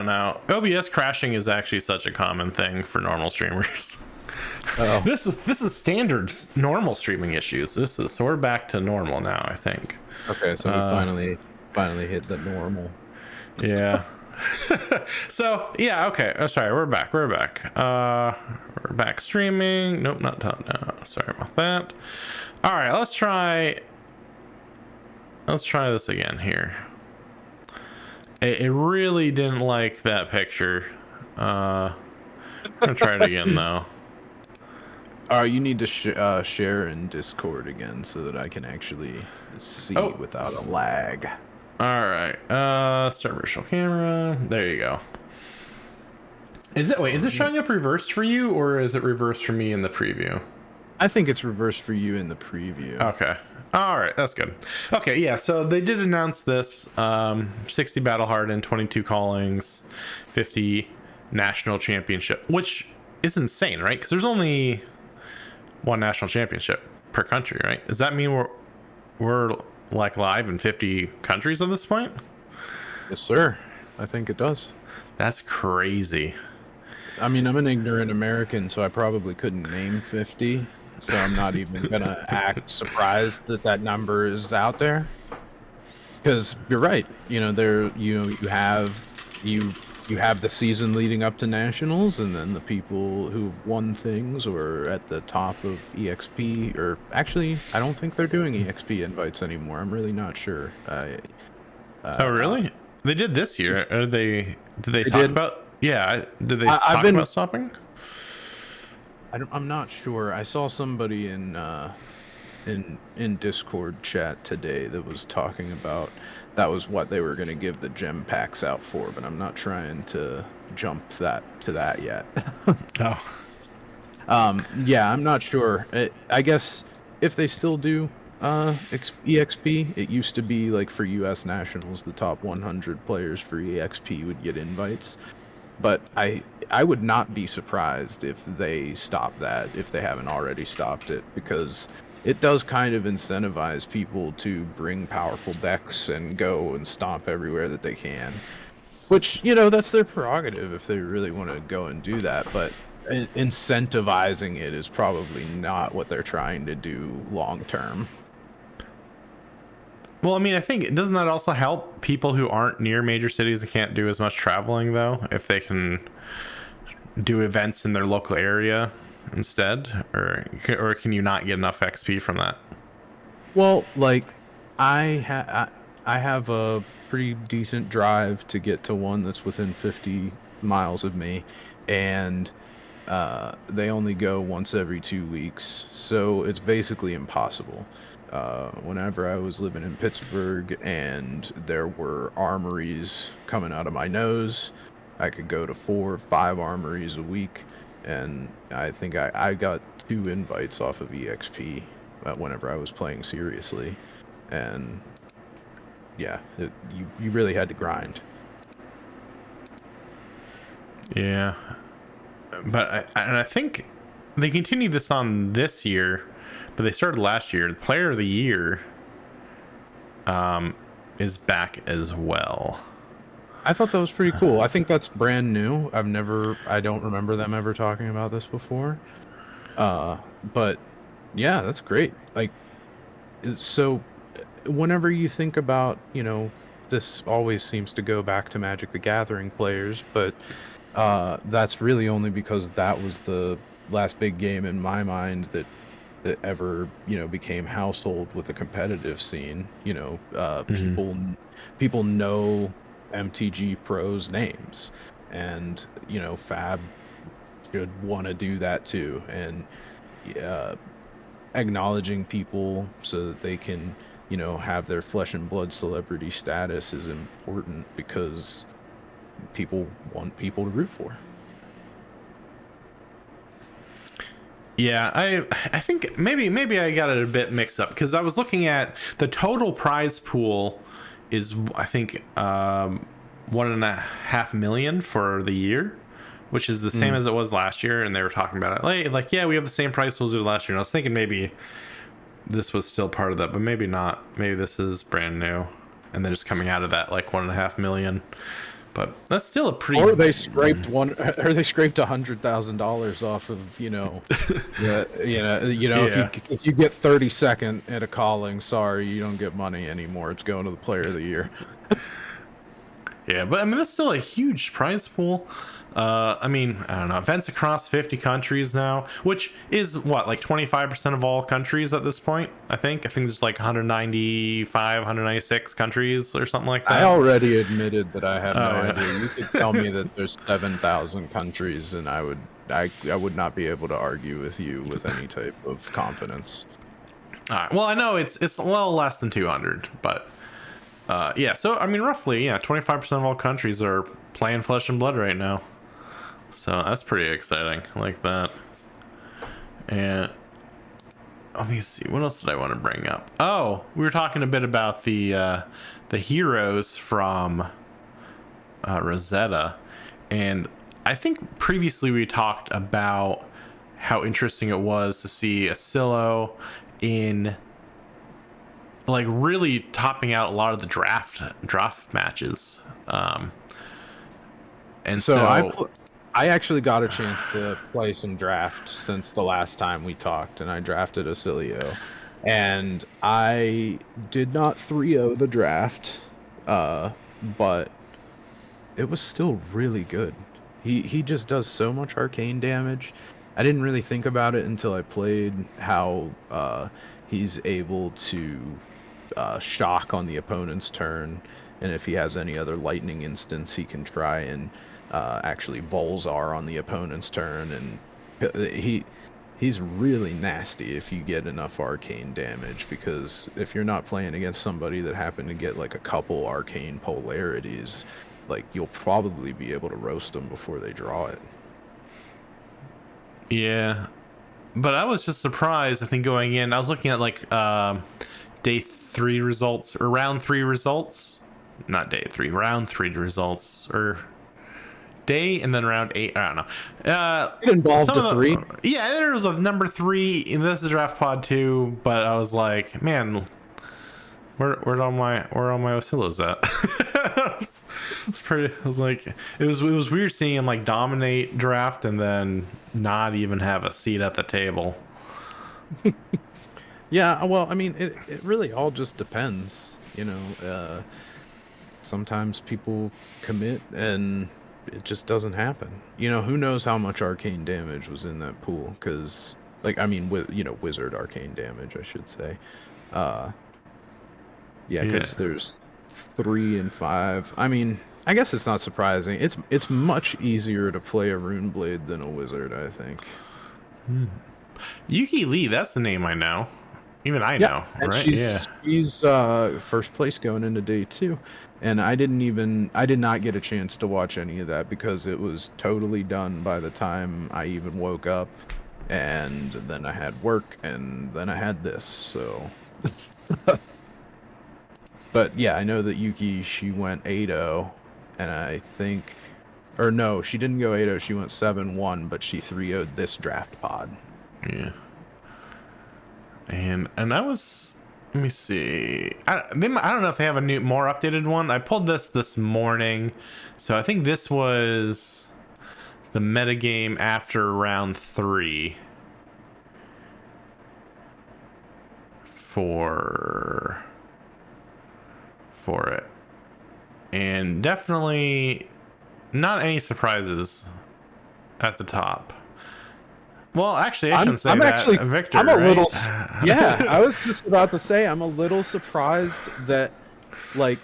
Now, OBS crashing is actually such a common thing for normal streamers. Oh. This is standard normal streaming issues. So we're back to normal now, I think. Okay, so we finally hit the normal. Yeah. So yeah, okay. Oh, sorry, we're back. We're back streaming. Nope, not no. Sorry about that. All right, let's try this again here. It really didn't like that picture. I'm gonna try it again though. You need to share in Discord again so that I can actually see without a lag. All right. Start virtual camera. There you go. Is it showing up reversed for you, or is it reversed for me in the preview? I think it's reversed for you in the preview. Okay. All right, that's good. Okay, yeah. So they did announce this: 60 battle hardened, 22 callings, 50 national championship, which is insane, right? Because there's only one national championship per country, right? Does that mean we're like live in 50 countries at this point? Yes, sir. I think it does. That's crazy. I mean, I'm an ignorant American, so I probably couldn't name 50. So I'm not even gonna act surprised that that number is out there. Because you're right. You know, you have the season leading up to nationals, and then the people who've won things or at the top of EXP, or actually, I don't think they're doing EXP invites anymore. I'm really not sure. Oh, really? They did this year. Did they talk about? Yeah. Did they talk about stopping? I'm not sure. I saw somebody in Discord chat today that was talking about that was what they were going to give the gem packs out for, but I'm not trying to jump to that yet. Oh. Yeah, I'm not sure. I guess if they still do EXP, it used to be like for US nationals, the top 100 players for EXP would get invites. But I would not be surprised if they stop that, if they haven't already stopped it, because it does kind of incentivize people to bring powerful decks and go and stomp everywhere that they can. Which, you know, that's their prerogative if they really want to go and do that, but incentivizing it is probably not what they're trying to do long term. Well, I mean, I think doesn't that also help people who aren't near major cities and can't do as much traveling, though, if they can do events in their local area instead, or can you not get enough XP from that? Well, like I have a pretty decent drive to get to one that's within 50 miles of me, and they only go once every 2 weeks, so it's basically impossible. Whenever I was living in Pittsburgh and there were armories coming out of my nose, I could go to 4 or 5 armories a week, and I think I got 2 invites off of EXP whenever I was playing seriously, and yeah, you really had to grind. Yeah, but I think they continued this on this year. But they started last year. The Player of the Year is back as well. I thought that was pretty cool. I think that's brand new. I don't remember them ever talking about this before. But yeah, that's great. Like, so whenever you think about, you know, this always seems to go back to Magic the Gathering players, but that's really only because that was the last big game in my mind that ever, you know, became household with a competitive scene. You know, people know MTG pros names, and you know, Fab should want to do that too, and acknowledging people so that they can, you know, have their flesh and blood celebrity status is important, because people want people to root for. Yeah, I think maybe I got it a bit mixed up, because I was looking at the total prize pool is, I think, 1.5 million for the year, which is the same as it was last year. And they were talking about it like, yeah, we have the same prize pools as last year. And I was thinking maybe this was still part of that, but maybe not. Maybe this is brand new, and they're just coming out of that like 1.5 million. But that's still a pretty. Or they scraped $100,000 off of Yeah. if you get 32nd at a calling, sorry, you don't get money anymore. It's going to the Player of the Year. Yeah, but I mean that's still a huge prize pool. I mean, I don't know, events across 50 countries now, which is what, like 25% of all countries at this point. I think there's like 195, 196 countries or something like that. I already admitted that I had no yeah. idea. You could tell me that there's 7,000 countries, and I would not be able to argue with you with any type of confidence. All right. Well, I know it's a little less than 200, but yeah. So I mean, roughly, yeah, 25% of all countries are playing Flesh and Blood right now. So that's pretty exciting. I like that. And let me see, what else did I want to bring up? Oh, we were talking a bit about the heroes from Rosetta, and I think previously we talked about how interesting it was to see Asilo in like really topping out a lot of the draft matches. And so I actually got a chance to play some draft since the last time we talked, and I drafted Acilio. And I did not 3-0 the draft, but it was still really good. He just does so much arcane damage. I didn't really think about it until I played how he's able to shock on the opponent's turn, and if he has any other lightning instance, he can try and actually Volzar on the opponent's turn, and he's really nasty if you get enough arcane damage, because if you're not playing against somebody that happened to get like a couple arcane polarities, like you'll probably be able to roast them before they draw it. Yeah, but I was just surprised. I think going in, I was looking at like day 3 results or round 3 results, not day 3, round 3 results, or day and then round 8. I don't know. It involved a 3. Yeah, there was a number 3 in this is Draft Pod 2, but I was like, man, where all my Osilos at? It's pretty. I was like, it was weird seeing him like dominate draft and then not even have a seat at the table. Yeah, well, I mean, it really all just depends, sometimes people commit and it just doesn't happen. Who knows how much arcane damage was in that pool? Because, like, I mean, wizard arcane damage, I should say. Yeah, because there's 3 and 5. I mean, I guess it's not surprising. It's much easier to play a rune blade than a wizard, I think. Yuki Lee, that's the name I know. Even I know, and right? She's first place going into day 2. And I did not get a chance to watch any of that because it was totally done by the time I even woke up, and then I had work, and then I had this, so. But yeah, I know that Yuki, she went 8-0, and I think, or no, she didn't go 8-0, she went 7-1, but she 3-0'd this draft pod. Yeah. And that was, let me see. I don't know if they have a new, more updated one. I pulled this morning, so I think this was the metagame after round 3 for it, and definitely not any surprises at the top. Well, actually, I shouldn't say that. Actually, Victor, I'm a right? little. Yeah, I was just about to say I'm a little surprised that, like.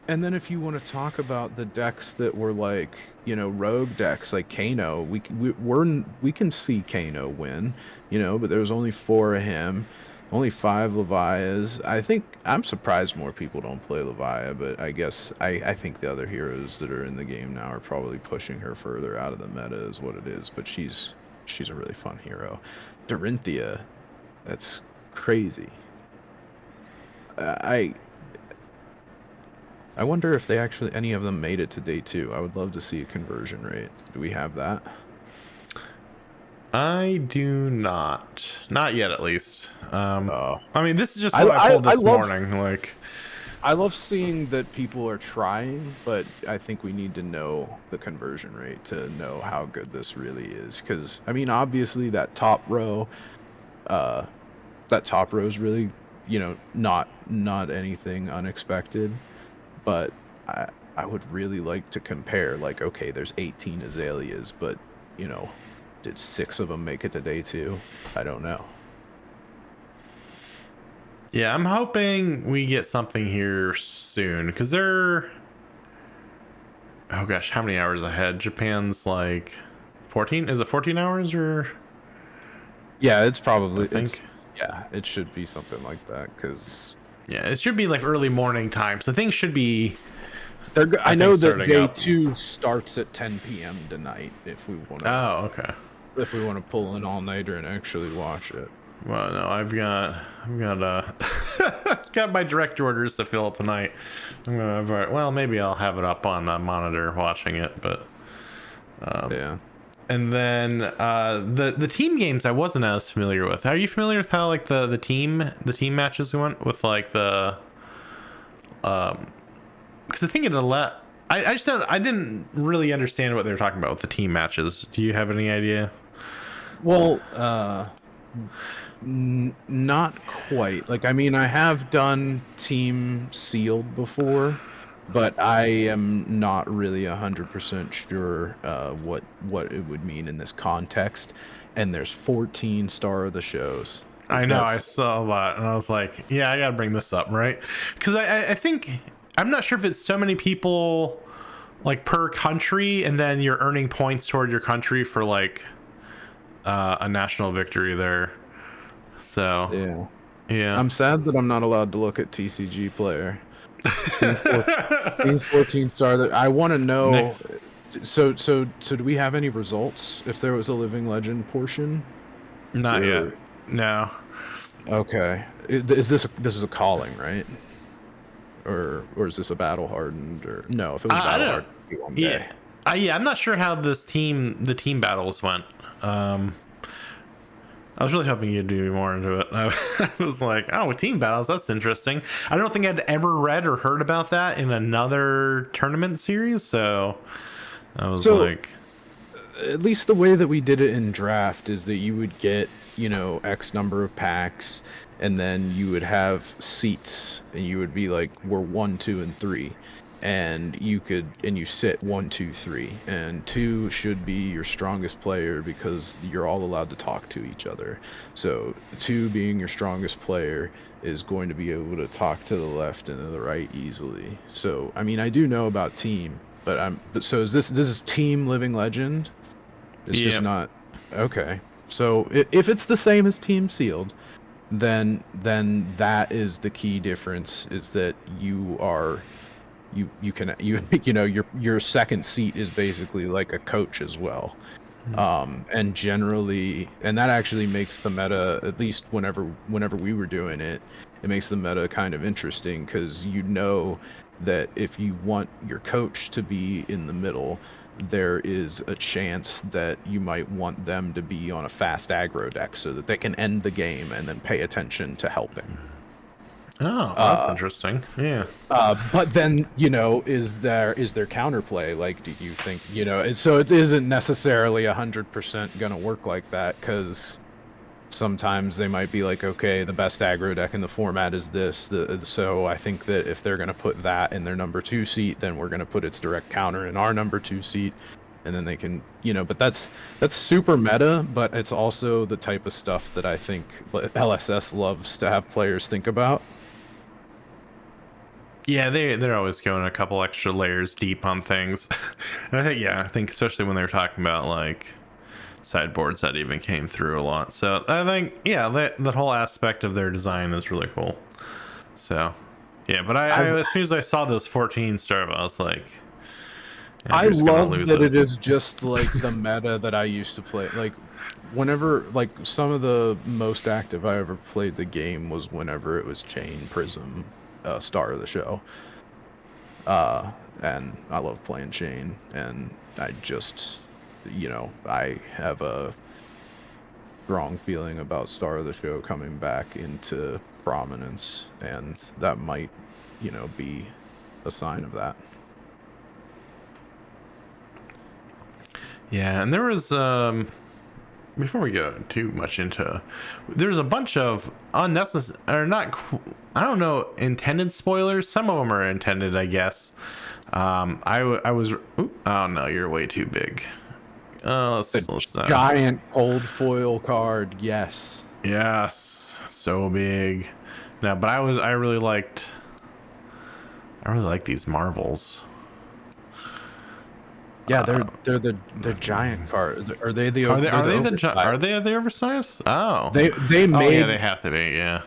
And then if you want to talk about the decks that were like, rogue decks like Kano, we can see Kano win, but there was only 4 of him, only 5 Levias. I think I'm surprised more people don't play Levia, but I guess I think the other heroes that are in the game now are probably pushing her further out of the meta is what it is. But she's a really fun hero. Dorinthia, that's crazy. I wonder if any of them made it to day 2. I would love to see a conversion rate. Do we have that? I do not yet, at least. I mean, this is just what I pulled this morning. Like, I love seeing that people are trying, but I think we need to know the conversion rate to know how good this really is. Because I mean, obviously uh, that top row is really, not anything unexpected. But I would really like to compare. Like, okay, there's 18 azaleas, but did 6 of them make it to day 2? I don't know. Yeah, I'm hoping we get something here soon because they're, oh gosh, how many hours ahead? Japan's like 14. Is it 14 hours or? Yeah, it's probably I think. yeah, it should be something like that because Yeah, it should be like early morning time, so things should be. I think know that starting day up. 2 starts at 10 p.m. tonight if we want to Oh, okay. pull an all-nighter and actually watch it. Well, no, I've got got my direct orders to fill tonight. Well, maybe I'll have it up on a monitor watching it, but Yeah. and then the team games I wasn't as familiar with. Are you familiar with how like the team matches went with like the because I think it I just I didn't really understand what they were talking about with the team matches. Do you have any idea? Well, not quite. Like, I mean, I have done team sealed before, but I am not really 100% sure what it would mean in this context. And there's 14 star of the shows. I know, I saw that, and I was like, yeah, I gotta bring this up, right? Because I think, I'm not sure if it's so many people, like, per country, and then you're earning points toward your country for, like, a national victory there. So, yeah. I'm sad that I'm not allowed to look at TCG player. Seems 14 star. That I want to know. Next. So do we have any results if there was a living legend portion? Not yet. No. Okay. Is this a calling, right? Or is this a battle hardened? Or no? If it was battle hardened, it'd be one day. Yeah. I'm not sure how the team battles went. I was really hoping you'd do more into it. I was like, oh, with team battles, that's interesting. I don't think I'd ever read or heard about that in another tournament series, so I was like, at least the way that we did it in draft is that you would get, X number of packs, and then you would have seats, and you would be like, we're 1, 2, and 3. And you sit 1, 2, 3, and 2 should be your strongest player because you're all allowed to talk to each other. So 2 being your strongest player is going to be able to talk to the left and to the right easily. So I mean, I do know about team, but so is this is team living legend? It's just not okay. So if it's the same as team sealed, then that is the key difference, is that you are your second seat is basically like a coach as well. And generally, and that actually makes the meta, at least whenever we were doing it, it makes the meta kind of interesting, because that if you want your coach to be in the middle, there is a chance that you might want them to be on a fast aggro deck so that they can end the game and then pay attention to helping. oh, that's interesting. Yeah. But then, is there counterplay? Like, do you think, so it isn't necessarily 100% gonna work like that, because sometimes they might be like, okay, the best aggro deck in the format is this, so I think that if they're gonna put that in their number 2 seat, then we're gonna put its direct counter in our number 2 seat, and then they can, but that's super meta, but it's also the type of stuff that I think LSS loves to have players think about. Yeah, they're always going a couple extra layers deep on things. And I think especially when they were talking about like sideboards, that even came through a lot. So I think that whole aspect of their design is really cool. So yeah, but I as soon as I saw those 14 star, I was like, I love that it is just like the meta that I used to play. Like whenever, like some of the most active I ever played the game was whenever it was Chain Prism, star of the show. And I love playing Chain, and I just, I have a strong feeling about star of the show coming back into prominence, and that might be a sign of that. Yeah, and there was before we go too much into, there's a bunch of unnecessary or not, I don't know, intended spoilers. Some of them are intended, I guess. I was, oh no, you're way too big. Let's Giant cold foil card, yes. Yes, so big. No, but I really liked these Marvels. Yeah, they're the giant card. Are they the are they the oversized? Oh, they made, yeah, they have to be.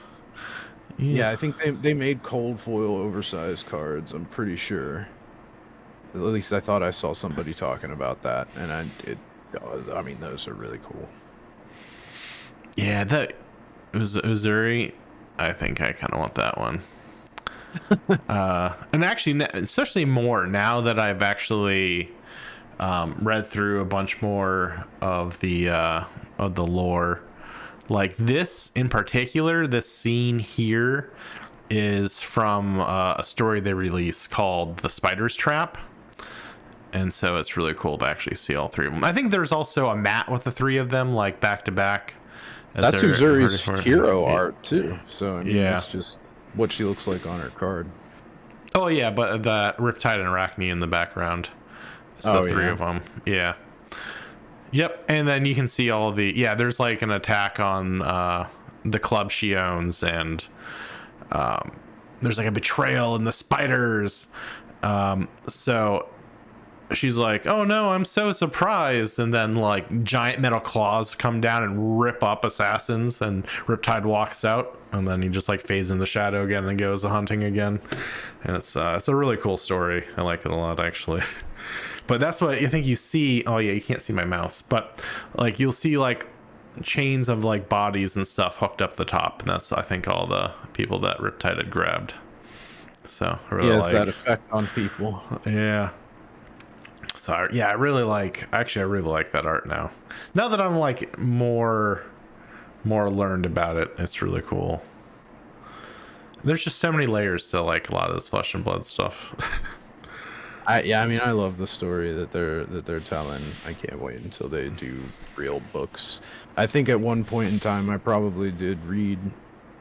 Yeah, I think they made cold foil oversized cards. I'm pretty sure. At least I thought I saw somebody talking about that, and I mean, those are really cool. Yeah, that was Uzuri. I think I kind of want that one. And actually, especially more now that I've actually read through a bunch more of the lore. Like this in particular, this scene here is from a story they released called The Spider's Trap. And so it's really cool to actually see all three of them. I think there's also a mat with the three of them, like back to back. That's Uzuri's hero art too. So I mean, it's just what she looks like on her card. Oh yeah, but the Riptide and Arachne in the background. It's the three of them. Yeah. Yep. And then you can see all of the, there's like an attack on the club she owns, and there's like a betrayal in the spiders. So she's like, oh no, I'm so surprised. And then like giant metal claws come down and rip up assassins, and Riptide walks out, and then he just like fades in the shadow again and goes hunting again. And it's a really cool story. I like it a lot, actually. But that's what you think you see. Oh yeah, you can't see my mouse, but like you'll see like chains of like bodies and stuff hooked up the top, and that's, I think, all the people that Riptide had grabbed. So I really like that effect on people. Yeah. So I really like that art now. Now that I'm like more learned about it, it's really cool. There's just so many layers to like a lot of this flesh and blood stuff. I mean, I love the story that they're telling. I can't wait until they do real books. I think at one point in time I probably did read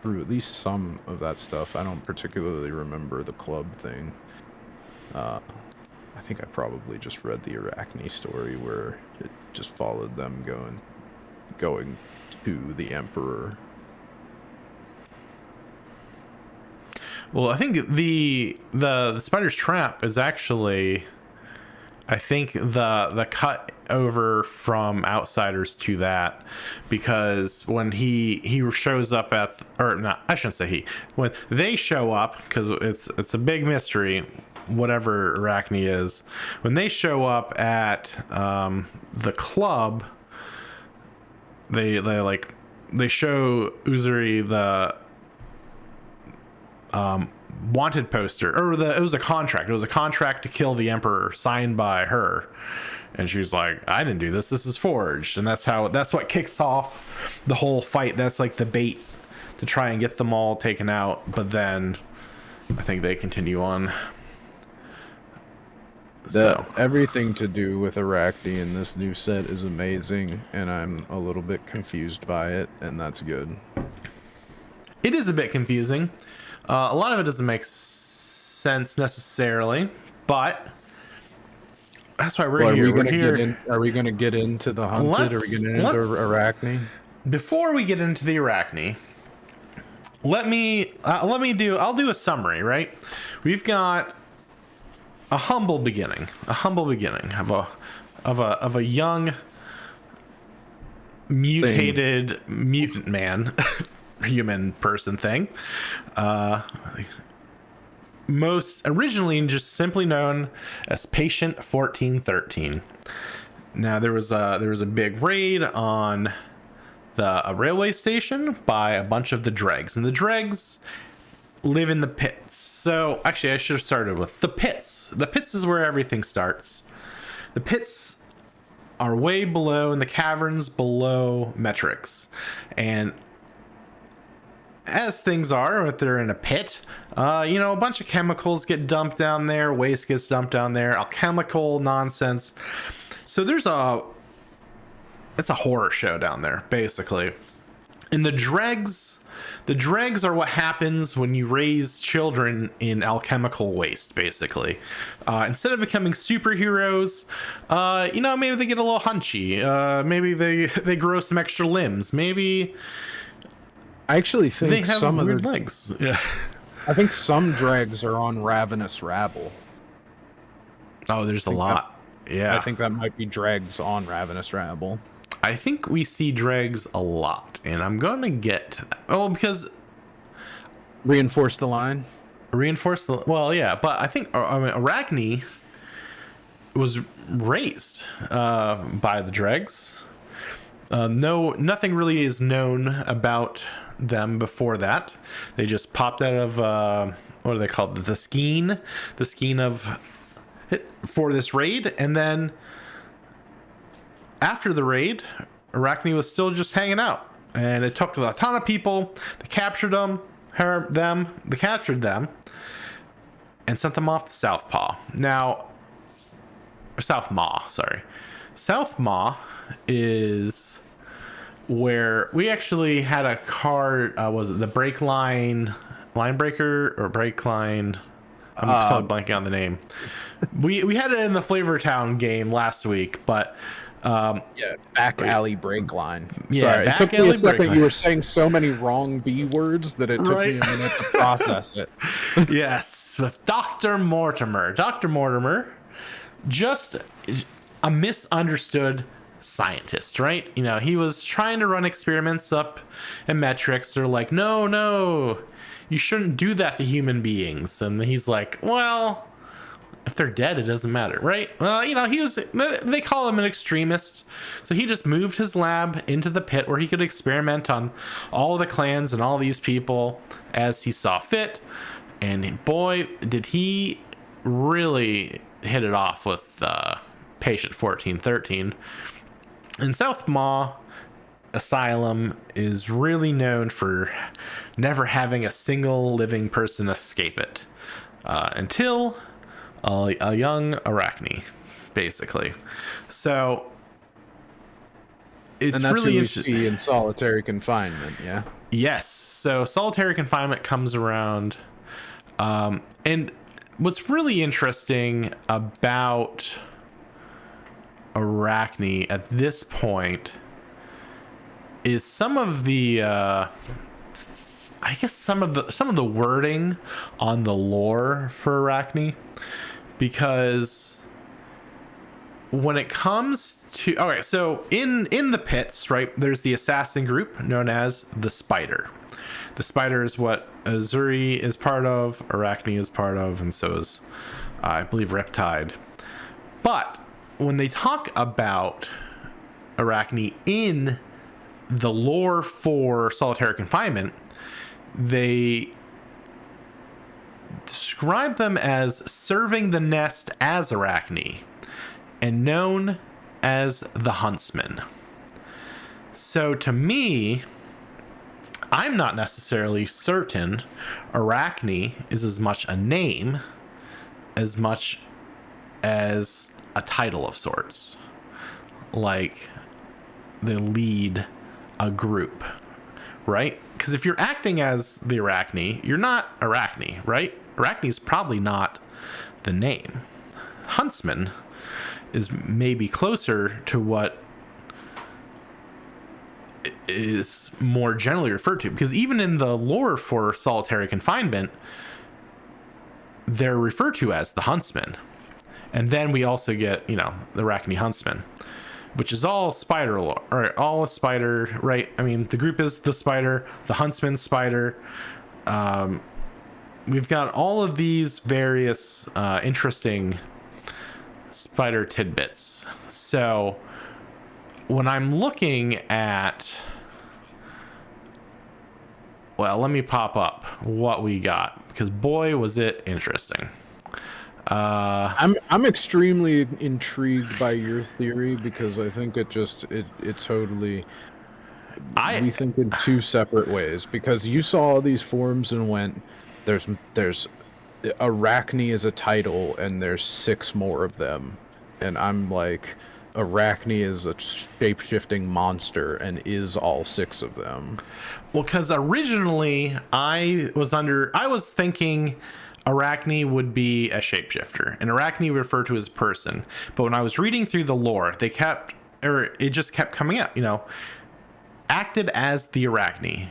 through at least some of that stuff. I don't particularly remember the club thing. I think I probably just read the Arachne story where it just followed them going to the Emperor. Well, I think the Spider's Trap is actually, I think, the cut over from Outsiders to that, because when he shows up at, or not, I shouldn't say he, when they show up, because it's a big mystery, whatever Arachne is, when they show up at the club, they show Uzuri the wanted poster, or it was a contract to kill the Emperor signed by her, and she's like, I didn't do this is forged. And that's what kicks off the whole fight. That's like the bait to try and get them all taken out, but then I think they continue on. Everything to do with Arachne in this new set is amazing, and I'm a little bit confused by it, and that's good. It is a bit confusing. A lot of it doesn't make sense necessarily, but that's why we're here. Are we going to get into the Hunted? Are we going to get into Arachne? Before we get into the Arachne, I'll do a summary, right? We've got a humble beginning of a young mutated mutant man. Human person thing, most originally just simply known as Patient 1413. Now there was a big raid on a railway station by a bunch of the dregs, and the dregs live in the pits. So actually I should have started with the pits. The pits is where everything starts. The pits are way below, in the caverns below Metrix, and as things are, if they're in a pit, a bunch of chemicals get dumped down there, waste gets dumped down there, alchemical nonsense. So it's a horror show down there, basically. And the dregs are what happens when you raise children in alchemical waste, basically. Instead of becoming superheroes, maybe they get a little hunchy. Maybe they grow some extra limbs. Maybe I actually think they have some weird of their legs. Yeah. I think some dregs are on Ravenous Rabble. Oh, there's a lot. Yeah. I think that might be dregs on Ravenous Rabble. I think we see dregs a lot, and I'm gonna get to that. Oh, because Reinforce the line. Well, yeah, but I think Arachne was raised by the dregs. Nothing really is known about them before that. They just popped out of what are they called? The skein of for this raid, and then after the raid, Arachne was still just hanging out, and it took a ton of people. They captured they captured them, and sent them off to Southpaw. Now, Southmaw, sorry. Southmaw is where we actually had a card. Was it the break line breaker or break line? I'm totally blanking on the name. We had it in the Flavortown game last week, but back alley break line. Yeah, sorry, it took me a second. You were saying so many wrong B words that it took me a minute to process it. Yes, with Dr. Mortimer. Dr. Mortimer, just a misunderstood scientist, right? He was trying to run experiments up in metrics. They're like, no, you shouldn't do that to human beings. And he's like, well, if they're dead, it doesn't matter, right? Well, they call him an extremist. So he just moved his lab into the pit where he could experiment on all the clans and all these people as he saw fit. And boy, did he really hit it off with Patient 1413. And Southmaw Asylum is really known for never having a single living person escape it until a young Arachne, basically. So it's that's really what we see in solitary confinement. Yeah. Yes. So solitary confinement comes around, and what's really interesting about Arachne at this point is some of the some of the wording on the lore for Arachne, because when it comes to so in the pits, right, there's the assassin group known as the Spider. The Spider is what Azuri is part of, Arachne is part of, and so is I believe Riptide. But when they talk about Arachne in the lore for solitary confinement, they describe them as serving the nest as Arachne and known as the Huntsman. So to me, I'm not necessarily certain Arachne is as much a name as much as a title of sorts. Like they lead a group, right? Because if you're acting as the Arachne, you're not Arachne, right? Arachne is probably not the name. Huntsman is maybe closer to what is more generally referred to, because even in the lore for solitary confinement, they're referred to as the Huntsman. And then we also get, the Arachne Huntsman, which is all spider lore, or all a spider, right? I mean, the group is the Spider, the Huntsman Spider. We've got all of these various interesting spider tidbits. So when I'm looking at, well, let me pop up what we got, because boy was it interesting. I'm extremely intrigued by your theory, because I think it totally I we think in two separate ways, because you saw these forums and went, there's Arachne is a title and there's 6 more of them, and I'm like, Arachne is a shape-shifting monster and is all 6 of them. Well, because originally I was thinking Arachne would be a shapeshifter, and Arachne referred to as person. But when I was reading through the lore, it just kept coming up, acted as the Arachne,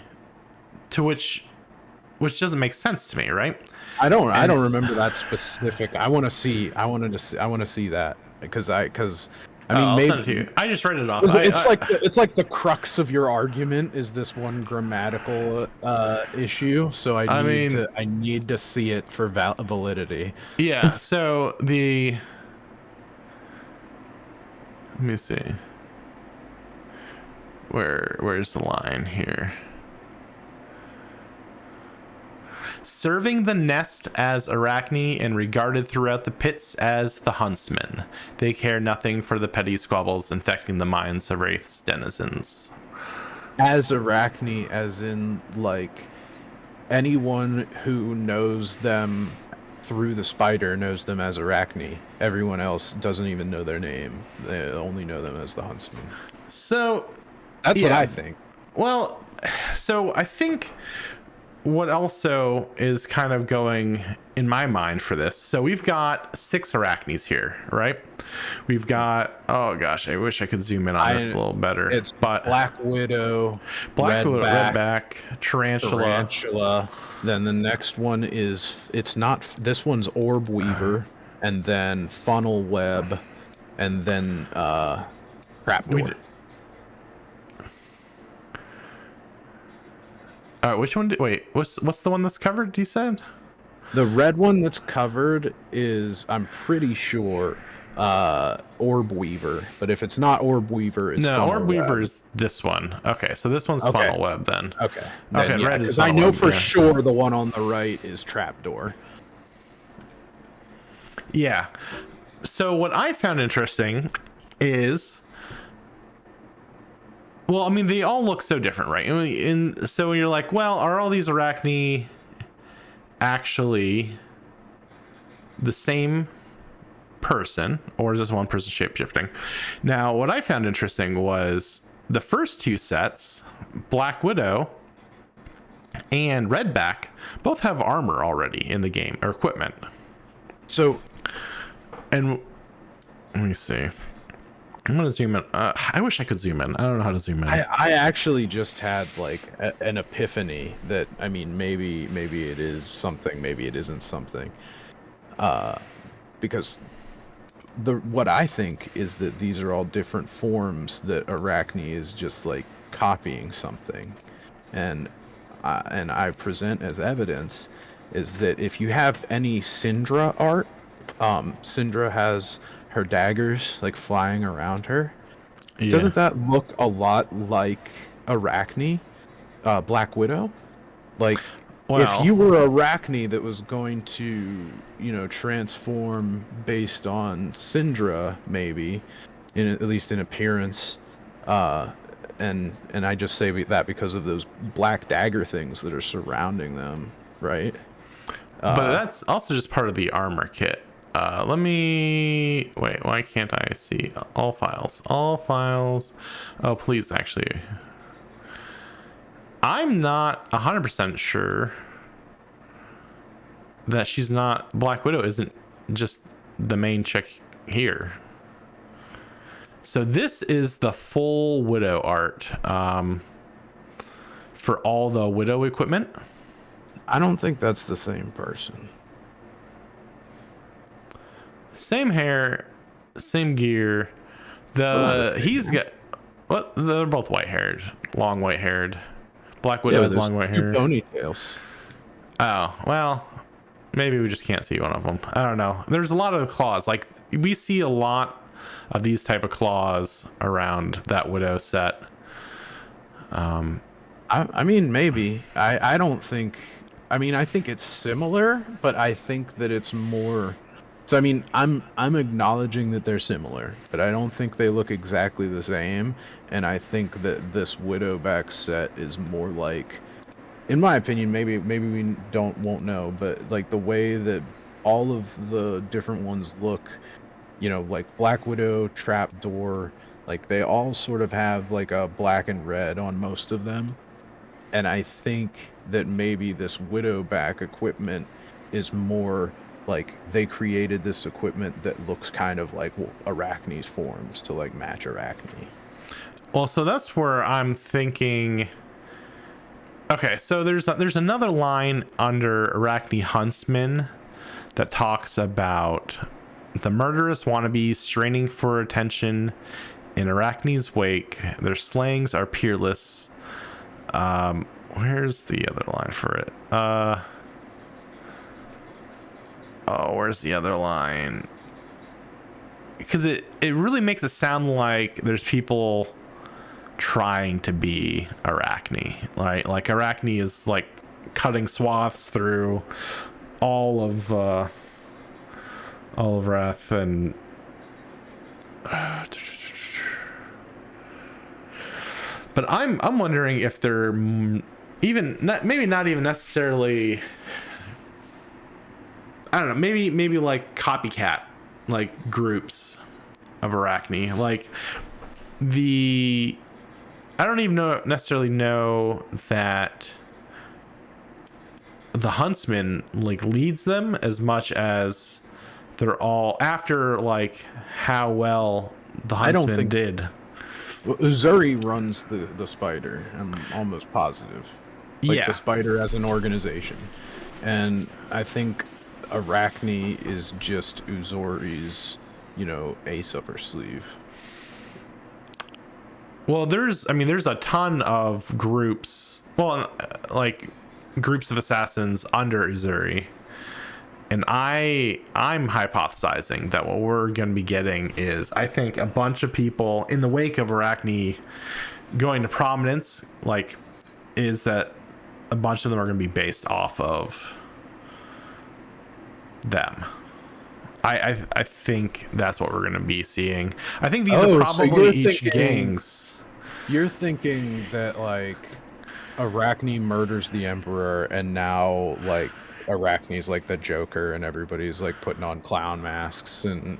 which doesn't make sense to me, right? I don't remember that specific. I want to see that, because I mean, I'll maybe send it to you. I just read it off. it's like the crux of your argument is this one grammatical issue. So I need to see it for validity. Yeah. So let me see. Where's the line here? Serving the nest as Arachne and regarded throughout the pits as the huntsman. They care nothing for the petty squabbles infecting the minds of Wraith's denizens. As Arachne, as in, like, anyone who knows them through the spider knows them as Arachne. Everyone else doesn't even know their name. They only know them as the huntsman. So that's what I think. Well, so I think what also is kind of going in my mind for this, so we've got 6 Arachnes here, right? We've got, oh gosh, I wish I could zoom in on this a little better. It's Black Widow, Redback, Tarantula. Then the next one is, this one's Orb Weaver, and then Funnel Web, and then Trapdoor. Which one? What's the one that's covered? You said the red one that's covered is, I'm pretty sure, Orb Weaver. But if it's not Orb Weaver, it's Funnel Orb Web. Weaver is this one. Okay, so this one's Funnel Web then. Okay. Okay, red is I know Web, for sure the one on the right is Trapdoor. Yeah. So what I found interesting is, well, I mean, they all look so different, right? So you're like, well, are all these Arachne actually the same person, or is this one person shapeshifting? Now, what I found interesting was the first 2 sets, Black Widow and Redback, both have armor already in the game, or equipment. So, and let me see. I'm gonna zoom in. I wish I could zoom in. I don't know how to zoom in. I actually just had like an epiphany that, I mean, maybe it is something, maybe it isn't something. Because what I think is that these are all different forms that Arachne is just like copying something, and I present as evidence is that if you have any Syndra art, Syndra has her daggers like flying around her. Yeah. Doesn't that look a lot like Arachne, Black Widow? Like, if you were Arachne that was going to, transform based on Syndra, maybe, at least in appearance, and I just say that because of those black dagger things that are surrounding them, right? But that's also just part of the armor kit. Let me wait. Why can't I see all files? All files. Oh, please, actually. I'm not 100% sure that she's not, Black Widow isn't just the main chick here. So this is the full Widow art for all the Widow equipment. I don't think that's the same person. Same hair, same gear. He's got, what? They're both white haired, long white haired. Black Widow is long white hair. Ponytails. Oh, well, maybe we just can't see one of them. I don't know. There's a lot of claws. Like, we see a lot of these type of claws around that Widow set. I mean, maybe. I don't think. I mean, I think it's similar, but I think that it's more So I mean, I'm acknowledging that they're similar, but I don't think they look exactly the same. And I think that this Widowback set is more like, in my opinion, maybe we won't know, but like the way that all of the different ones look, like Black Widow, Trapdoor, like they all sort of have like a black and red on most of them. And I think that maybe this Widowback equipment is more like they created this equipment that looks kind of like Arachne's forms to like match Arachne. Well, so that's where I'm thinking. Okay, so there's another line under Arachne Huntsman that talks about the murderous wannabes straining for attention in Arachne's wake. Their slayings are peerless. Where's the other line for it? Where's the other line? Because it really makes it sound like there's people trying to be Arachne, right? Like Arachne is like cutting swaths through all of Wrath and but I'm wondering if they're even maybe not even necessarily, I don't know, maybe like copycat like groups of Arachne, like I don't even necessarily know that the Huntsman like leads them as much as they're all after like how well the Huntsman did. Well, Uzuri runs the Spider. I'm almost positive. Like the Spider as an organization, and I think Arachne is just Uzuri's, ace up her sleeve. Well, there's a ton of groups. Well, like groups of assassins under Uzuri, and I'm hypothesizing that what we're going to be getting is, I think, a bunch of people in the wake of Arachne going to prominence. Like, is that a bunch of them are going to be based off of them. I think that's what we're going to be seeing. I think these are probably each gangs. You're thinking that like Arachne murders the Emperor, and now like Arachne's like the Joker, and everybody's like putting on clown masks and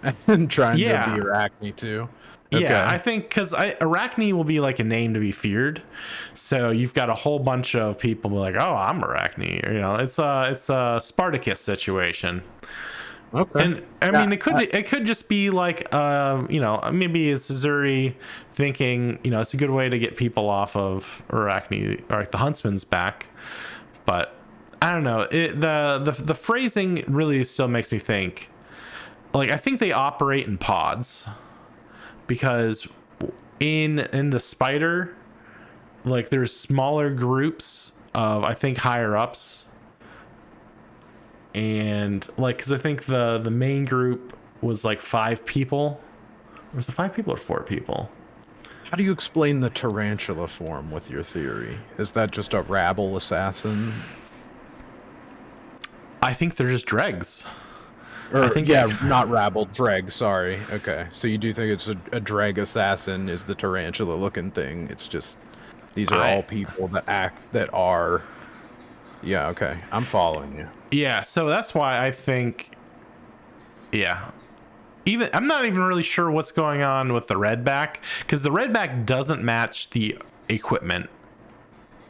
trying to be Arachne too. Okay. Yeah, I think because Arachne will be like a name to be feared, so you've got a whole bunch of people be like, "Oh, I'm Arachne." It's a Spartacus situation. Okay. And I mean, it could just be like, maybe it's Uzuri thinking, it's a good way to get people off of Arachne or like the Huntsman's back. But I don't know. The phrasing really still makes me think. Like, I think they operate in pods, because in the Spider, like there's smaller groups of, I think, higher ups. And like, because I think the main group was like 5 people. Was it 5 people or 4 people? How do you explain the tarantula form with your theory? Is that just a rabble assassin? I think they're just dregs. Or, I think not rabble, dreg. Sorry. Okay, so you do think it's a dreg assassin is the tarantula looking thing? It's just these are all people that are. Yeah. Okay, I'm following you. Yeah, so that's why I think, even I'm not even really sure what's going on with the Redback, because the Redback doesn't match the equipment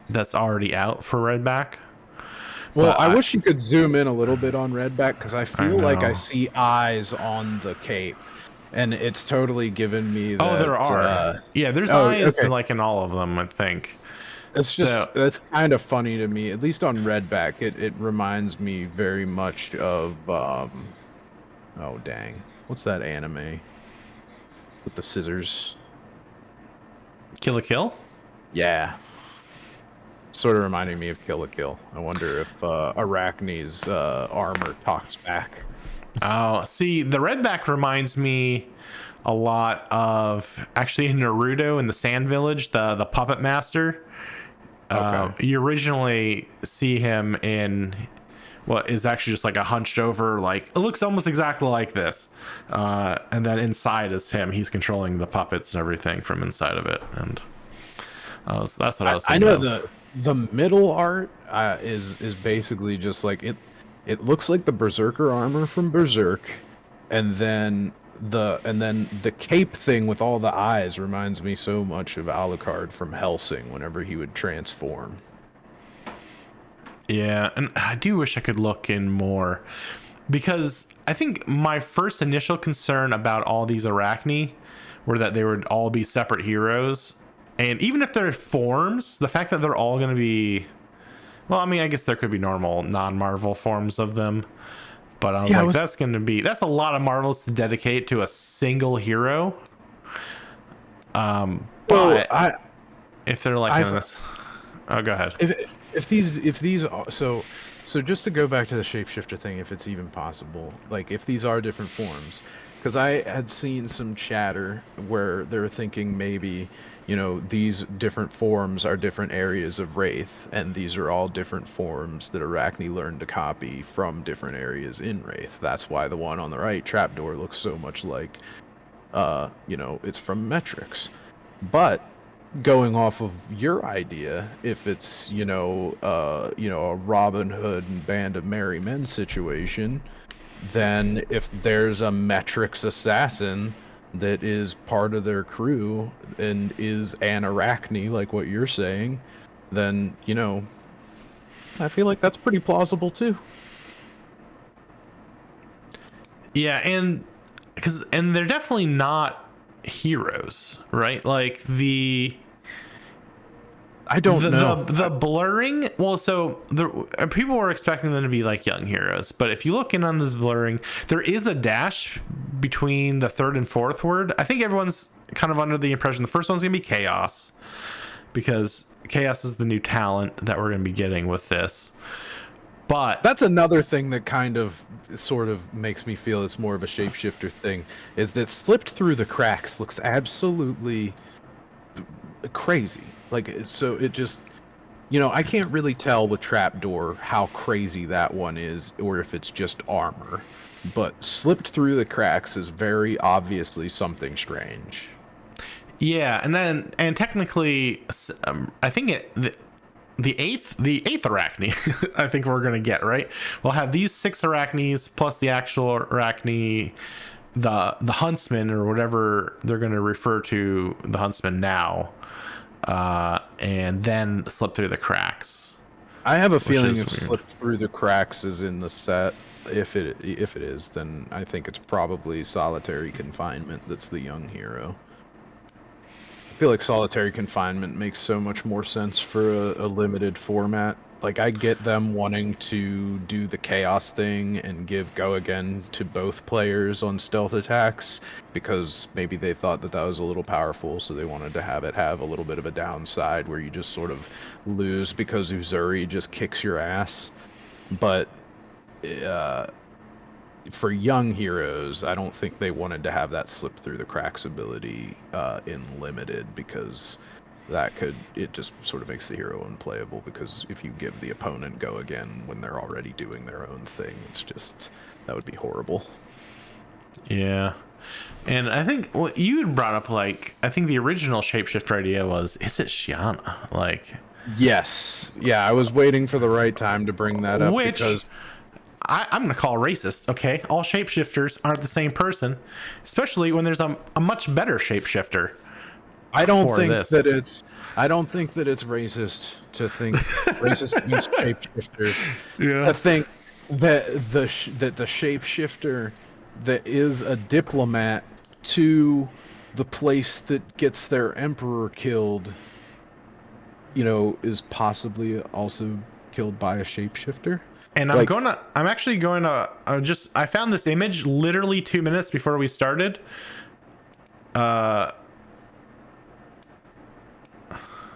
that's already out for Redback. Well, I wish you could zoom in a little bit on Redback, because I feel like I see eyes on the cape, and it's totally given me that. Oh, there are. There's eyes like in all of them, I think. It's just, that's kind of funny to me, at least on Redback. It reminds me very much of, oh dang, what's that anime with the scissors? Kill la Kill? Yeah. Sort of reminding me of Kill la Kill. I wonder if Arachne's armor talks back. Oh, see, the Redback reminds me a lot of, actually, Naruto in the Sand Village, the puppet master. You originally see him in what is actually just like a hunched over, like it looks almost exactly like this, and then inside is him. He's controlling the puppets and everything from inside of it, and that's what I was I thinking know of. the middle art is basically just like it looks like the Berserker armor from Berserk, and then the cape thing with all the eyes reminds me so much of Alucard from Hellsing whenever he would transform. Yeah, and I do wish I could look in more, because I think my first initial concern about all these Arachne were that they would all be separate heroes. And even if they're forms, the fact that they're all going to be, well, I mean, I guess there could be normal non-Marvel forms of them, but I was like, that's a lot of Marvels to dedicate to a single hero. Well, But if they're like in this, oh, go ahead. If these are, so just to go back to the shapeshifter thing, if it's even possible, like if these are different forms, because I had seen some chatter where they're thinking maybe, you know, these different forms are different areas of Wraith, and these are all different forms that Arachne learned to copy from different areas in Wraith. That's why the one on the right, Trapdoor, looks so much like, you know, it's from Metrics. But going off of your idea, if it's, you know, a Robin Hood and Band of Merry Men situation, then if there's a Metrics assassin that is part of their crew and is an Arachne, like what you're saying, then, you know, I feel like that's pretty plausible too. Yeah, and they're definitely not heroes, right? Like I don't know. The blurring. Well, so the people were expecting them to be like young heroes, but if you look in on this blurring, there is a dash between the third and fourth word. I think everyone's kind of under the impression the first one's gonna be Chaos, because Chaos is the new talent that we're gonna be getting with this. But that's another thing that kind of sort of makes me feel it's more of a shapeshifter thing, is that slipped through the cracks looks absolutely crazy. Like, so it just, you know, I can't really tell with Trapdoor how crazy that one is, or if it's just armor. But slipped through the cracks is very obviously something strange. Yeah, and technically, I think the eighth Arachne, I think we're gonna get, right. We'll have these 6 Arachnes plus the actual Arachne, the Huntsman, or whatever they're gonna refer to the Huntsman now, and then slip through the cracks. I have a feeling if slipped through the cracks is in the set, if it is, then I think it's probably Solitary Confinement that's the young hero. I feel like Solitary Confinement makes so much more sense for a limited format. Like, I get them wanting to do the chaos thing and give go again to both players on stealth attacks, because maybe they thought that that was a little powerful, so they wanted to have it have a little bit of a downside where you just sort of lose because Uzuri just kicks your ass. But for young heroes, I don't think they wanted to have that slip through the cracks ability in limited, because it just sort of makes the hero unplayable, because if you give the opponent go again when they're already doing their own thing, it's just, that would be horrible. Yeah. And I think what you had brought up, like, I think the original shapeshifter idea was, is it Shiana? Like, yes. Yeah, I was waiting for the right time to bring that up, because I'm going to call racist, okay? All shapeshifters aren't the same person, especially when there's a much better shapeshifter. I don't think that it's racist to think racist against shapeshifters. Yeah. I think that the shapeshifter that is a diplomat to the place that gets their emperor killed, you know, is possibly also killed by a shapeshifter. And I found this image literally 2 minutes before we started.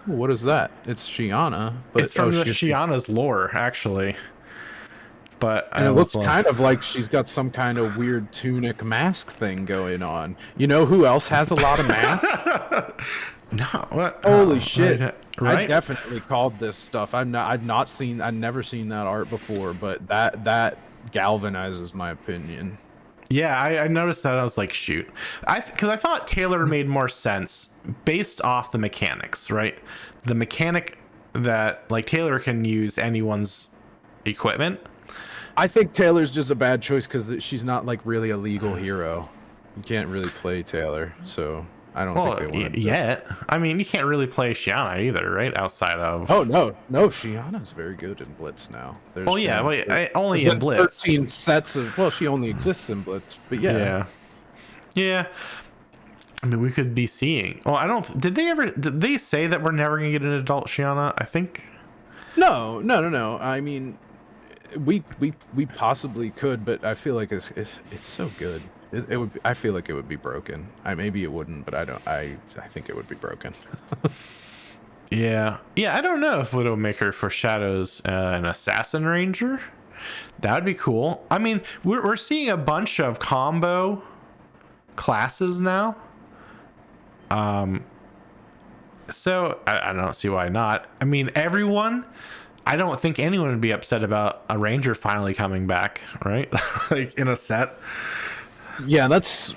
What is that? It's Shiana, but it's from Shiana's lore, actually. But and it looks kind of like she's got some kind of weird tunic mask thing going on. You know who else has a lot of masks? No, what? Holy Oh, shit! right? I definitely called this stuff. I've never seen that art before, but that galvanizes my opinion. Yeah, I noticed that. I was like, shoot, because I thought Taylor made more sense based off the mechanics, right? The mechanic that like Taylor can use anyone's equipment. I think Taylor's just a bad choice because she's not like really a legal hero. You can't really play Taylor, so I don't think Well, they wanted. yet. I mean, you can't really play Shiana either, right? Outside of. Oh no, Shiana's very good in Blitz now. Oh yeah, wait, only there's in been Blitz. 13 sets of. Well, she only exists in Blitz, but yeah. Yeah. I mean, we could be seeing. Well, I don't. Did they say that we're never gonna get an adult Shiana? I think. No. I mean, we possibly could, but I feel like it's so good. It would. I feel like it would be broken. Maybe it wouldn't, but I don't. I think it would be broken. Yeah. I don't know if Widowmaker foreshadows an assassin ranger. That would be cool. I mean, we're seeing a bunch of combo classes now. So I don't see why not. I mean, I don't think anyone would be upset about a ranger finally coming back, right? Like in a set. Yeah, that's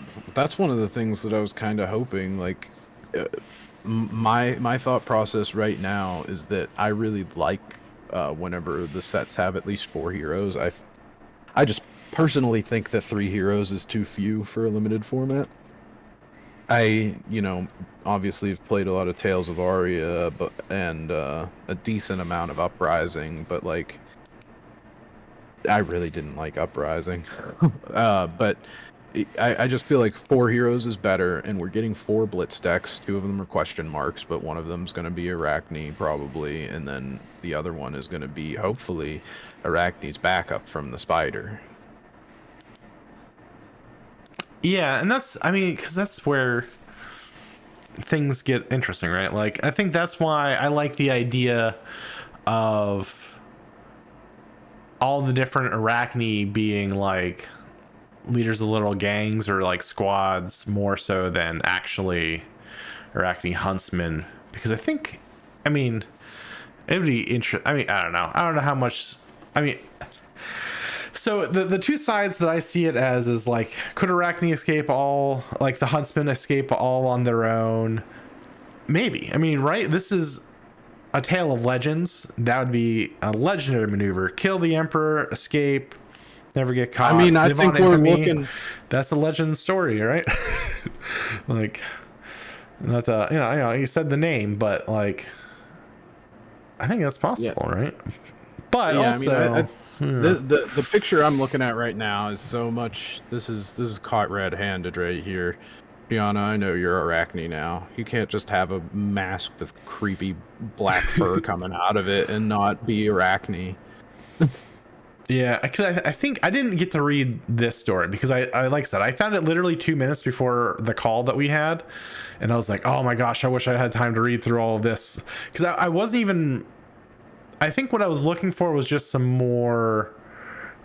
one of the things that I was kind of hoping. Like, my thought process right now is that I really like whenever the sets have at least 4 heroes. I just personally think that 3 heroes is too few for a limited format. I, obviously have played a lot of Tales of Aria, and a decent amount of Uprising, but like, I really didn't like Uprising. But I just feel like 4 heroes is better, and we're getting 4 Blitz decks. 2 of them are question marks, but one of them's going to be Arachne, probably, and then the other one is going to be, hopefully, Arachne's backup from the Spider. Yeah, and because that's where things get interesting, right? Like, I think that's why I like the idea of all the different Arachne being like leaders of little gangs or like squads more so than actually Arachne huntsmen, because it would be interesting. I don't know how much. So the two sides that I see it as is like, could Arachne escape all, like the huntsmen escape all on their own? Maybe. Right? This is a tale of legends. That would be a legendary maneuver. Kill the emperor, escape, never get caught. I think we're looking. That's a legend story, right? Like, not the you said the name, but like, I think that's possible, right? But yeah, also. The picture I'm looking at right now is so much. This is caught red-handed right here. Gianna, I know you're Arachne now. You can't just have a mask with creepy black fur coming out of it and not be Arachne. Yeah, because I think I didn't get to read this story because I like I said, I found it literally 2 minutes before the call that we had, and I was like, oh my gosh, I wish I had time to read through all of this, because I wasn't even. I think what I was looking for was just some more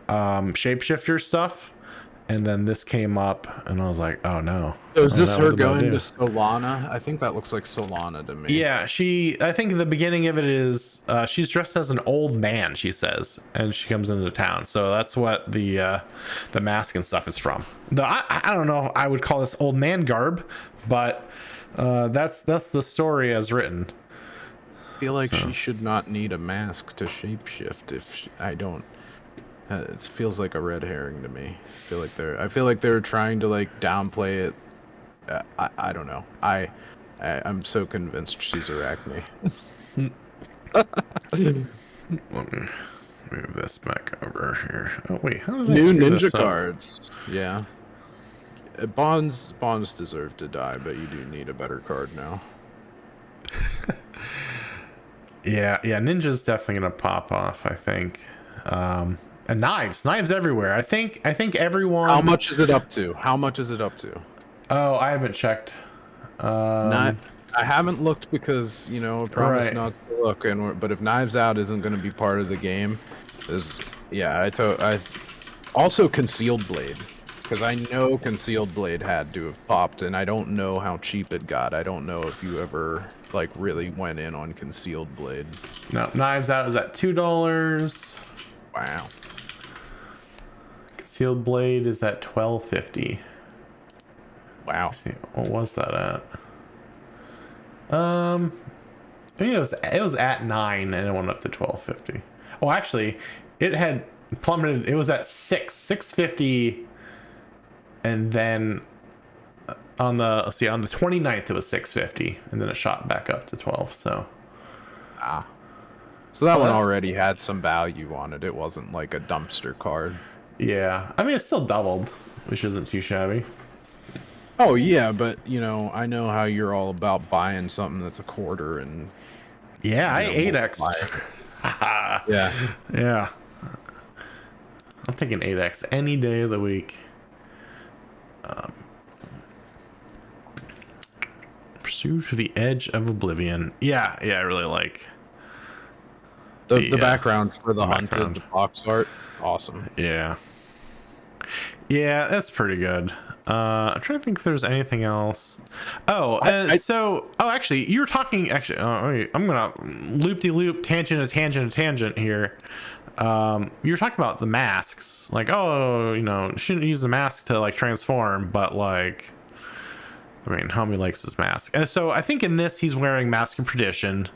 shapeshifter stuff, and then this came up, and I was like, "Oh no!" So is this her going to Solana? I think that looks like Solana to me. Yeah, I think the beginning of it is she's dressed as an old man. She says, and she comes into town. So that's what the mask and stuff is from. I don't know. I would call this old man garb, but that's the story as written. I feel like she should not need a mask to shapeshift. I don't. It feels like a red herring to me. I feel like they're trying to like downplay it. I don't know. I'm so convinced she's Arachne. Let me move this back over here. Oh wait, how did I New screw ninja this up? cards. Yeah. Bonds deserve to die, but you do need a better card now. Yeah, Ninja's definitely gonna pop off, I think. And knives everywhere. I think everyone. How much is it up to? Oh, I haven't checked. I haven't looked because I promised not to look. But if Knives Out isn't going to be part of the game, I also Concealed Blade, because I know Concealed Blade had to have popped, and I don't know how cheap it got. I don't know if you ever like really went in on Concealed Blade. No, Knives Out is at $2. Wow. Concealed Blade is at $12.50. Wow. Let's see, what was that at? I mean, it was at 9 and it went up to $12.50. Oh, actually, it had plummeted. It was at 6.50, and then on the 29th it was 6.50, and then it shot back up to 12. So so that one already had some value on it. It wasn't like a dumpster card. Yeah, I mean, it's still doubled, which isn't too shabby. Oh yeah, but you know, I know how you're all about buying something that's a quarter and yeah, I 8x. Yeah. I'm taking 8x any day of the week. Pursue to the Edge of Oblivion. Yeah, I really like the background for the hunted box art. Awesome. Yeah, that's pretty good. I'm trying to think if there's anything else. Actually, you were talking. Actually, I'm gonna loop-de-loop, tangent here. You were talking about the masks, like, shouldn't use the mask to like transform, but like, I mean, Homie likes his mask, and so I think in this he's wearing Mask of Perdition,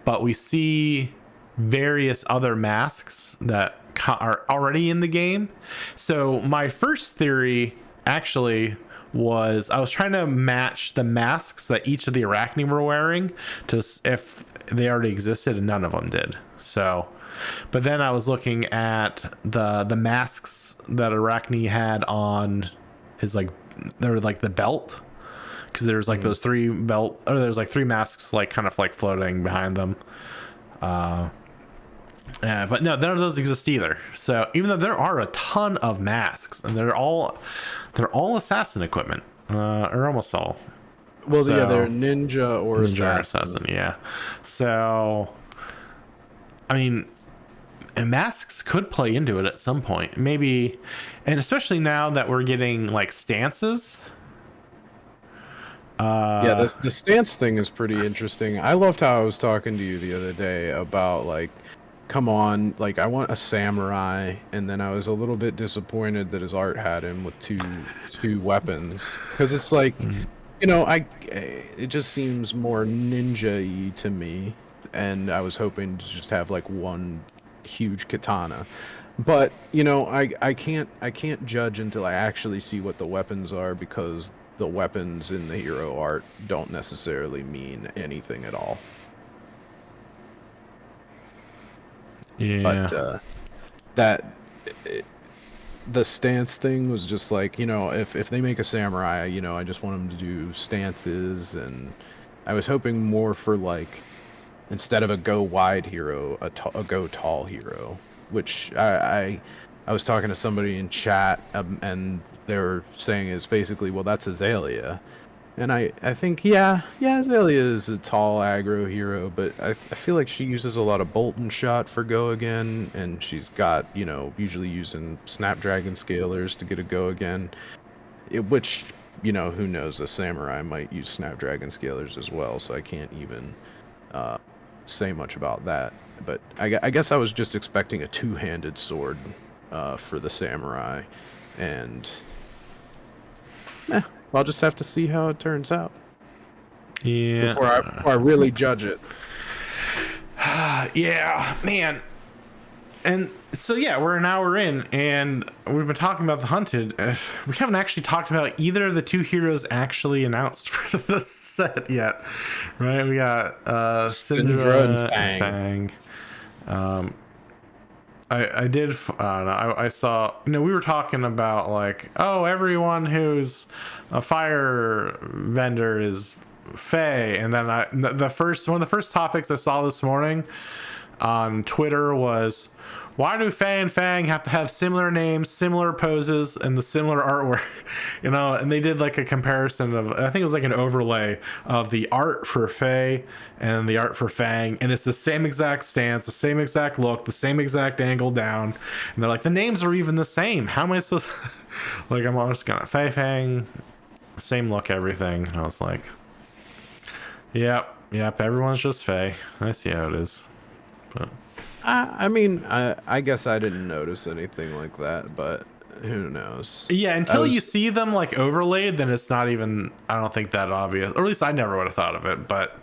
but we see various other masks that are already in the game. So my first theory actually was I was trying to match the masks that each of the Arachne were wearing to if they already existed, and none of them did. So, but then I was looking at the masks that Arachne had on his, like, they were like the belt, because there's like those three masks like kind of like floating behind them. But no, none of those exist either. So even though there are a ton of masks, and they're all assassin equipment, or almost all. Well, yeah, they're ninja or assassin. Yeah. So, I mean, and masks could play into it at some point, maybe, and especially now that we're getting like stances. Yeah, the stance thing is pretty interesting. I loved how I was talking to you the other day about, like, come on, like, I want a samurai, and then I was a little bit disappointed that his art had him with two weapons, because it's like, you know, it just seems more ninja-y to me, and I was hoping to just have like one huge katana. But you know, I can't judge until I actually see what the weapons are, because the weapons in the hero art don't necessarily mean anything at all. Yeah. But the stance thing was just like, you know, if they make a samurai, you know, I just want them to do stances, and I was hoping more for, like, instead of a go wide hero, a go tall hero, which I was talking to somebody in chat, and they were saying is basically, well, that's Azalea. And I think, yeah, Azalea is a tall aggro hero, but I feel like she uses a lot of bolt and shot for go again, and she's got, you know, usually using Snapdragon scalers to get a go again, which, you know, who knows, a samurai might use Snapdragon scalers as well, so I can't even say much about that. But I guess I was just expecting a two-handed sword for the samurai, and I'll just have to see how it turns out. Yeah. Before I really judge it. Yeah, man. And so, yeah, we're an hour in, and we've been talking about the hunted. We haven't actually talked about either of the two heroes actually announced for the set yet, right? We got Syndra and Fang. I saw, you know, we were talking about, like, oh, everyone who's a fire vendor is Fae, and then one of the first topics I saw this morning on Twitter was, why do Faye and Fang have to have similar names, similar poses, and the similar artwork? You know, and they did like a comparison of, I think it was like an overlay of the art for Faye and the art for Fang, and it's the same exact stance, the same exact look, the same exact angle down, and they're like, the names are even the same. How am I supposed to... Like, I'm just gonna Faye Fang, same look, everything. And I was like, yep, everyone's just Faye. I see how it is. But I mean, I guess I didn't notice anything like that, but who knows? yeah, until you see them like overlaid, then it's not even, I don't think, that obvious. Or at least I never would have thought of it. But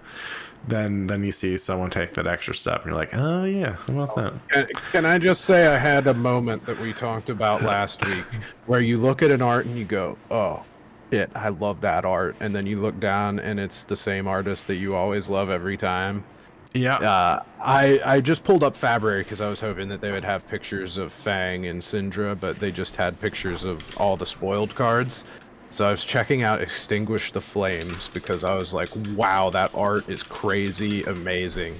then you see someone take that extra step, and you're like, oh yeah, how about that? Can I just say I had a moment that we talked about last week where you look at an art and you go, oh shit, I love that art, and then you look down and it's the same artist that you always love every time. Yeah. I just pulled up Fabry because I was hoping that they would have pictures of Fang and Syndra, but they just had pictures of all the spoiled cards. So I was checking out Extinguish the Flames because I was like, wow, that art is crazy amazing.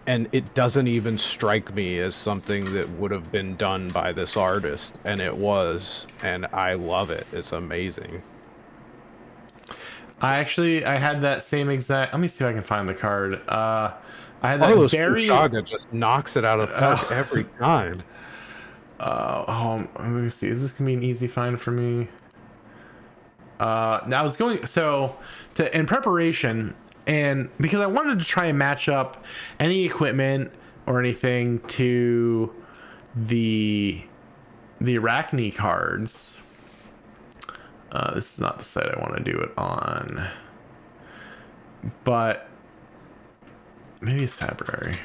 And it doesn't even strike me as something that would have been done by this artist, and it was, and I love it. It's amazing. I had that same exact, let me see if I can find the card. I had that Carlos very... Chaga just knocks it out of the park every time. Let me see. Is this gonna be an easy find for me? Now I was going in preparation, and because I wanted to try and match up any equipment or anything to the Arachne cards. This is not the site I want to do it on, but maybe it's February.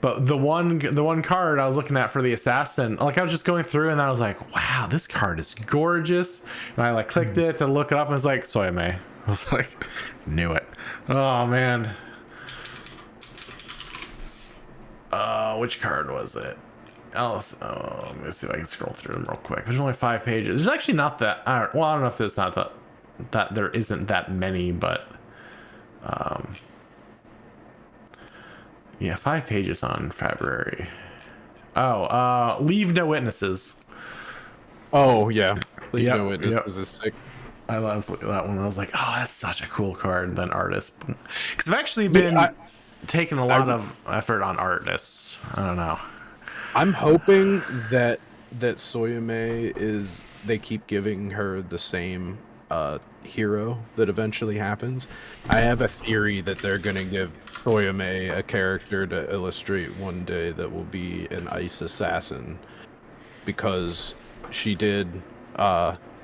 But the one card I was looking at for the assassin, like I was just going through and I was like, wow, this card is gorgeous. And I like clicked it to look it up and it's like Soyame. I was like, knew it. Oh man. Which card was it? Let me see if I can scroll through them real quick. There's only 5 pages. There's actually not that. Well, I don't know if there's not that there isn't that many, but yeah, 5 pages on February. Leave No Witnesses. Oh yeah, Leave No Witnesses is sick. I love that one. I was like, oh, that's such a cool card than artist, because I've actually been taking a lot of effort on artists. I don't know. I'm hoping that Soyame is, they keep giving her the same hero that eventually happens. I have a theory that they're gonna give Soyame a character to illustrate one day that will be an ice assassin, because she did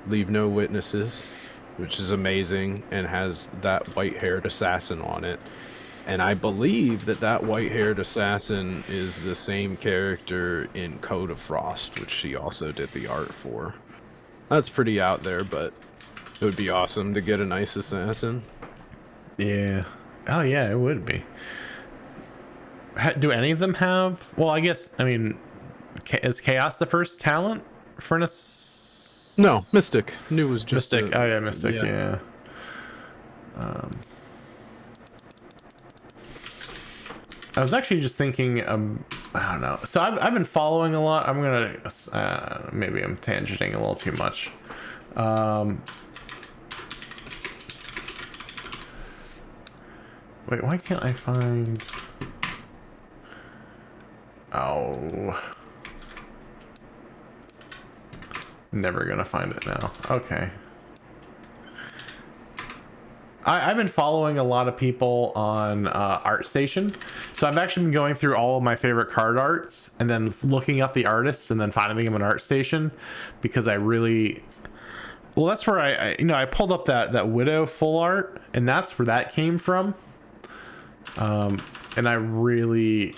Leave No Witnesses, which is amazing and has that white-haired assassin on it. And I believe that white-haired assassin is the same character in Code of Frost, which she also did the art for. That's pretty out there, but it would be awesome to get a nice assassin. Yeah. Oh yeah, it would be. Do any of them have... Well, I guess, I mean, is Chaos the first talent for an No, Mystic. New was just Mystic. Oh yeah, Mystic, yeah. I was actually just thinking, I don't know. So I've been following a lot. I'm gonna maybe I'm tangenting a little too much. Wait, why can't I find? Oh, never gonna find it now. Okay. I've been following a lot of people on ArtStation, so I've actually been going through all of my favorite card arts and then looking up the artists and then finding them on ArtStation, because I really, well, that's where I pulled up that Widow full art, and that's where that came from. And I really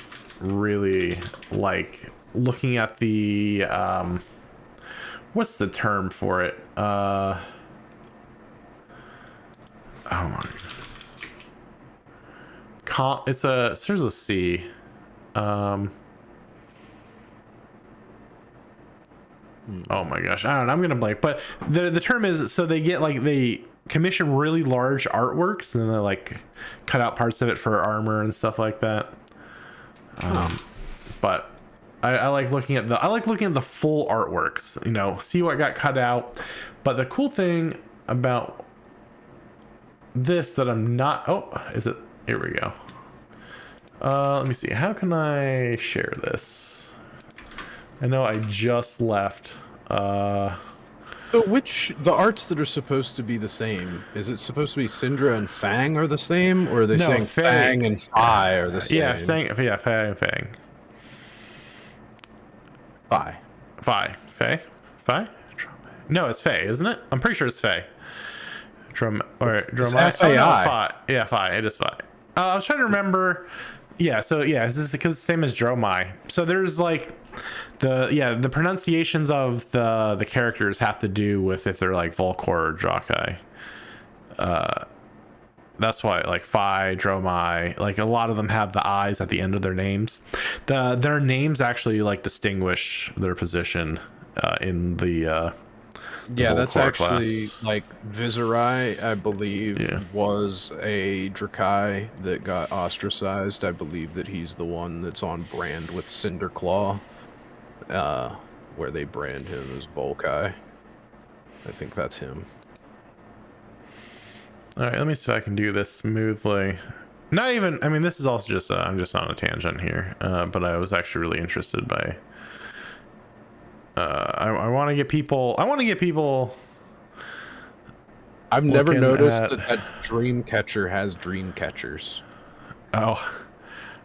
like looking at the what's the term for it? Oh my. It starts with a C. Oh my gosh, I don't know. I'm gonna blank. But the term is, so they get like, they commission really large artworks and then they like cut out parts of it for armor and stuff like that. But I like looking at the full artworks, you know, see what got cut out. But the cool thing about this that I'm not, oh, is it, here we go. Let me see, how can I share this? I know I just left. So the arts that are supposed to be the same, is it supposed to be Syndra and Fang are the same, or are they saying Fang and Fi are the same? Yeah, Fang and Fang. Fi. No, it's Faye, isn't it? I'm pretty sure it's Faye. Drum F-A-I. Yeah, Fi. It is Fi. I was trying to remember. Yeah, so yeah, this is because it's the same as Dromai. So there's like the pronunciations of the characters have to do with if they're like Volcor or Drakai. That's why like Fi, Dromai, like a lot of them have the I's at the end of their names. Their names actually like distinguish their position in the yeah, that's actually class. like Viserai, I believe, was a Drakai that got ostracized. I believe that he's the one that's on brand with Cinderclaw, where they brand him as Volkai. I think that's him. All right, let me see if I can do this smoothly. Not even, I mean, this is also just, I'm just on a tangent here, but I was actually really interested by, I want to get people, I've never noticed that Dreamcatcher has dream catchers. Oh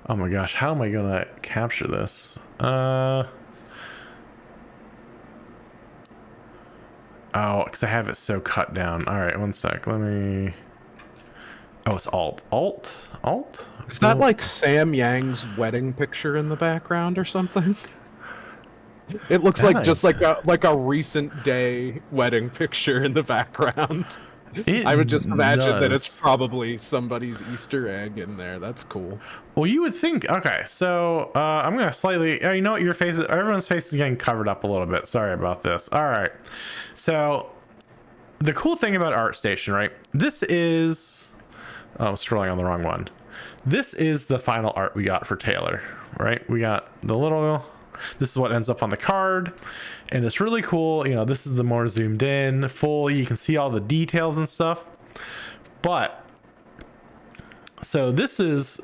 my gosh, how am I going to capture this? Oh, because I have it so cut down. All right, one sec. Let me. Oh, it's Alt. Is that like Sam Yang's wedding picture in the background or something? It looks like just like a recent day wedding picture in the background. I would just imagine that it's probably somebody's Easter egg in there. That's cool. Well, you would think. Okay, so I'm gonna slightly. You know what? Everyone's face is getting covered up a little bit. Sorry about this. All right. So the cool thing about ArtStation, right? This is. Oh, I'm scrolling on the wrong one. This is the final art we got for Taylor, right? We got the little. This is what ends up on the card, and it's really cool. You know, this is the more zoomed in, full. You can see all the details and stuff. But so this is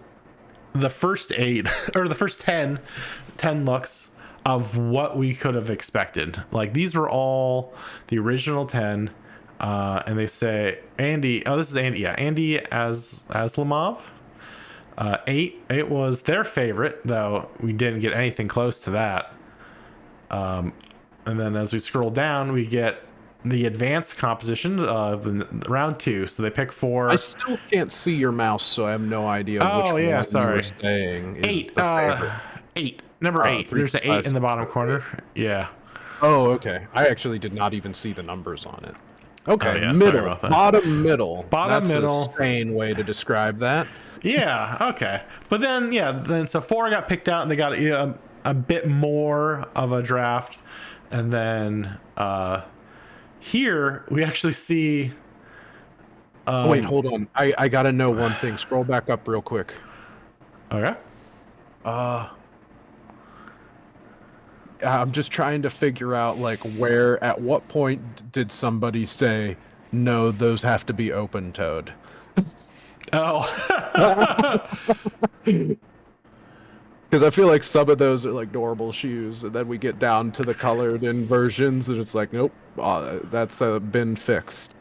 the first 8 or the first 10 looks of what we could have expected. Like these were all the original 10, and they say Andy. Oh, this is Andy. Yeah, Andy as Lamov. 8, it was their favorite, though we didn't get anything close to that. And then as we scroll down, we get the advanced composition of the round 2. So they pick 4. I still can't see your mouse, so I have no idea which one you were saying is 8. the favorite. 8. Number 8. There's an 8 in the bottom corner. Yeah. Oh, okay. I actually did not even see the numbers on it. Okay, yeah, middle, bottom middle. That's a sane way to describe that. Yeah, okay. But then so 4 got picked out and they got a bit more of a draft. And then here we actually see wait, hold on. I gotta know one thing. Scroll back up real quick. Okay. I'm just trying to figure out like at what point did somebody say no, those have to be open-toed? Oh. Because I feel like some of those are like normal shoes, and then we get down to the colored in versions, and it's like, nope, that's been fixed.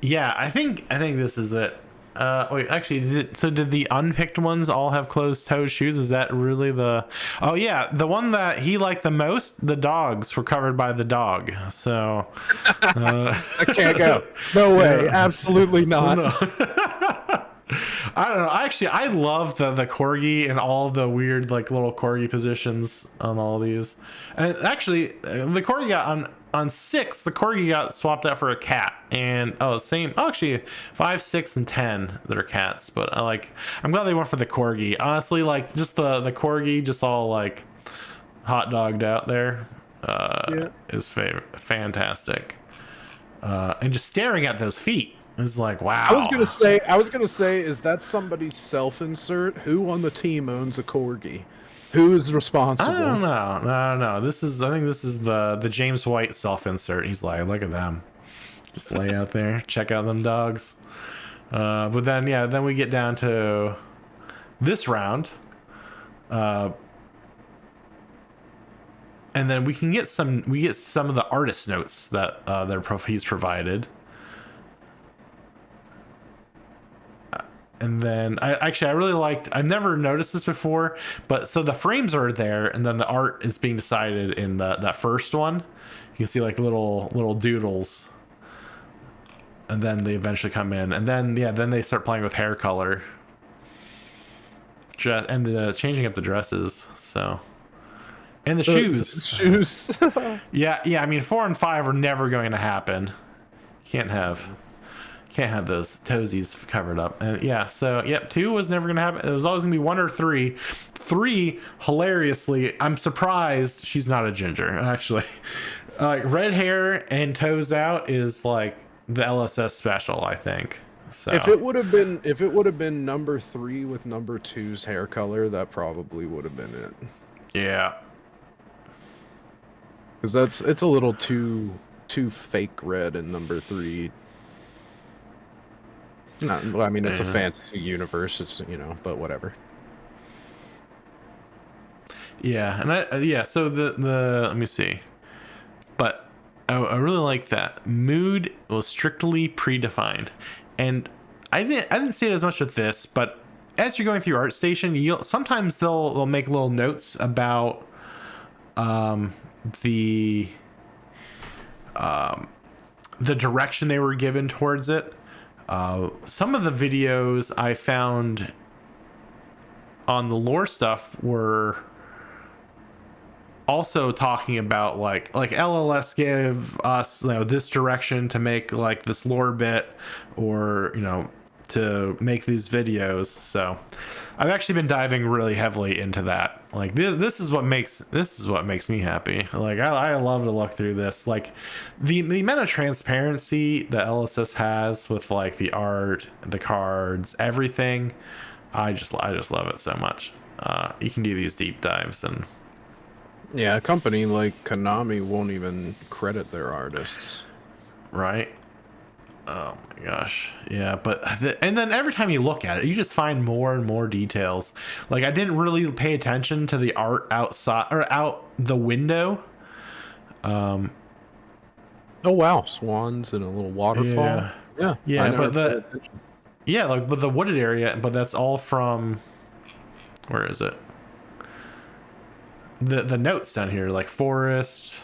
Yeah, I think this is it. Wait, actually, did the unpicked ones all have closed-toed shoes? Is that really the? Oh yeah, the one that he liked the most, the dogs were covered by the dog. So I can't go. No way, absolutely not. No. I don't know. Actually, I love the corgi and all the weird like little corgi positions on all these. And actually, the corgi got on 6. The corgi got swapped out for a cat. And actually 5, 6, and 10 that are cats. But I'm glad they went for the corgi. Honestly, like just the corgi, just all like hot dogged out there, is fantastic. And just staring at those feet. It's like, wow. I was gonna say, is that somebody's self-insert? Who on the team owns a corgi? Who's responsible? I don't know. No. I think this is the James White self-insert. He's like, look at them, just lay out there, check out them dogs. But then, yeah, then we get down to this round, and then we get some of the artist notes that he's provided. And then I really liked, I've never noticed this before, but so the frames are there and then the art is being decided in that first one. You can see like little doodles, and then they eventually come in, and then then they start playing with hair color and changing up the dresses, so, and the shoes. yeah, I mean 4 and 5 are never going to happen. Can't have those toesies covered up. And yeah, so yep, 2 was never gonna happen. It was always gonna be 1 or 3. 3, hilariously, I'm surprised she's not a ginger, actually. Like red hair and toes out is like the LSS special, I think. So if it would have been number 3 with number 2's hair color, that probably would have been it. Yeah, because it's a little too fake red in number 3. No, well, I mean, it's a fantasy universe. It's, but whatever. Yeah, and so the let me see. But I really like that. Mood was strictly predefined. And I didn't see it as much with this, but as you're going through ArtStation, sometimes they'll make little notes about the direction they were given towards it. Some of the videos I found on the lore stuff were also talking about like LLS gave us this direction to make like this lore bit, or to make these videos. So I've actually been diving really heavily into that. Like this is what makes me happy. Like I love to look through this. Like the amount of transparency that LSS has with like the art, the cards, everything. I just love it so much. You can do these deep dives, and yeah, a company like Konami won't even credit their artists. Right? Oh my gosh. Yeah, but and then every time you look at it, you just find more and more details. Like I didn't really pay attention to the art outside or out the window. Oh wow, swans and a little waterfall. Yeah, but but the wooded area, but that's all from, where is it? The notes down here, like forest.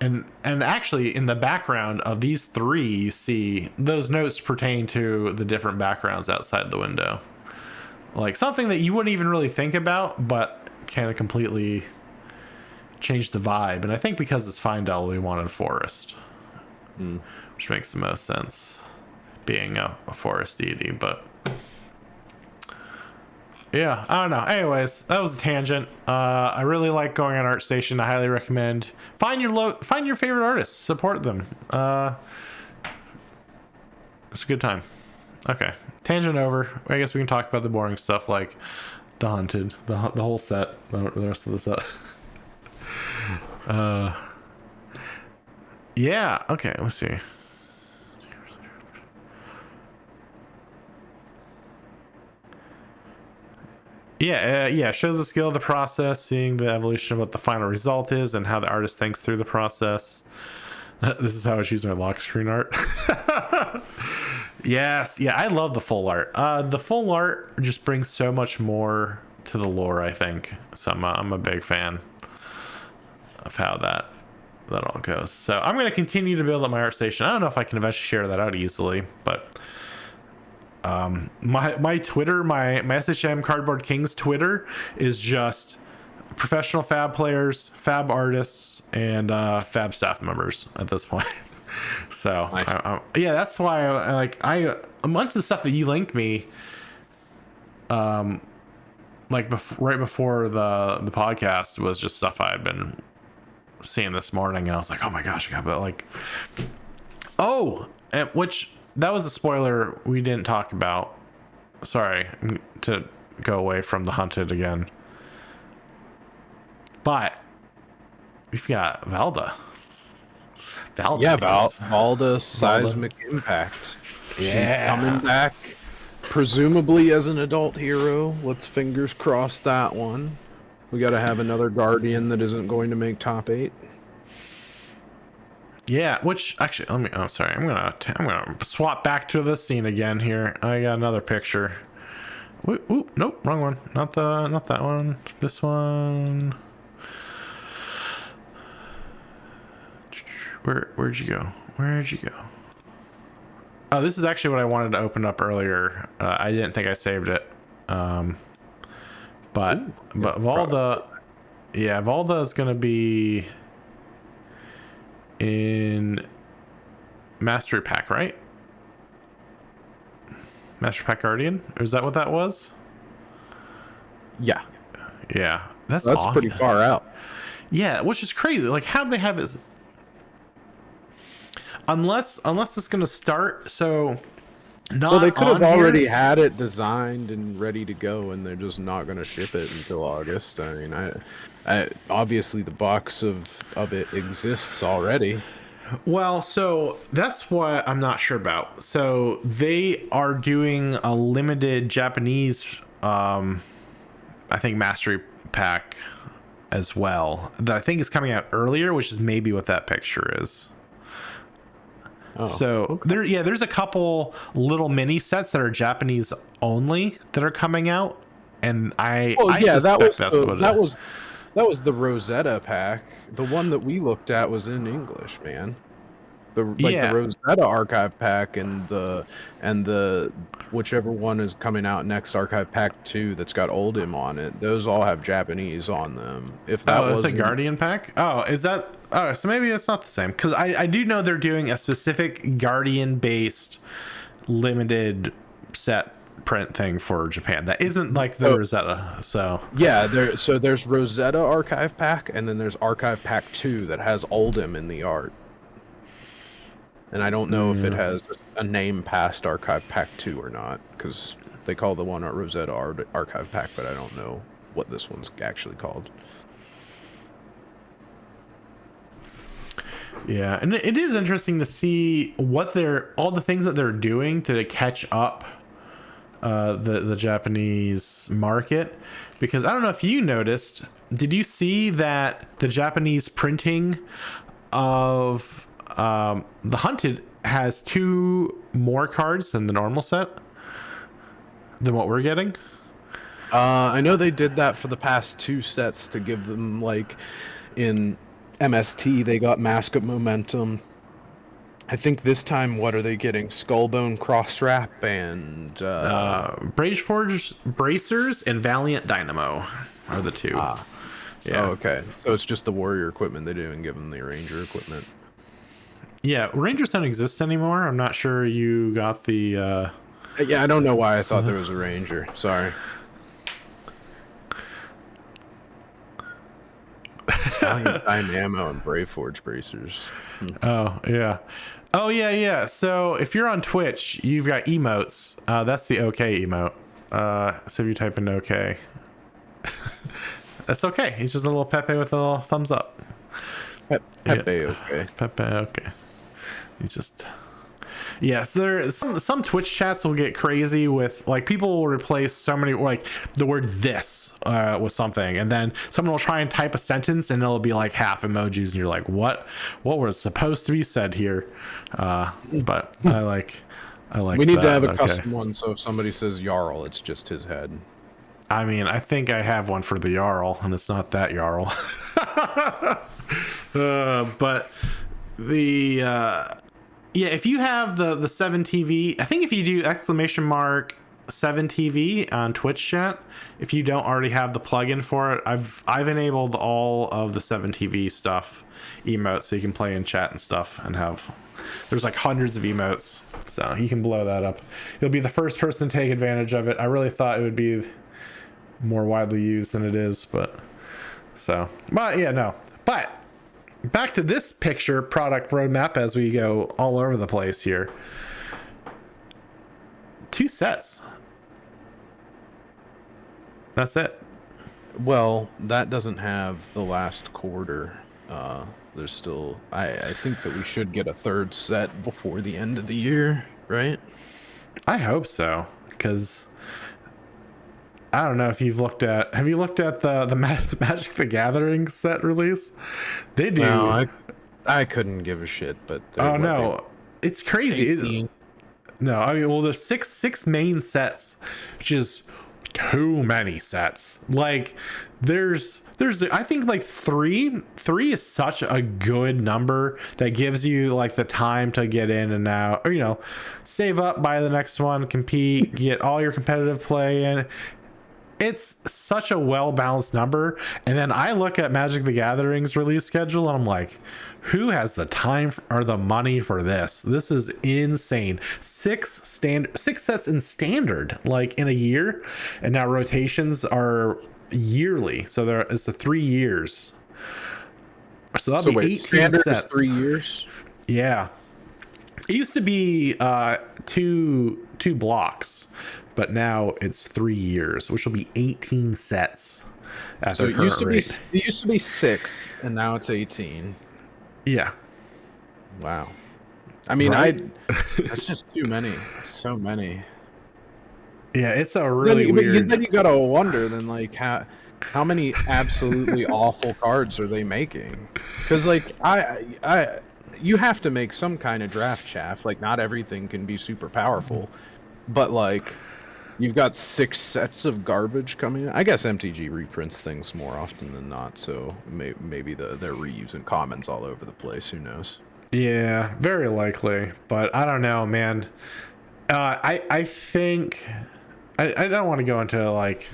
And actually in the background of these 3, you see those notes pertain to the different backgrounds outside the window. Like something that you wouldn't even really think about, but can completely change the vibe. And I think because it's Findel, we wanted forest, which makes the most sense, being a forest deity. But yeah, I don't know. Anyways, that was a tangent. I really like going on ArtStation. I highly recommend. Find your favorite artists. Support them. It's a good time. Okay, tangent over. I guess we can talk about the boring stuff like the Hunted, the whole set, the rest of the set. Yeah. Okay. Let's see. Yeah, shows the skill of the process, seeing the evolution of what the final result is, and how the artist thinks through the process. This is how I choose my lock screen art. Yes, yeah, I love the full art. The full art just brings so much more to the lore, I think. So I'm a big fan of how that all goes. So I'm going to continue to build up my ArtStation. I don't know if I can eventually share that out easily, but my Twitter, my SHM Cardboard Kings Twitter is just professional fab players, fab artists, and fab staff members at this point. So nice. Yeah, that's why a bunch of the stuff that you linked me right before the podcast was just stuff I had been seeing this morning, and I was like, oh my gosh, I got, but like, which that was a spoiler we didn't talk about. Sorry to go away from the hunted again. But we've got Valda. Yeah, Valda Seismic Impact. Yeah. She's coming back, presumably as an adult hero. Let's fingers cross that one. We got to have another Guardian that isn't going to make top 8. Yeah, which actually, let me. Oh, sorry. I'm gonna swap back to this scene again here. I got another picture. Ooh, nope, wrong one. Not that one. This one. Where'd you go? Where'd you go? Oh, this is actually what I wanted to open up earlier. I didn't think I saved it. But Valda, yeah, Valda is gonna be in Mastery Pack, right? Master Pack Guardian? Or is that what that was? Yeah. Yeah. That's awesome. Pretty far out. Yeah, which is crazy. Like, how do they have it? Unless it's gonna start, so not. Well, they could have already had it designed and ready to go, and they're just not gonna ship it until August. I mean, I obviously the box of it exists already. Well, so that's what I'm not sure about. So they are doing a limited Japanese, I think, Mastery Pack as well, that I think is coming out earlier, which is maybe what that picture is. Oh, so okay. There's a couple little mini sets that are Japanese only that are coming out, and I that was the Rosetta pack. The one that we looked at was in English, man. The Rosetta archive pack and the whichever one is coming out next, archive pack 2, that's got Oldhim on it. Those all have Japanese on them. If that was the Guardian pack. Oh, is that? Oh, so maybe it's not the same, because I do know they're doing a specific Guardian based limited set print thing for Japan that isn't like the Rosetta. So yeah, there's Rosetta archive pack, and then there's archive pack 2 that has Oldhim in the art. And I don't know if it has a name past archive pack 2 or not, because they call the one at Rosetta archive pack, but I don't know what this one's actually called. Yeah, and it is interesting to see what all the things that they're doing to catch up the Japanese market, because I don't know if you noticed, did you see that the Japanese printing of the Hunted has 2 more cards than the normal set than what we're getting? I know they did that for the past 2 sets to give them, like, in MST they got Mask of Momentum. I think this time, what are they getting? Skullbone Cross Wrap and Brageforge Bracers and Valiant Dynamo are the 2. Yeah. Oh, okay. So it's just the Warrior equipment. They didn't give them the Ranger equipment. Yeah, Rangers don't exist anymore. I'm not sure you got the... Yeah, I don't know why I thought there was a Ranger. Sorry. Dynamo and Braveforge Bracers. Oh, yeah. Oh, yeah. So if you're on Twitch, you've got emotes. That's the OK emote. So if you type in OK... That's okay. He's just a little Pepe with a little thumbs up. Pepe, okay. Pepe, okay. He's just... Yes, there some Twitch chats will get crazy with, like, people will replace so many, like, the word "this" with something, and then someone will try and type a sentence and it'll be like half emojis, and you're like, what was supposed to be said here? But I like we need to have a custom one, so if somebody says Jarl, it's just his head. I mean, I think I have one for the Jarl, and it's not that Jarl. But the yeah, if you have the 7TV, I think if you do !7TV on Twitch chat, if you don't already have the plugin for it, I've enabled all of the 7TV stuff emotes, so you can play in chat and stuff, and there's like hundreds of emotes, so you can blow that up. You'll be the first person to take advantage of it. I really thought it would be more widely used than it is, but yeah, no. But back to this picture product roadmap as we go all over the place here. 2 sets. That's it. Well, that doesn't have the last quarter. There's still, I think that we should get a third set before the end of the year, right? I hope so, because I don't know if you've looked at. Have you looked at the Magic the Gathering set release? They do. No, I couldn't give a shit, but Oh no, it's crazy. No, I mean, well, there's six main sets, which is too many sets. Like, there's I think like three is such a good number that gives you like the time to get in and out, or save up, buy the next one, compete, get all your competitive play in. It's such a well-balanced number. And then I look at Magic the Gathering's release schedule and I'm like, who has the time or the money for this? This is insane. Six sets in standard, like in a year, and now rotations are yearly, so it's 3 years. So that'll be 18 standard sets. Is 3 years. Yeah, it used to be two blocks, but now it's 3 years, which will be 18 sets. So it used to be 6, and now it's 18. Yeah. Wow. I mean, right? That's just too many. So many. Yeah, it's a really weird. Then you gotta wonder, then, like, how many absolutely awful cards are they making? Because, like, you have to make some kind of draft chaff. Like, not everything can be super powerful, but like, you've got 6 sets of garbage coming in. I guess MTG reprints things more often than not, so maybe they're reusing commons all over the place. Who knows? Yeah, very likely, but I don't know, man. I think I don't want to go into like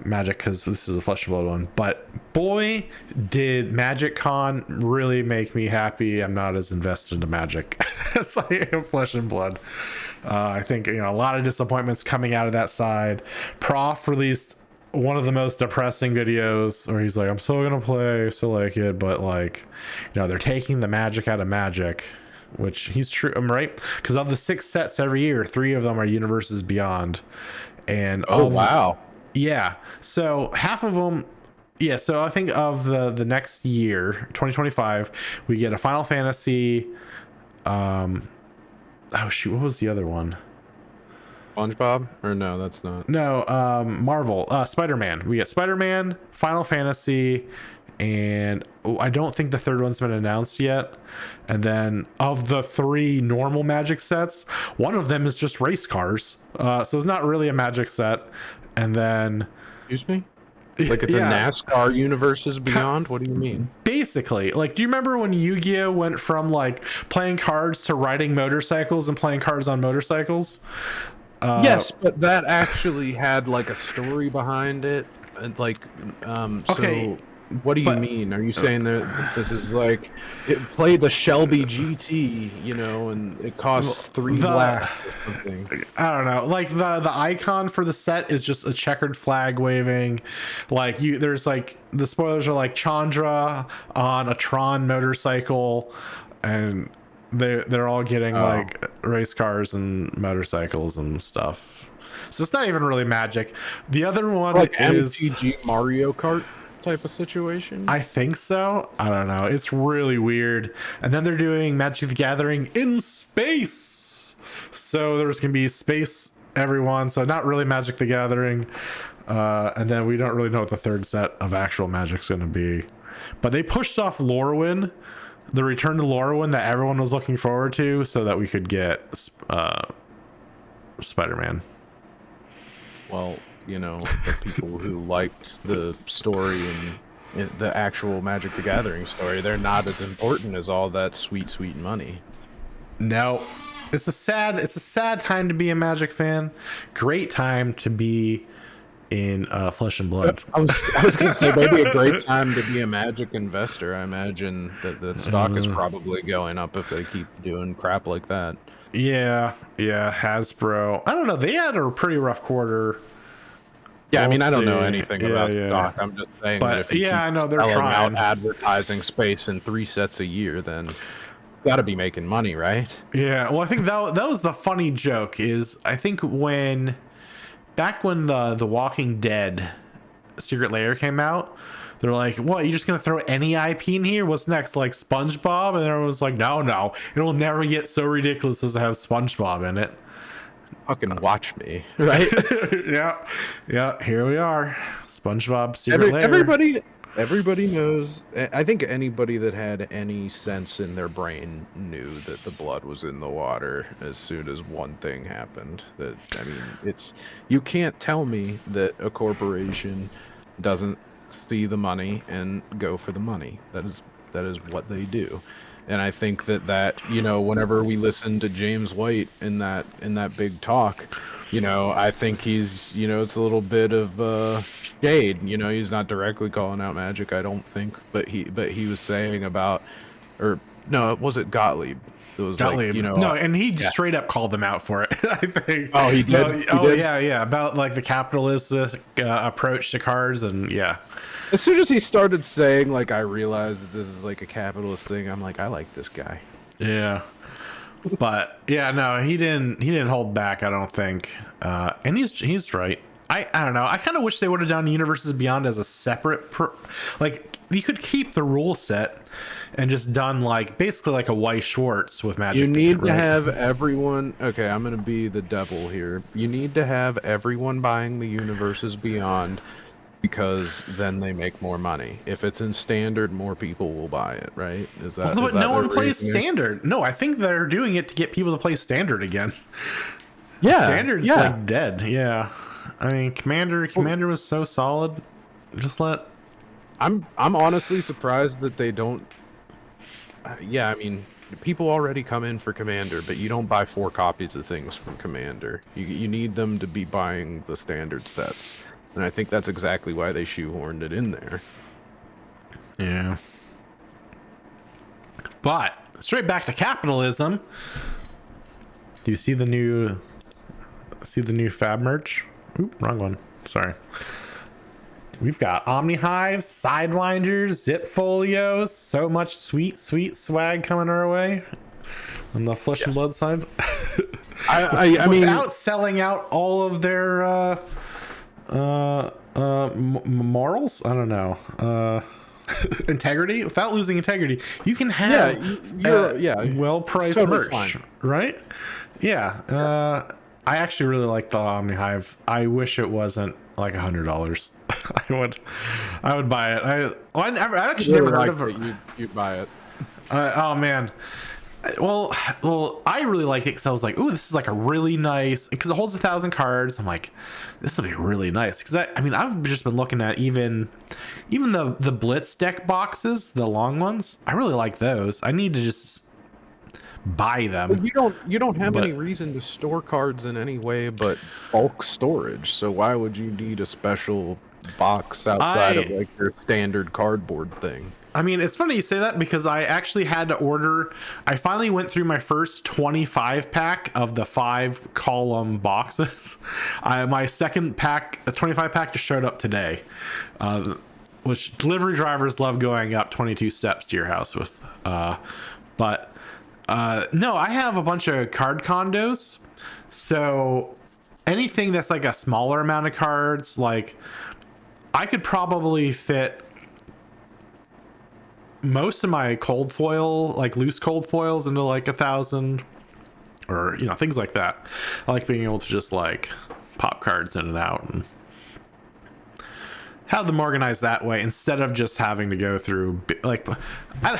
Magic because this is a Flesh and Blood one, but boy, did Magic Con really make me happy. I'm not as invested into Magic as I am Flesh and Blood. I think a lot of disappointments coming out of that side. Prof released one of the most depressing videos where he's like, I'm still gonna play, still like it, but like, they're taking the magic out of Magic, which he's true. I'm right, because of the 6 sets every year, 3 of them are Universes Beyond, and wow, yeah, so half of them. Yeah, so I think of the next year, 2025, we get a Final Fantasy. Oh shoot, what was the other one? SpongeBob? Or no, that's not. No, Marvel. Spider-Man. We get Spider-Man, Final Fantasy, and I don't think the third one's been announced yet. And then of the 3 normal Magic sets, one of them is just race cars. So it's not really a Magic set. And then... Excuse me? Like it's a NASCAR Universes Beyond? What do you mean? Basically, like, do you remember when Yu-Gi-Oh went from like playing cards to riding motorcycles and playing cards on motorcycles? Yes, but that actually had like a story behind it, and like, okay. So what do you mean? Are you saying that this is like play the Shelby GT, and it costs 3 black or something? I don't know. Like the icon for the set is just a checkered flag waving. Like there's like the spoilers are like Chandra on a Tron motorcycle, and they're all getting like race cars and motorcycles and stuff. So it's not even really Magic. The other one like is MTG Mario Kart type of situation. I think so. I don't know. It's really weird. And then they're doing Magic the Gathering in space. So there's gonna be space everyone. So not really Magic the Gathering. And then we don't really know what the third set of actual Magic's gonna be. But they pushed off Lorwyn, the return to Lorwyn that everyone was looking forward to, so that we could get Spider-Man. Well, the people who liked the story and the actual Magic the Gathering story, they're not as important as all that sweet money. No, it's a sad time to be a Magic fan. Great time to be in Flesh and Blood. I was gonna say maybe a great time to be a Magic investor. I imagine that the stock is probably going up if they keep doing crap like that. Yeah, Hasbro. I don't know. They had a pretty rough quarter. Yeah, I mean, I don't know anything about stock. I'm just saying that if you keep I know they're selling trying out advertising space in 3 sets a year, then got to be making money, right? Yeah, well, I think that was the funny joke. Is I think back when the Walking Dead Secret Lair came out, they're like, "What? You just gonna throw any IP in here? What's next? Like SpongeBob?" And everyone was like, "No, no, it will never get so ridiculous as to have SpongeBob in it." Fucking watch me, right? Yeah, yeah. Here we are, SpongeBob Secret Lair. Everybody knows. I think anybody that had any sense in their brain knew that the blood was in the water as soon as one thing happened. That, I mean, you can't tell me that a corporation doesn't see the money and go for the money. That is what they do. And I think that whenever we listen to James White in that big talk, I think he's, it's a little bit of shade. He's not directly calling out Magic, I don't think, but he was saying about, or no, was it Gottlieb? It was Gottlieb. like, no, and he straight up called them out for it. I think. Oh, he did. Yeah, about like the capitalistic approach to cards, and yeah. As soon as he started saying, like, I realized that this is like a capitalist thing, I'm like, I like this guy. Yeah. But yeah, no, he didn't hold back, I don't think. And he's right. I don't know. I kind of wish they would have done Universes Beyond as a separate like you could keep the rule set and just done like basically like a Weiss Schwartz with Magic. You need to have everyone. Okay, I'm gonna be the devil here. You need to have everyone buying the Universes Beyond, because then they make more money. If it's in standard, more people will buy it, right? Is that? But no one plays standard. No, I think they're doing it to get people to play standard again. Yeah, standard's like dead. Yeah, I mean, Commander was so solid. Just let. I'm honestly surprised that they don't. Yeah, I mean, people already come in for Commander, but you don't buy 4 copies of things from Commander. You need them to be buying the standard sets. And I think that's exactly why they shoehorned it in there. Yeah. But straight back to capitalism. Do you see the new Fab merch? Oop, wrong one. Sorry. We've got Omnihives, Sidewinders, Zip Folios, so much sweet swag coming our way on the Flesh and Blood side. I mean, without selling out all of their morals, I don't know, integrity, without losing integrity, you can have well-priced totally merch, fine. Right? I actually really like the Omnihive. I wish it wasn't like $100. I would buy it. I've actually never heard of it. You'd buy it. Oh man. Well, I really liked it because I was like, "Ooh, this is like a really nice." Because it holds 1,000 cards. I'm like, "This will be really nice." Because I mean, I've just been looking at even the Blitz deck boxes, the long ones. I really like those. I need to just buy them. But you don't have any reason to store cards in any way but bulk storage. So why would you need a special box outside of like your standard cardboard thing? I mean, it's funny you say that because I actually had to order. I finally went through my first 25 pack of the 5 column boxes. My second pack, the 25 pack, just showed up today, which delivery drivers love going up 22 steps to your house with. But no, I have a bunch of card condos. So anything that's like a smaller amount of cards, like I could probably fit most of my cold foil, like loose cold foils, into like 1,000, or things like that. I like being able to just like pop cards in and out and have them organized that way instead of just having to go through like I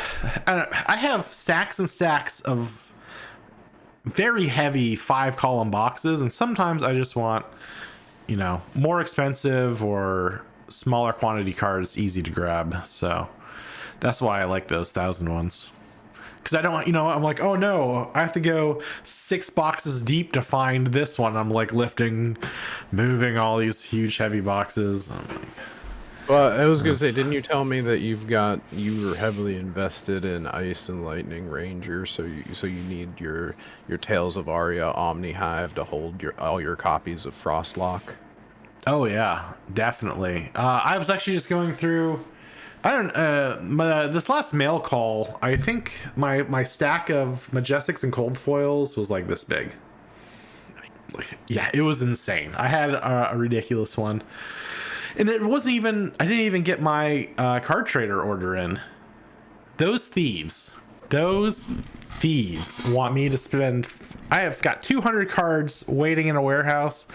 have stacks and stacks of very heavy 5 column boxes, and sometimes I just want more expensive or smaller quantity cards easy to grab. So that's why I like those 1,000 ones. Because I don't, I'm like, oh no, I have to go 6 boxes deep to find this one. I'm like moving all these huge heavy boxes. Well, I was gonna say, didn't you tell me that you were heavily invested in Ice and Lightning Ranger, so you need your Tales of Aria Omnihive to hold all your copies of Frostlock? Oh yeah, definitely. I was actually just going through I don't. This last mail call, I think my stack of Majestics and cold foils was like this big. Yeah, it was insane. I had a ridiculous one, and it wasn't even. I didn't even get my card trader order in. Those thieves want me to spend. I have got 200 cards waiting in a warehouse.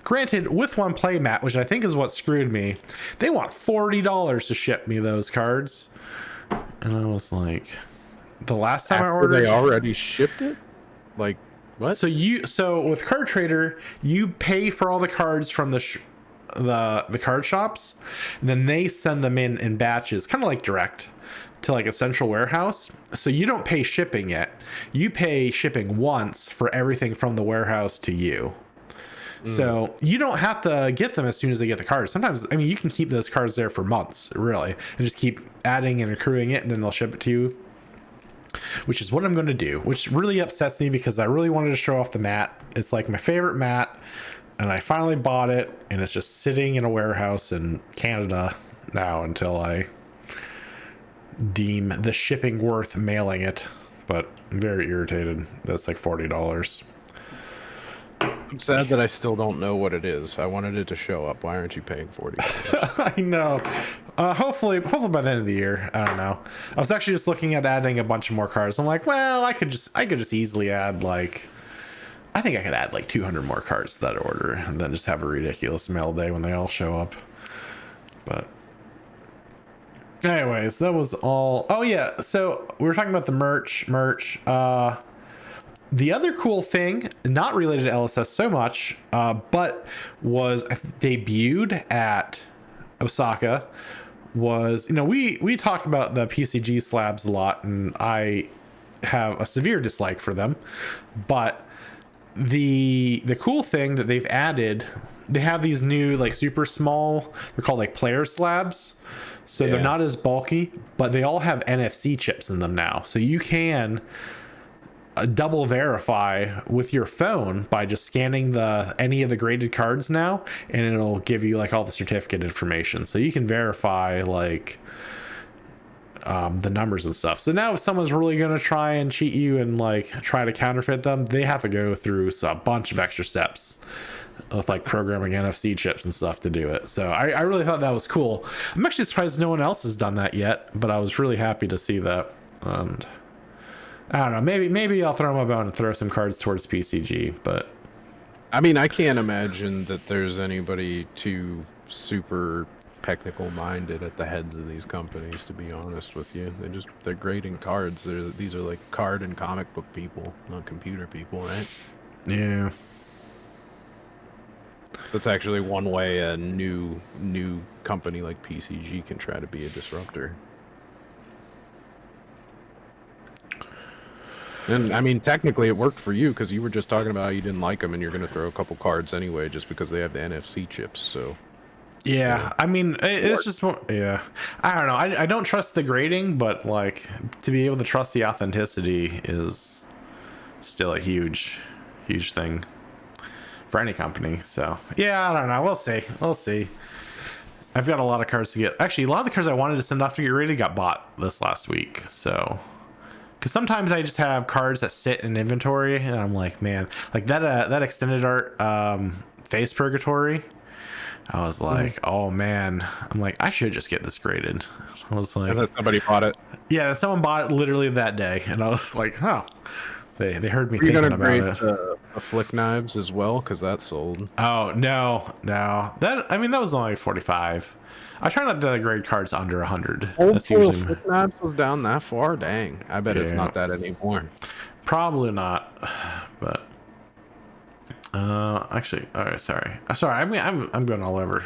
Granted, with one playmat, which I think is what screwed me, they want $40 to ship me those cards. And I was like, the last time I ordered, they already shipped it. Like what? So with Card Trader, you pay for all the cards from the card shops, and then they send them in batches, kind of like direct to like a central warehouse. So you don't pay shipping yet. You pay shipping once for everything from the warehouse to you. So you don't have to get them as soon as they get the cards. Sometimes, I mean, you can keep those cards there for months, really, and just keep adding and accruing it, and then they'll ship it to you, which is what I'm going to do, which really upsets me because I really wanted to show off the mat. It's like my favorite mat, and I finally bought it, and it's just sitting in a warehouse in Canada now until I deem the shipping worth mailing it. But I'm very irritated. That's like $40. I'm sad that I still don't know what it is. I wanted it to show up. Why aren't you paying $40? I know. Hopefully by the end of the year. I don't know. I was actually just looking at adding a bunch of more cards. I'm like, well, I could just easily add like, I think I could add like 200 more cards to that order, and then just have a ridiculous mail day when they all show up. But anyways, that was all. Oh yeah, so we were talking about the merch. The other cool thing, not related to LSS so much, but was debuted at Osaka, was, you know, we talk about the PCG slabs a lot, and I have a severe dislike for them. But the cool thing that they've added, they have these new like super small, they're called like player slabs. So they're not as bulky, but they all have NFC chips in them now. So you can double verify with your phone by just scanning any of the graded cards now, and it'll give you like all the certificate information, so you can verify like the numbers and stuff. So now if someone's really going to try and cheat you and like try to counterfeit them, they have to go through a bunch of extra steps with like programming NFC chips and stuff to do it. So I really thought that was cool. I'm actually surprised no one else has done that yet, but I was really happy to see that. And I don't know, maybe I'll throw my bone and throw some cards towards PCG, but I mean, I can't imagine that there's anybody too super technical minded at the heads of these companies, to be honest with you. They're grading cards. These are like card and comic book people, not computer people, right? yeah. That's actually one way a new company like PCG can try to be a disruptor. And I mean, technically it worked for you, because you were just talking about how you didn't like them and you're going to throw a couple cards anyway just because they have the NFC chips. So Yeah, I mean, it's just more, yeah. I don't know. I don't trust the grading, but like to be able to trust the authenticity is still a huge thing for any company. So yeah, I don't know. We'll see. I've got a lot of cards to get. Actually, a lot of the cards I wanted to send off to get rated got bought this last week. So, because sometimes I just have cards that sit in inventory, and I'm like, man, like that extended art Face Purgatory. I was like, oh man, I'm like, I should just get this graded. I was like, and then somebody bought it. Yeah, someone bought it literally that day, and I was like, oh, they heard me thinking about it. The Flick Knives as well, because that sold. Oh no, that was only 45. I try not to grade cards under 100. Old That's usually Flick Knives was down that far. Dang, I bet it's not that anymore. Probably not, but actually, all right, sorry. I mean, I'm going all over.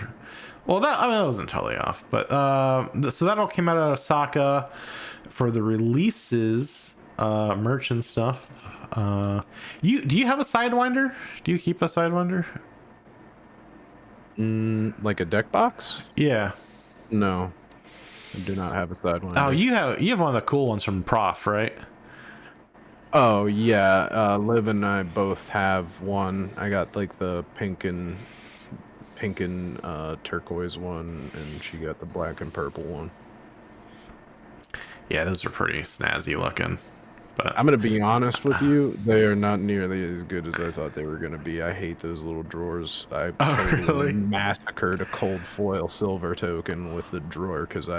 Well, that wasn't totally off, but so that all came out of Osaka for the releases, merch and stuff. Do you have a Sidewinder? Do you keep a Sidewinder? Like a deck box? Yeah. No, I do not have a Sidewinder. Oh, you have one of the cool ones from Prof, right? Oh yeah, Liv and I both have one. I got like the pink and turquoise one, and she got the black and purple one. Yeah, those are pretty snazzy looking. But I'm gonna be honest with you, they are not nearly as good as I thought they were gonna be. I hate those little drawers. I oh, totally really? massacred a cold foil silver token with the drawer because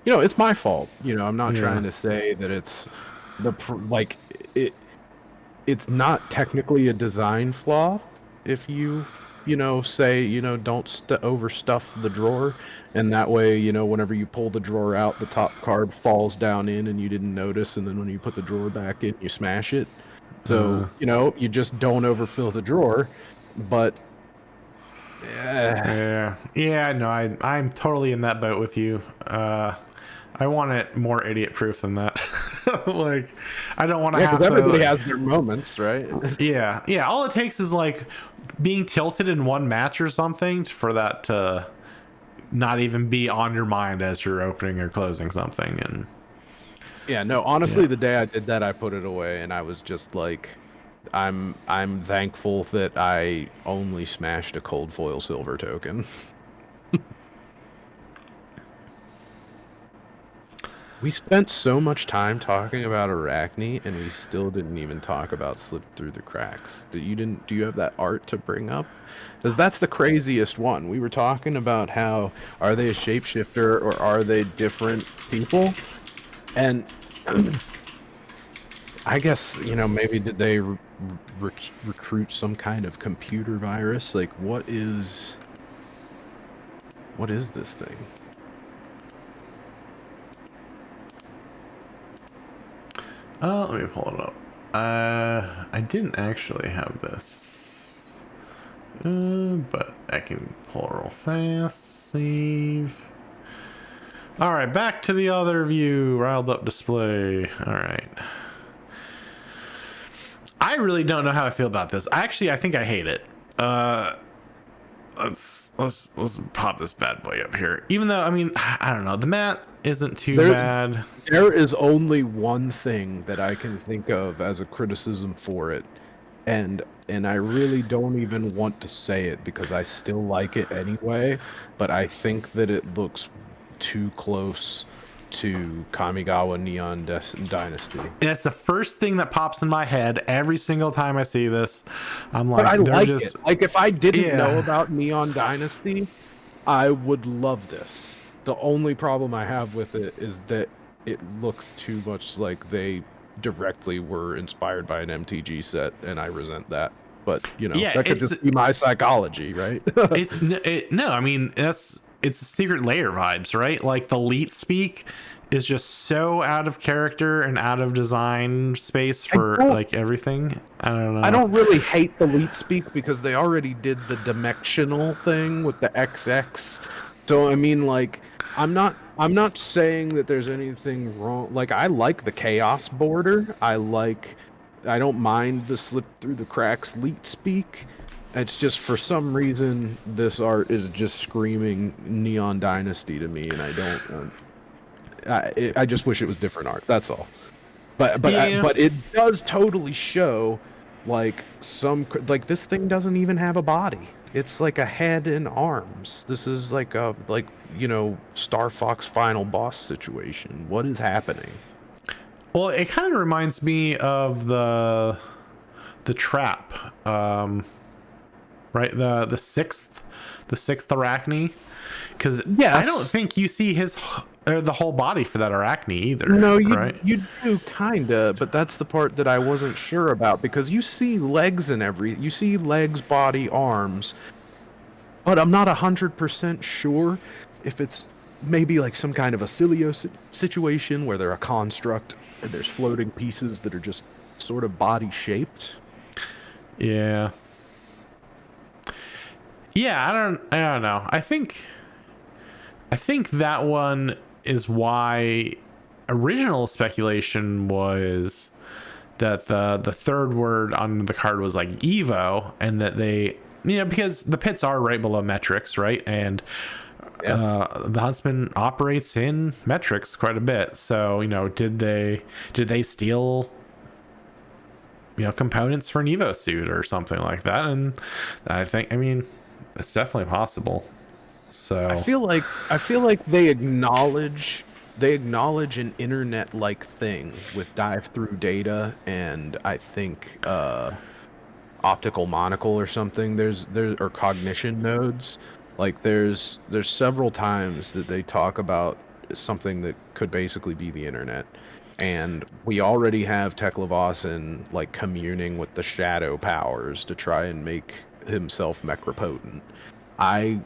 it's my fault. I'm not Yeah. trying to say that it's like it. It's not technically a design flaw if say don't overstuff the drawer, and that way whenever you pull the drawer out, the top card falls down in and you didn't notice, and then when you put the drawer back in, you smash it. So you just don't overfill the drawer. But yeah, no, I'm totally in that boat with you. I want it more idiot proof than that. Like, I don't want to have because to, everybody like, has their moments, right? yeah, all it takes is like being tilted in one match or something for that to not even be on your mind as you're opening or closing something. And Yeah, no, honestly, yeah. the day I did that, I put it away, and I was just like, I'm thankful that I only smashed a cold foil silver token. We spent so much time talking about Arachne, and we still didn't even talk about Slip Through the Cracks. Do you have that art to bring up? Because that's the craziest one. We were talking about how, are they a shapeshifter or are they different people? And I guess, maybe did they recruit some kind of computer virus? Like, what is this thing? Let me pull it up. I didn't actually have this, but I can pull it real fast. Save. All right, back to the other view. Riled up display. All right. I really don't know how I feel about this. I think I hate it. Let's pop this bad boy up here. Even though, I mean, I don't know, the mat isn't too bad. There is only one thing that I can think of as a criticism for it, and I really don't even want to say it because I still like it anyway, but I think that it looks too close to Kamigawa Neon Dynasty. And that's the first thing that pops in my head every single time I see this. I'm like, But I like just... it. Like, if I didn't know about Neon Dynasty, I would love this. The only problem I have with it is that it looks too much like they directly were inspired by an MTG set, and I resent that. But that could just be my psychology, right? No, I mean, it's Secret Layer vibes, right? Like, the leet speak is just so out of character and out of design space for like everything. I don't know. I don't really hate the leet speak because they already did the dimensional thing with the XX. So I mean, like, I'm not saying that there's anything wrong. Like, I like the chaos border. I don't mind the Slip Through the Cracks leet speak. It's just, for some reason, this art is just screaming Neon Dynasty to me, and I don't. I just wish it was different art. That's all. But it does totally show, like, this thing doesn't even have a body. It's like a head and arms. This is like a Star Fox final boss situation. What is happening? Well, it kind of reminds me of the trap, right? The sixth Arachne, because I don't think you see the whole body for that Arachne either. No, right? You do kinda, but that's the part that I wasn't sure about, because you see legs you see legs, body, arms, but I'm not 100% sure if it's maybe like some kind of a Cilio situation where they're a construct and there's floating pieces that are just sort of body shaped. Yeah. Yeah, I don't know. I think that one is why original speculation was that the third word on the card was like Evo, and that they, because the pits are right below metrics, right? And the Huntsman operates in metrics quite a bit. So, did they steal components for an Evo suit or something like that? And I mean, it's definitely possible. So I feel like they acknowledge they acknowledge an internet-like thing with dive-through data, and I think optical monocle or something. There or cognition nodes. Like there's several times that they talk about something that could basically be the internet. And we already have Teklevosin like communing with the shadow powers to try and make himself mecropotent. I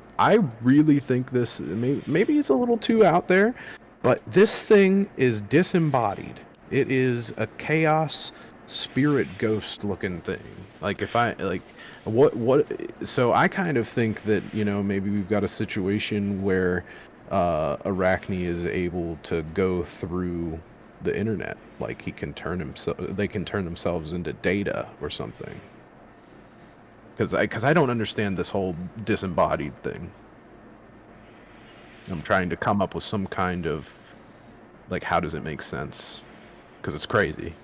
really think this maybe it's a little too out there, but this thing is disembodied. It is a chaos spirit ghost looking thing. Like if I like what so I kind of think that, you know, maybe we've got a situation where Arachne is able to go through the internet. Like they can turn themselves into data or something. Because I don't understand this whole disembodied thing. I'm trying to come up with some kind of, like, how does it make sense? Because it's crazy.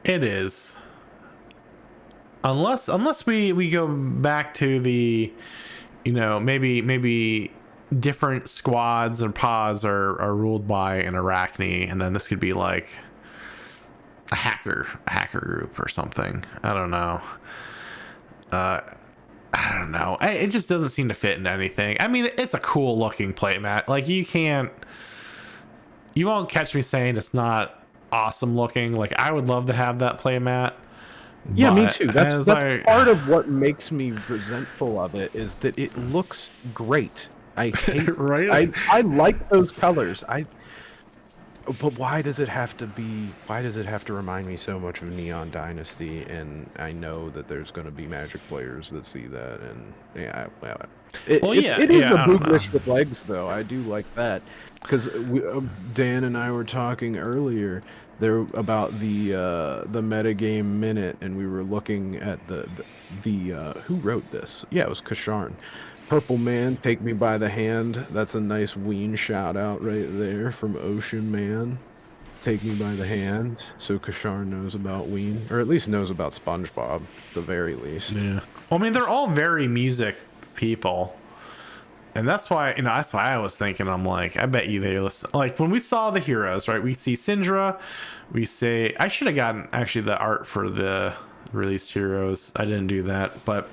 It is. Unless we go back to the, you know, maybe different squads or pods are ruled by an Arachne, and then this could be like a hacker group or something. I don't know. I don't know. It just doesn't seem to fit into anything. I mean, it's a cool looking playmat. Like you won't catch me saying it's not awesome looking. Like I would love to have that playmat. Yeah, me too. That's part of what makes me resentful of it, is that it looks great. I hate right. I like those colors. But why does it have to remind me so much of Neon Dynasty? And I know that there's going to be Magic players that see that, and yeah, well, it is a booglish with legs, though. I do like that, because Dan and I were talking earlier there about the metagame minute, and we were looking at the who wrote this? Yeah, it was Kasharn. Purple Man, Take Me by the Hand. That's a nice Ween shout out right there from Ocean Man. Take Me by the Hand. So Kashar knows about Ween, or at least knows about SpongeBob, the very least. Yeah. Well, I mean, they're all very music people, and that's why I was thinking. I'm like, I bet you they listen. Like when we saw the heroes, right? We see Syndra. We say I should have gotten actually the art for the released heroes. I didn't do that, but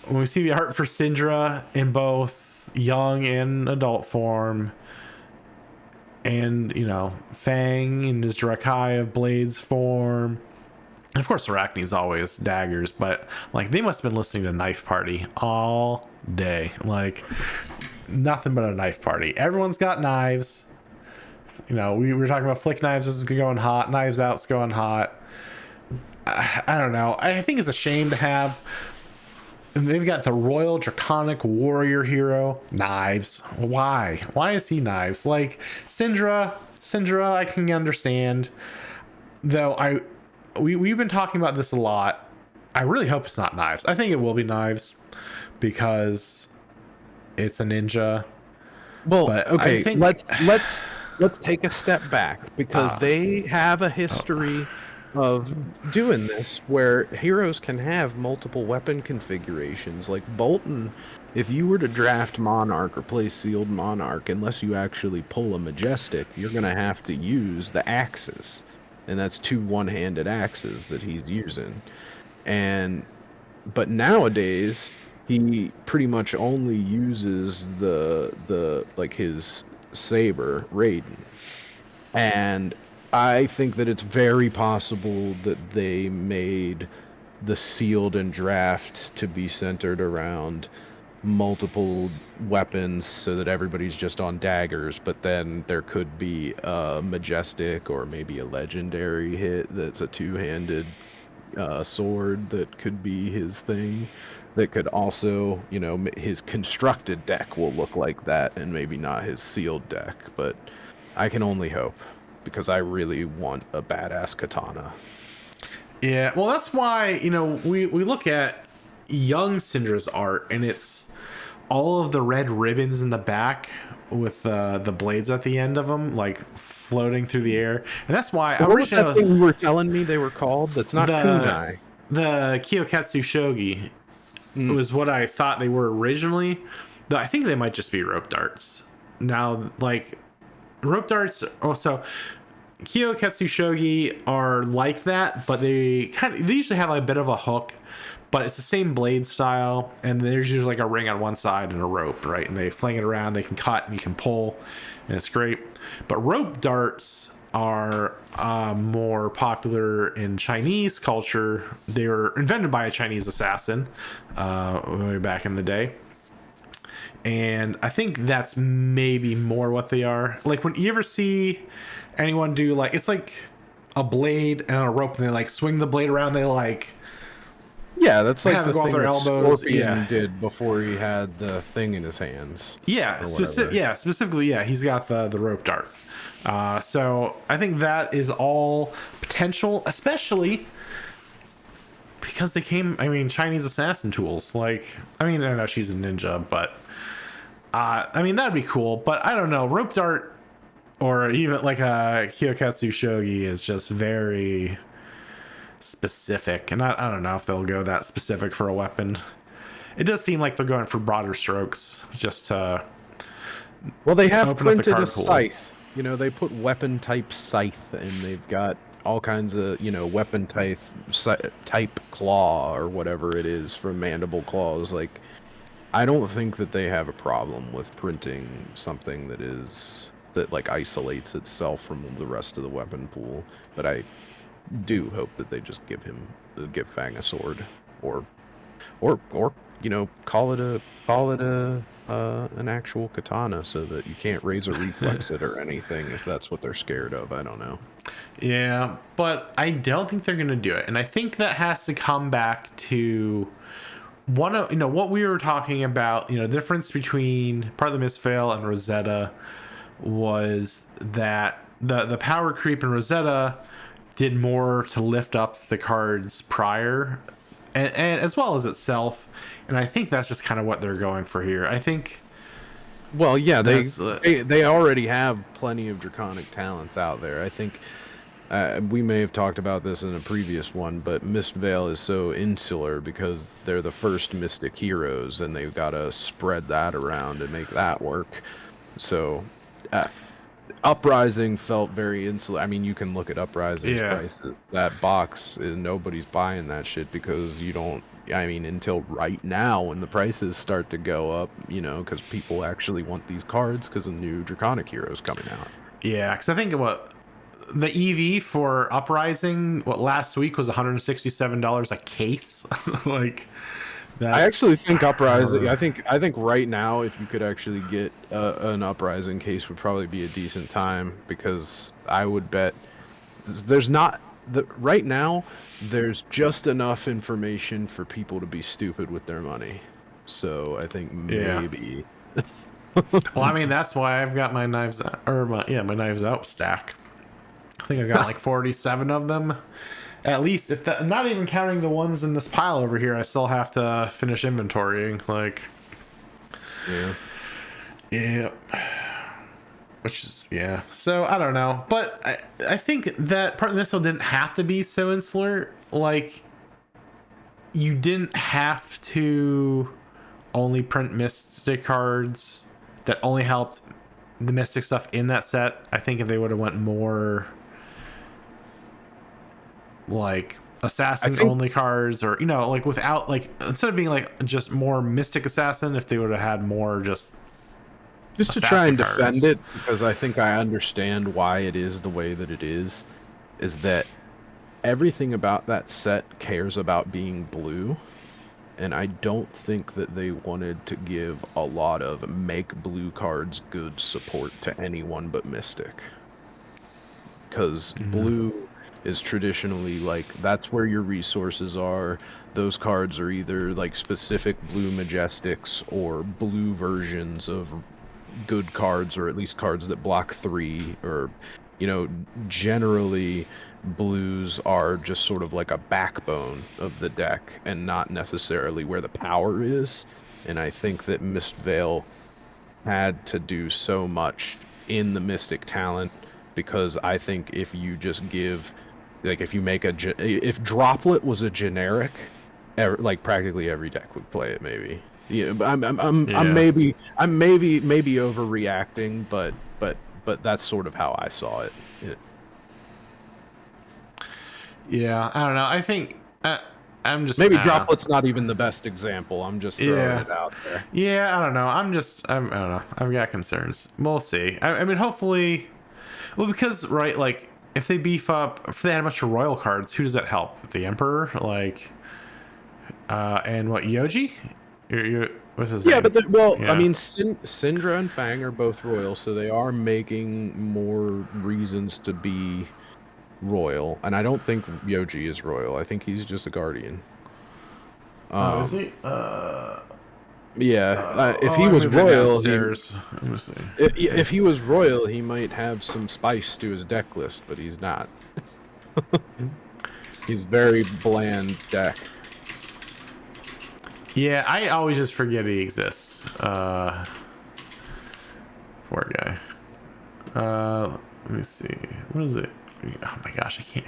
when we see the art for Syndra in both young and adult form, and, you know, Fang in his Drakai of Blades form, and of course Arachne's always daggers, but like they must have been listening to Knife Party all day. Like nothing but a knife party. Everyone's got knives. You know, we were talking about flick knives. This is going hot. Knives Out's going hot. I don't know. I think it's a shame to have. They've got the Royal Draconic Warrior hero. Knives. Why? Why is he knives? Like Syndra, I can understand. Though we've been talking about this a lot. I really hope it's not knives. I think it will be knives because it's a ninja. Well, but okay, let's take a step back, because they have a history of doing this where heroes can have multiple weapon configurations. Like Bolton, if you were to draft Monarch or play Sealed Monarch, unless you actually pull a Majestic, you're going to have to use the axes, and that's 2 one-handed axes that he's using. But nowadays he pretty much only uses the like his saber Raiden. And I think that it's very possible that they made the sealed and draft to be centered around multiple weapons so that everybody's just on daggers, but then there could be a majestic or maybe a legendary hit that's a 2-handed sword that could be his thing. That could also, you know, his constructed deck will look like that and maybe not his sealed deck, but I can only hope, because I really want a badass katana. Yeah, well, that's why, you know, we look at young Syndra's art, and it's all of the red ribbons in the back with the blades at the end of them, like floating through the air. And that's why what was that thing you were telling me they were called? That's not kunai. The Kyoketsu Shogi was what I thought they were originally. Though I think they might just be rope darts. Now, like, rope darts also. Kyoketsu shogi are like that, but they usually have like a bit of a hook, but it's the same blade style, and there's usually like a ring on one side and a rope, right? And they fling it around, they can cut and you can pull, and it's great. But rope darts are more popular in Chinese culture. They were invented by a Chinese assassin way back in the day. And I think that's maybe more what they are. Like when you ever see anyone do like, it's like a blade and a rope, and they like swing the blade around, they like Yeah, that's like have the it go off thing their that elbows. Scorpion Yeah. did before he had the thing in his hands. Yeah, or whatever. specifically, yeah, he's got the rope dart. So I think that is all potential, especially because they came. I mean, Chinese assassin tools. Like, I mean, I know she's a ninja, but I mean that'd be cool. But I don't know, rope dart or even like a Kyoketsu shogi is just very specific, and I don't know if they'll go that specific for a weapon. It does seem like they're going for broader strokes, just to Well, they have open up the printed card a pool. scythe. You know, they put weapon type scythe, and they've got all kinds of, you know, weapon type claw or whatever it is from mandible claws. Like, I don't think that they have a problem with printing something that like isolates itself from the rest of the weapon pool. But I do hope that they just give Fang a sword, or you know, call it a an actual katana, so that you can't raise or reflex it or anything if that's what they're scared of. I don't know. Yeah, but I don't think they're gonna do it, and I think that has to come back to one of what we were talking about. The difference between part of the Misfail and Rosetta was that the power creep in Rosetta did more to lift up the cards prior, and as well as itself. And I think that's just kind of what they're going for here. I think. Well, yeah, That's, they already have plenty of draconic talents out there. I think we may have talked about this in a previous one, but Mistveil is so insular because they're the first mystic heroes, and they've got to spread that around and make that work. So, Uprising felt very insular. I mean, you can look at Uprising's prices. That box, nobody's buying that shit because you don't. I mean, until right now, when the prices start to go up, you know, because people actually want these cards because of new Draconic heroes coming out. Yeah, because I think the EV for Uprising last week was $167 a case. Like, I actually think Uprising. I think right now, if you could actually get an Uprising case, would probably be a decent time, because I would bet there's not right now. There's just enough information for people to be stupid with their money. So I think maybe. Well, I mean, that's why I've got my Knives Out, or my Knives Out stack. I think I got like 47 of them. At least, if that, not even counting the ones in this pile over here, I still have to finish inventorying. Like, yeah. Which is, yeah. So, I don't know. But I think that part of the missile didn't have to be so insular. Like, you didn't have to only print Mystic cards that only helped the Mystic stuff in that set. I think if they would have went more like assassin only cards, or like without, like, instead of being like just more Mystic assassin, if they would have had more just to try and defend it, because I think I understand why it is the way that it is that everything about that set cares about being blue, and I don't think that they wanted to give a lot of make blue cards good support to anyone but Mystic, because blue is traditionally, like, that's where your resources are. Those cards are either like specific blue Majestics or blue versions of good cards, or at least cards that block 3, or generally blues are just sort of like a backbone of the deck and not necessarily where the power is. And I think that Mistveil had to do so much in the Mystic talent, because I think if you just give, like, if you make if Droplet was a generic, like practically every deck would play it, maybe. Yeah, I'm maybe overreacting, but but that's sort of how I saw it. Yeah, I don't know. I think I'm just Maybe I don't know. Droplet's not even the best example. I'm just throwing it out there. Yeah, I don't know. I don't know. I've got concerns. We'll see. I mean, hopefully, well, because right, like if they beef up, if they had a bunch of royal cards, who does that help? The Emperor, like, and what Yoji? What's his name? Yeah, but Yeah. I mean, Syndra and Fang are both royal, so they are making more reasons to be royal. And I don't think Yoji is royal. I think he's just a guardian. Oh, is he? Yeah, if oh, he I was moved it royal, downstairs. Let me see. if he was royal, he might have some spice to his deck list, but he's not. He's very bland deck. Yeah, I always just forget he exists. Poor guy. Let me see. What is it? Oh my gosh, I can't.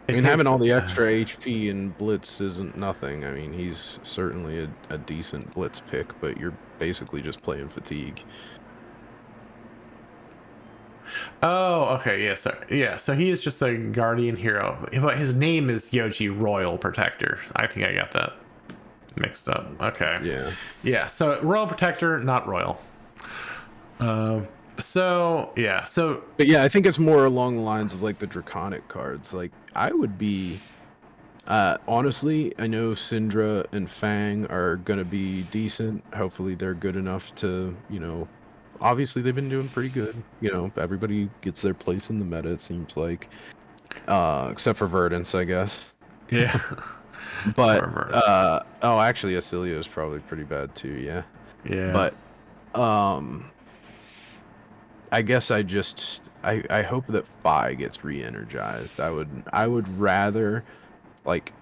I mean, having all the extra HP and Blitz isn't nothing. I mean, he's certainly a decent Blitz pick, but you're basically just playing Fatigue. Oh, okay, yeah, so he is just a guardian hero, but his name is Yoji Royal Protector. I think I got that mixed up. Okay. Yeah. So Royal Protector, not Royal. So yeah. But yeah, I think it's more along the lines of like the Draconic cards. Like I would be, honestly, I know Syndra and Fang are gonna be decent. Hopefully, they're good enough to, obviously they've been doing pretty good. Everybody gets their place in the meta. It seems like, except for Verdance, I guess. Yeah. But actually, Acilio is probably pretty bad too. Yeah. Yeah. But I guess I hope that Phi gets re-energized. I would rather, like,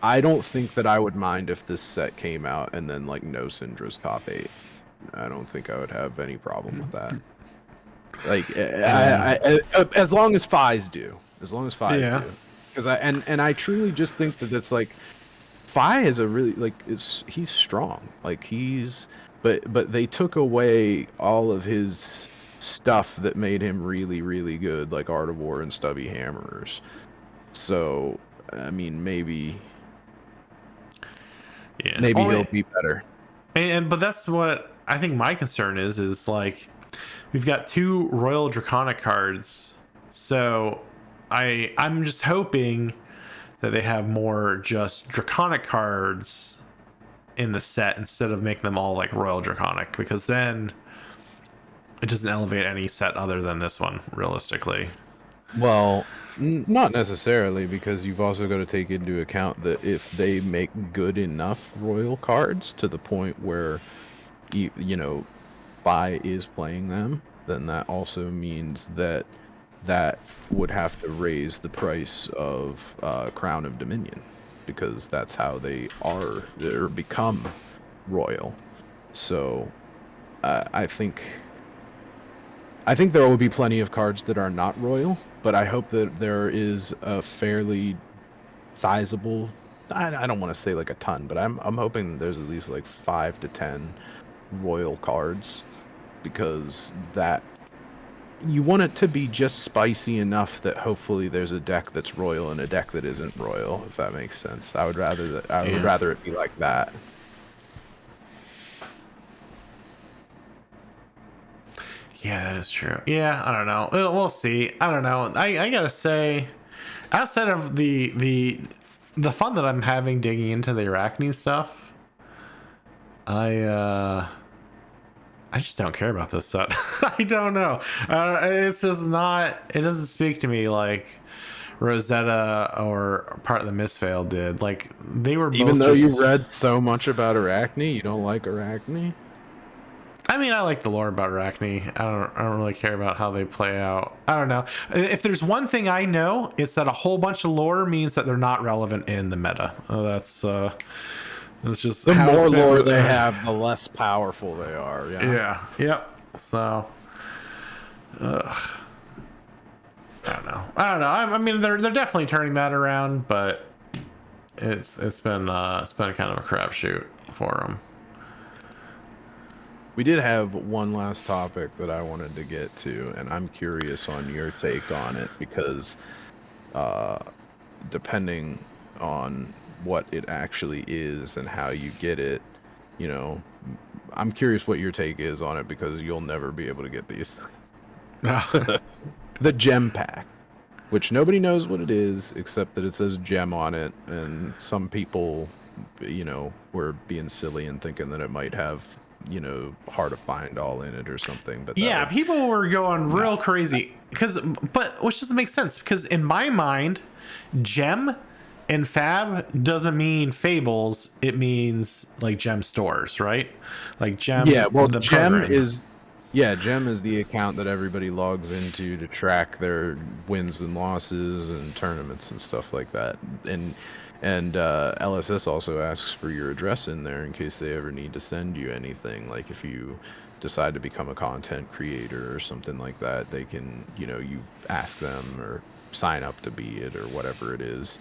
I don't think that I would mind if this set came out and then like no Syndra's top 8. I don't think I would have any problem with that. Like, as long as Phi's do, do, because I truly just think that it's like Phi is a really he's strong. Like but they took away all of his stuff that made him really, really good, like Art of War and Stubby Hammers. So, I mean, maybe he'll be better. But that's what I think my concern is like we've got 2 Royal Draconic cards, so I'm just hoping that they have more just Draconic cards in the set instead of making them all like Royal Draconic, because then it doesn't elevate any set other than this one, realistically. Well, not necessarily, because you've also got to take into account that if they make good enough Royal cards to the point where, Phi is playing them, then that also means that would have to raise the price of Crown of Dominion, because that's how they are or become Royal. So, I think there will be plenty of cards that are not royal, but I hope that there is a fairly sizable, I don't want to say like a ton, but I'm hoping there's at least like 5 to 10 royal cards, because that you want it to be just spicy enough that hopefully there's a deck that's royal and a deck that isn't royal, if that makes sense. I would rather it be like that. Yeah, that is true. Yeah, I don't know. We'll see. I don't know. I gotta say, outside of the fun that I'm having digging into the Arachne stuff, I just don't care about this set. I don't know. It's just not. It doesn't speak to me like Rosetta or part of the Misfail did. Like they were both. Even though you read so much about Arachne, you don't like Arachne? I mean, I like the lore about Arachne. I don't really care about how they play out. I don't know. If there's one thing I know, it's that a whole bunch of lore means that they're not relevant in the meta. That's just the more lore they have, the less powerful they are. Yeah. Yep. So, I don't know. I mean, they're definitely turning that around, but it's been kind of a crapshoot for them. We did have one last topic that I wanted to get to, and I'm curious on your take on it because uh, depending on what it actually is and how you get it, you know, I'm curious what your take is on it because you'll never be able to get these. The gem pack, which nobody knows what it is except that it says gem on it, and some people, were being silly and thinking that it might have, hard to find all in it or something. But that Yeah, would people were going real no. crazy but which doesn't make sense because in my mind, gem and fab doesn't mean fables. It means like gem stores, right? Like Yeah, gem, well, the program. Gem is the account that everybody logs into to track their wins and losses and tournaments and stuff like that. And LSS also asks for your address in there in case they ever need to send you anything. Like if you decide to become a content creator or something like that, they can, you ask them or sign up to be it or whatever it is.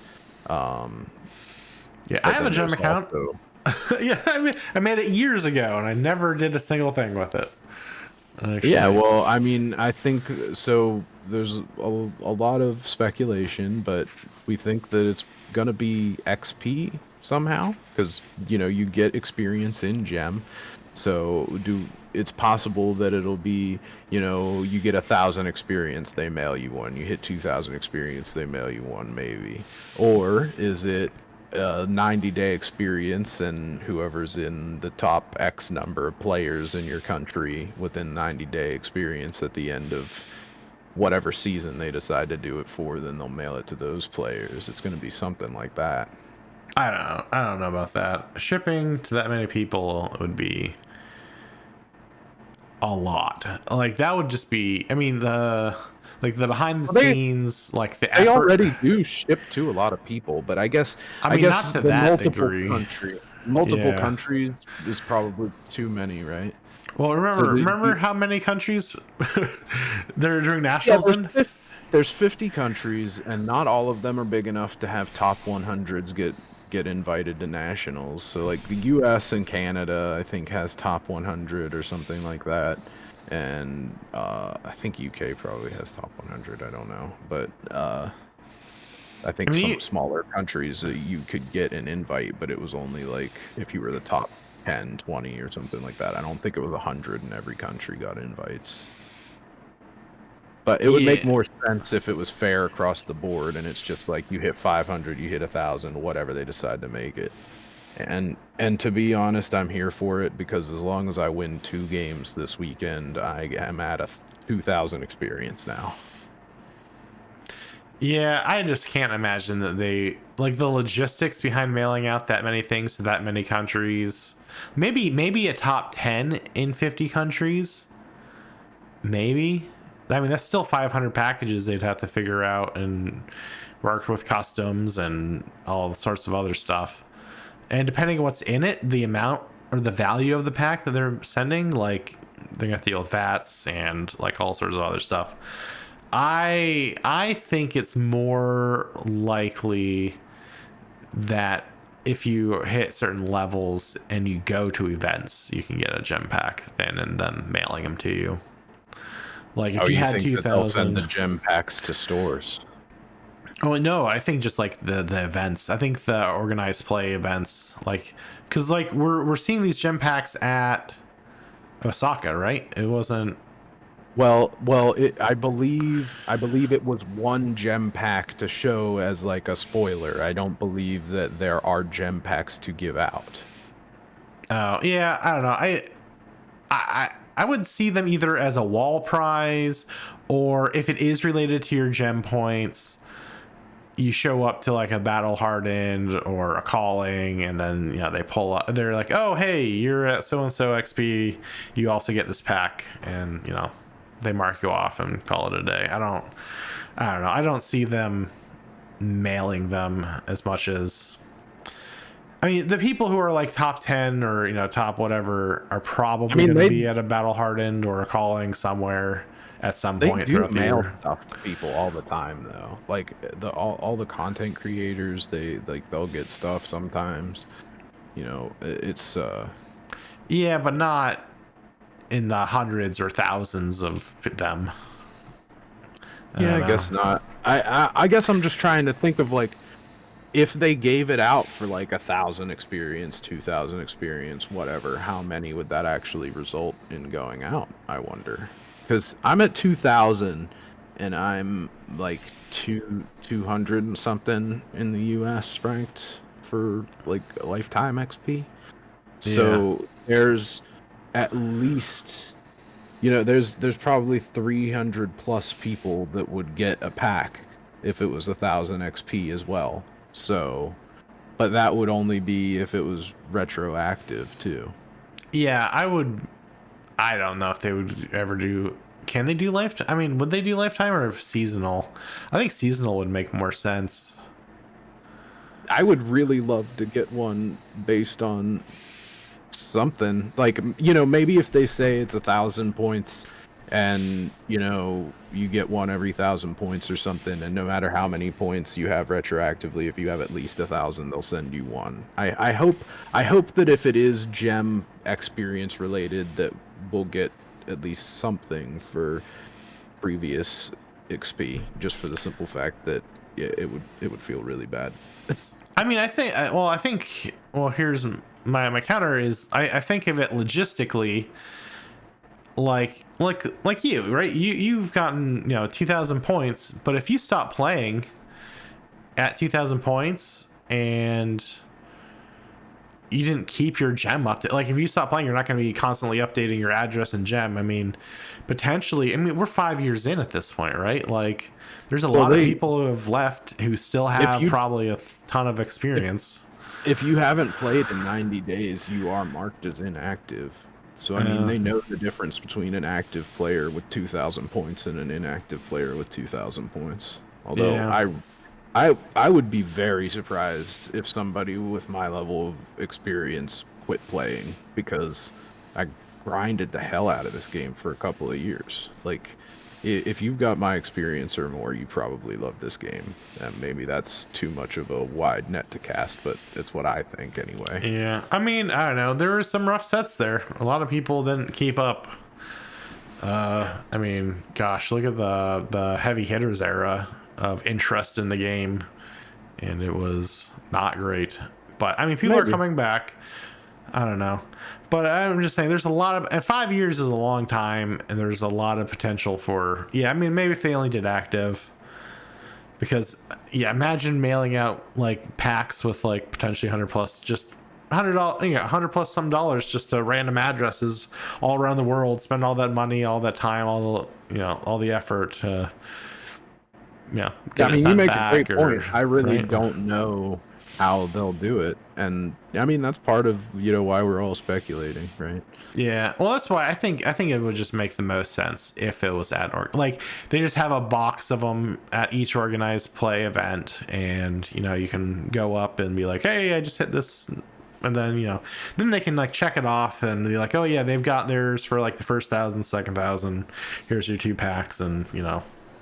Yeah, I But have a then gem there's account. also Yeah, I made it years ago and I never did a single thing with it. Yeah, Actually, well, I mean, I think so. There's a lot of speculation, but we think that it's gonna be XP somehow because you get experience in Gem. So it's possible that it'll be you get 1,000 experience, they mail you one. You hit 2,000 experience, they mail you one, maybe. Or is it 90-day experience, and whoever's in the top X number of players in your country within 90-day experience at the end of whatever season they decide to do it for, then they'll mail it to those players. It's going to be something like that. I don't know. I don't know about that. Shipping to that many people would be a lot. Like that would just be. I mean the behind the Well, scenes, like the they effort. already do ship to a lot of people, but I guess I mean, not to the that degree. multiple Yeah. countries is probably too many, right? Well, So remember how many countries they're doing yeah, nationals in? there's 50 countries, and not all of them are big enough to have top 100s get invited to nationals. So like the U.S. and Canada, I think has top 100 or something like that, and I think UK probably has top 100. I don't know, but I I think mean, some smaller countries you could get an invite, but it was only like if you were the top 10, 20 or something like that. I don't think it was 100 and every country got invites. But it would make yeah, more sense if it was fair across the board, and it's just like you hit 500, you hit 1,000, whatever they decide to make it. And to be honest, I'm here for it because as long as I win 2 games this weekend, I am at a 2,000 experience now. yeah. I just can't imagine that they like the logistics behind mailing out that many things to that many countries. Maybe a top 10 in 50 countries. Maybe. I mean, that's still 500 packages they'd have to figure out and work with customs and all sorts of other stuff. And depending on what's in it, the amount or the value of the pack that they're sending, like they're gonna have to deal with VATs and like all sorts of other stuff. I think it's more likely that if you hit certain levels and you go to events, you can get a gem pack then and then mailing them to you. Like Oh, if you you had think that they'll send the 2,000. gem packs to stores? Oh no, I think just like the events. I think the organized play events, like, because like we're seeing these gem packs at Osaka, right? It wasn't. I believe it was one gem pack to show as like a spoiler. I don't believe that there are gem packs to give out. Oh yeah, I don't know. I would see them either as a wall prize, or if it is related to your gem points, you show up to like a battle hardened or a calling, and then they pull up. They're like, oh hey, you're at so and so XP. You also get this pack, and they mark you off and call it a day. I don't know. I don't see them mailing them as much as. I mean, the people who are like top 10 or top whatever are probably going to be at a battle hardened or a calling somewhere at some They point do throughout the mail year. stuff to people all the time though. Like all the content creators, they'll get stuff sometimes. It's Yeah, but not. in the hundreds or thousands of them. Yeah, don't I know. guess not. I guess I'm just trying to think of like if they gave it out for like 1,000 experience, 2,000 experience, whatever, how many would that actually result in going out? I wonder. Because I'm at 2,000 and I'm like 200 and something in the US ranked for like lifetime XP. So there's at least, there's probably 300 plus people that would get a pack if it was 1,000 XP as well. So, but that would only be if it was retroactive too. Yeah, I don't know if they would ever do. Can they do lifetime? I mean, would they do lifetime or seasonal? I think seasonal would make more sense. I would really love to get one based on something like, maybe if they say it's 1,000 points and you get one every 1,000 points or something, and no matter how many points you have retroactively, if you have at least 1,000, they'll send you one. I hope that if it is gem experience related, that we'll get at least something for previous XP, just for the simple fact that it would feel really bad. I mean, well, here's my counter is I think of it logistically, like you, right? You've gotten 2,000 points, but if you stop playing at 2,000 points and you didn't keep your gem up to, like, if you stop playing, you're not going to be constantly updating your address and gem. I mean, potentially, we're 5 years in at this point, right? Like, there's a lot of people who have left who still have probably a ton of experience. If you haven't played in 90 days, you are marked as inactive. So, I mean, they know the difference between an active player with 2,000 points and an inactive player with 2,000 points. Although I would be very surprised if somebody with my level of experience quit playing, because I grinded the hell out of this game for a couple of years. Like, if you've got my experience or more, you probably love this game. And maybe that's too much of a wide net to cast, but it's what I think anyway. Yeah, I mean, I don't know. There were some rough sets there. A lot of people didn't keep up. I mean, gosh, look at the heavy hitters era of interest in the game, and it was not great. But I mean, people are coming back. I don't know, but I'm just saying there's a lot of, and 5 years is a long time, and there's a lot of potential for, I mean, maybe if they only did active, because imagine mailing out like packs with like potentially 100 plus, just $100, 100 plus some dollars just to random addresses all around the world, spend all that money, all that time, all the all the effort to I mean, you make a great point. I really don't know how they'll do it, and I mean that's part of why we're all speculating, right? Yeah, well, that's why I think it would just make the most sense if it was at like they just have a box of them at each organized play event, and you can go up and be like, hey, I just hit this, and then then they can like check it off and be like, oh yeah, they've got theirs for like the first 1,000, second 1,000, here's your 2 packs, and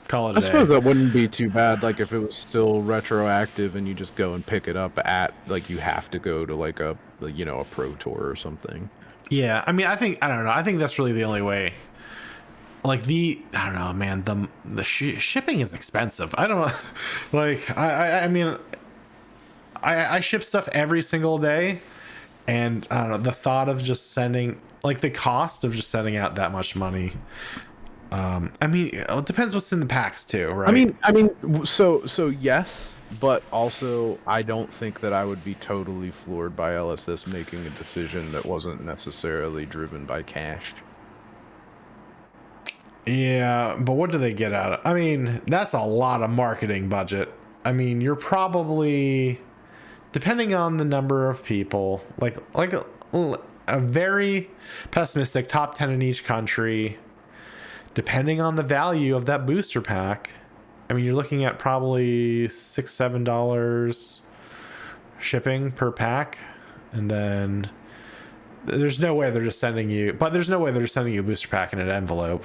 call it a day. I suppose that wouldn't be too bad, like if it was still retroactive and you just go and pick it up at, like, you have to go to like a a pro tour or something. Yeah, I mean, I don't know, I think that's really the only way. Like I don't know, man, the shipping is expensive. I don't know. Like I mean, I ship stuff every single day, and I don't know, the thought of just sending, like, the cost of just sending out that much money. I mean, it depends what's in the packs too, right? I mean, so yes, but also I don't think that I would be totally floored by LSS making a decision that wasn't necessarily driven by cash. Yeah, but what do they get out of? I mean, that's a lot of marketing budget. I mean, you're probably, depending on the number of people, like a very pessimistic top 10 in each country. Depending on the value of that booster pack, I mean, you're looking at probably $6-7 shipping per pack, and then there's no way they're just sending you. But there's no way they're just sending you a booster pack in an envelope.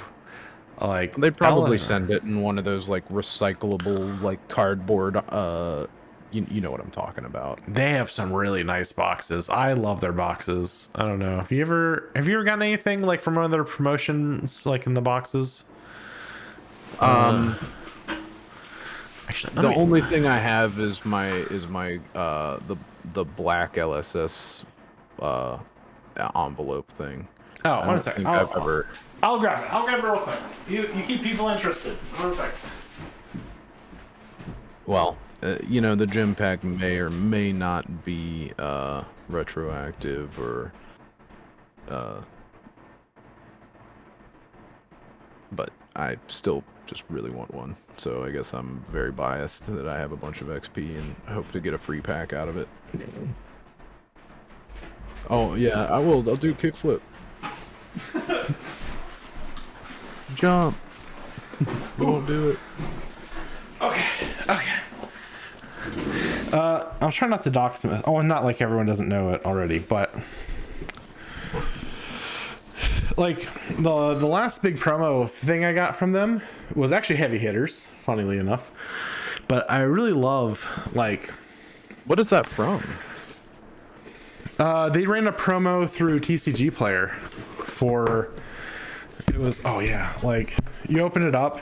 Like, they probably send it in one of those like recyclable, like cardboard you know what I'm talking about. They have some really nice boxes. I love their boxes. I don't know. Have you ever gotten anything like from one of their promotions like in the boxes? Actually, The only thing I have is my the black LSS envelope thing. Oh, I one don't second. think I've ever. I'll grab it. I'll grab it real quick. You keep people interested. 1 second. Well, you know, the gem pack may or may not be retroactive or but I still just really want one. So I guess I'm very biased that I have a bunch of XP and hope to get a free pack out of it. Oh yeah, I will. I'll do kickflip. Jump. Won't do it. Okay. I'm trying not to dox them. Oh, not like everyone doesn't know it already, but like the last big promo thing I got from them was actually heavy hitters, funnily enough. But I really love like. What is that from? They ran a promo through TCG Player for. It was like you open it up,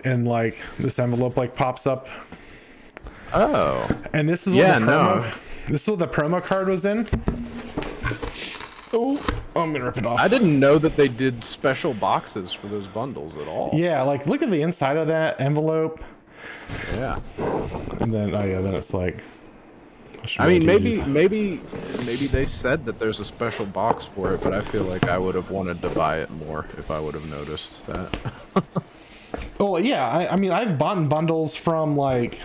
and like this envelope like pops up. Oh. And this is what the promo. This is what the promo card was in. Oh, I'm gonna rip it off. I didn't know that they did special boxes for those bundles at all. Yeah, like look at the inside of that envelope. Yeah. And then then it's like. I mean, maybe they said that there's a special box for it, but I feel like I would have wanted to buy it more if I would have noticed that. Oh yeah, I mean I've bought bundles from like.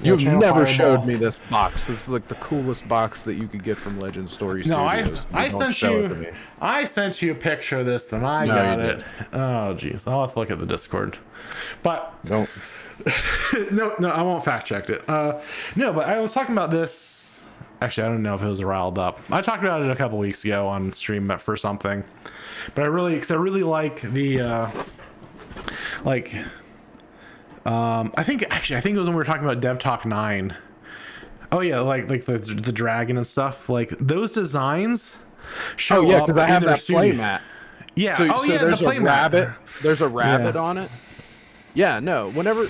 You've never showed me this box. This is like the coolest box that you could get from Legend Story Studios. I sent you a picture of this and I got it. Oh jeez, I'll have to look at the Discord. But don't. no, I won't fact check it. No, but I was talking about this. Actually, I don't know if it was a Riled Up. I talked about it a couple weeks ago on stream for something. But I really like the I think it was when we were talking about Dev Talk 9. Oh yeah, like the dragon and stuff. Like those designs show up. Oh yeah, because I have that playmat. Yeah. So there's the a rabbit. There's a rabbit on it. Yeah. No. Whenever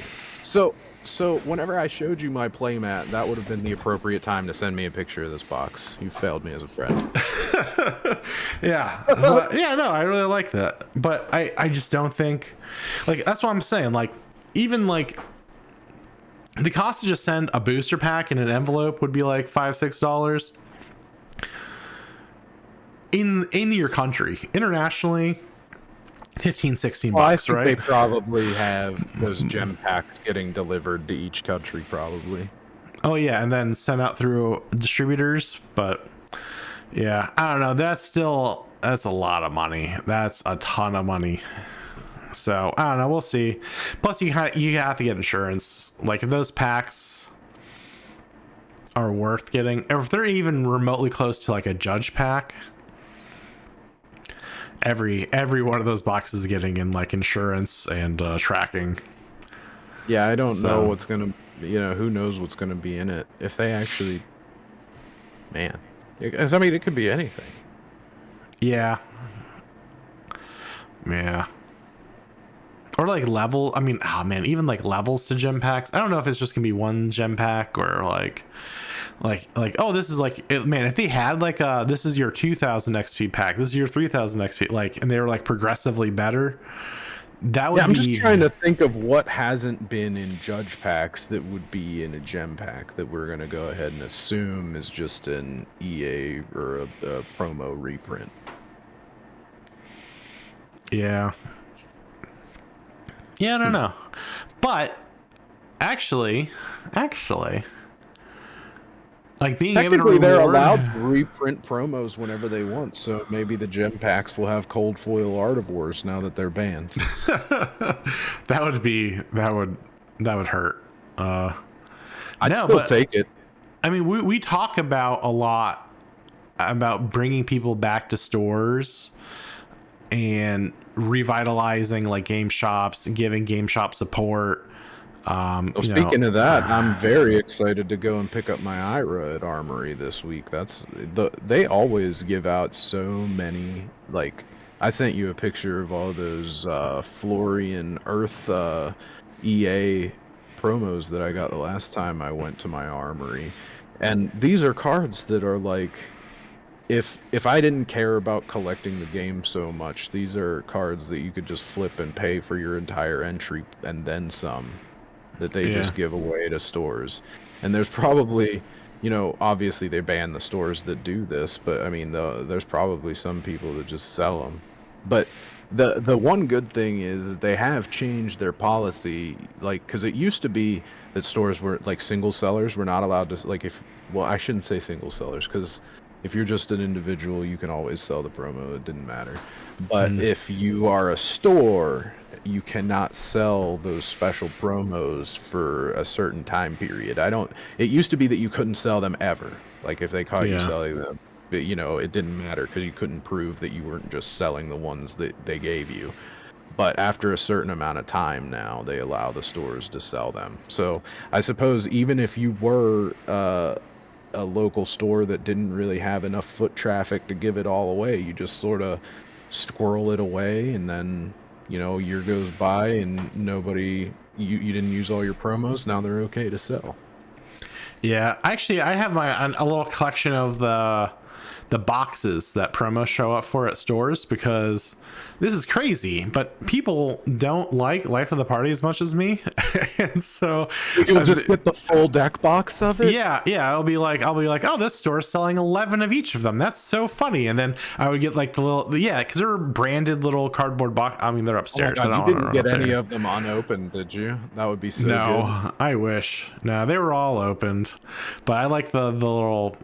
I showed you my playmat, that would have been the appropriate time to send me a picture of this box. You failed me as a friend. Yeah. No, I really like that. But I just don't think, like, that's what I'm saying. Like, even like the cost to just send a booster pack in an envelope would be like $5-6 in your country. Internationally, 15-16 bucks. I think right? They probably have those gem packs getting delivered to each country, probably. Oh yeah, and then sent out through distributors. But yeah, I don't know. That's a lot of money. That's a ton of money. So I don't know. We'll see. Plus, you have to get insurance. Like if those packs are worth getting, or if they're even remotely close to like a judge pack, every one of those boxes is getting in like insurance and tracking. Yeah, I don't know what's gonna. Who knows what's gonna be in it? If they actually, man, I mean, it could be anything. Yeah. Yeah. Or like level, I mean, even like levels to gem packs. I don't know if it's just gonna be one gem pack or like oh, this is like if they had like this is your 2000 XP pack, this is your 3000 XP, like, and they were like progressively better. That would be. I'm just trying to think of what hasn't been in judge packs that would be in a gem pack that we're gonna go ahead and assume is just an EA or a promo reprint. Yeah. Yeah, I don't know. But actually, like being able to reward... they're allowed to reprint promos whenever they want, so maybe the gem packs will have cold foil Art of Wars now that they're banned. that would hurt. I'd still take it. I mean, we talk about a lot about bringing people back to stores and revitalizing like game shops and giving game shop support. Well, speaking of that, I'm very excited to go and pick up my Ira at Armory this week. They always give out so many. Like, I sent you a picture of all those Florian Earth EA promos that I got the last time I went to my Armory, and these are cards that are like, if I didn't care about collecting the game so much, these are cards that you could just flip and pay for your entire entry and then some, that they just give away to stores. And there's probably, obviously they ban the stores that do this, but I mean, there's probably some people that just sell them. But the one good thing is that they have changed their policy, like, because it used to be that stores were like single sellers were not allowed to, like, well, I shouldn't say single sellers, because if you're just an individual, you can always sell the promo. It didn't matter. But if you are a store, you cannot sell those special promos for a certain time period. It used to be that you couldn't sell them ever. Like, if they caught you selling them, but, it didn't matter because you couldn't prove that you weren't just selling the ones that they gave you. But after a certain amount of time now, they allow the stores to sell them. So I suppose even if you were a local store that didn't really have enough foot traffic to give it all away, you just sort of squirrel it away, and then a year goes by and nobody, you didn't use all your promos, now they're okay to sell. Yeah, actually, I have a little collection of the boxes that promos show up for at stores, because this is crazy, but people don't like Life of the Party as much as me. And so you'll just get the full deck box of it. Yeah, I'll be like, oh, this store is selling 11 of each of them, that's so funny. And then I would get like the little, because they're branded little cardboard box. I mean, they're upstairs. Oh my God, you didn't get any of them unopened, did you? That would be so good. I wish. No, they were all opened, but I like the little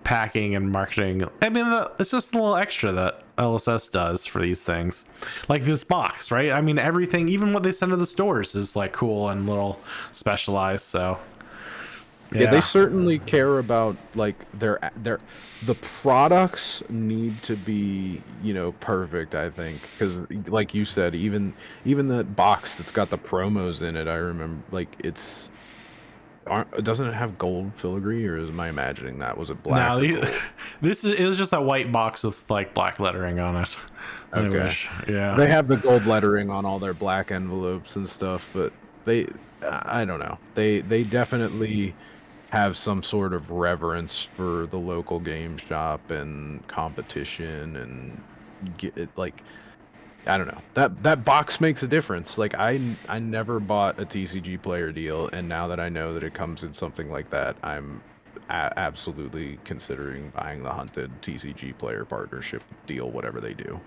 packing and marketing. I mean, it's just a little extra that LSS does for these things, like this box, right? I mean, everything, even what they send to the stores, is like cool and little specialized. So yeah, they certainly care about, like, the products need to be perfect, I think, because like you said, even the box that's got the promos in it, I remember, like, doesn't it have gold filigree, or am I imagining that? Was it black? No, it was just a white box with like black lettering on it. Okay. Yeah. They have the gold lettering on all their black envelopes and stuff, but I don't know. They definitely have some sort of reverence for the local game shop and competition, and get it, like, I don't know. That box makes a difference. Like, I never bought a TCG player deal, and now that I know that it comes in something like that, I'm absolutely considering buying the Hunted TCG player partnership deal, whatever they do.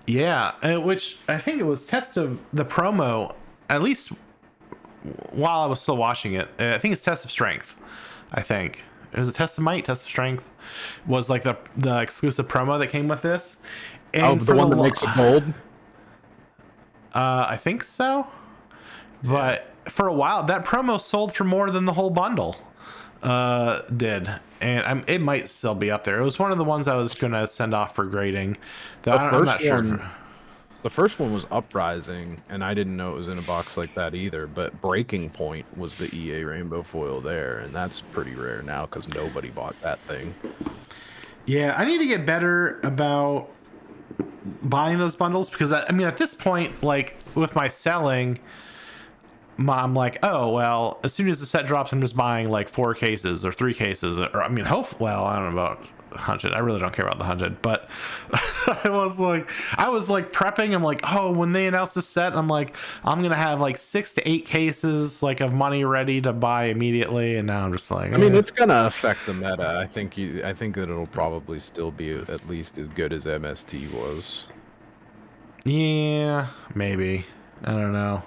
Yeah, which I think it was test of the promo, at least while I was still watching it. I think it's Test of Strength. I think it was a Test of Might, Test of Strength was like the exclusive promo that came with this. And the one that makes it gold? I think so. Yeah. But for a while, that promo sold for more than the whole bundle did. And it might still be up there. It was one of the ones I was going to send off for grading. I'm not sure. The first one was Uprising, and I didn't know it was in a box like that either. But Breaking Point was the EA Rainbow foil there, and that's pretty rare now because nobody bought that thing. Yeah, I need to get better about buying those bundles, because I mean, at this point, like with my selling, I'm like, oh well, as soon as the set drops, I'm just buying like 4 cases or 3 cases, or I mean, well, I don't know about Hunted. I really don't care about the Hunted, but I was like prepping. I'm like, oh, when they announce this set, I'm like, I'm gonna have like 6 to 8 cases like of money ready to buy immediately, and now I'm just like, I mean, it's gonna affect the meta. I think that it'll probably still be at least as good as MST was. Yeah, maybe. I don't know.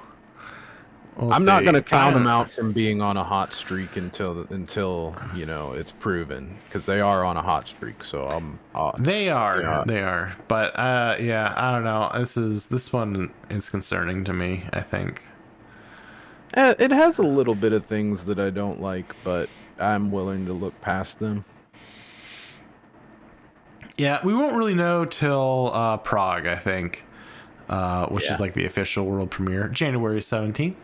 I'm not going to count them out from being on a hot streak until it's proven, because they are on a hot streak. So they are. But yeah, I don't know. This one is concerning to me, I think. It has a little bit of things that I don't like, but I'm willing to look past them. Yeah, we won't really know till Prague, I think, which is like the official world premiere, January 17th.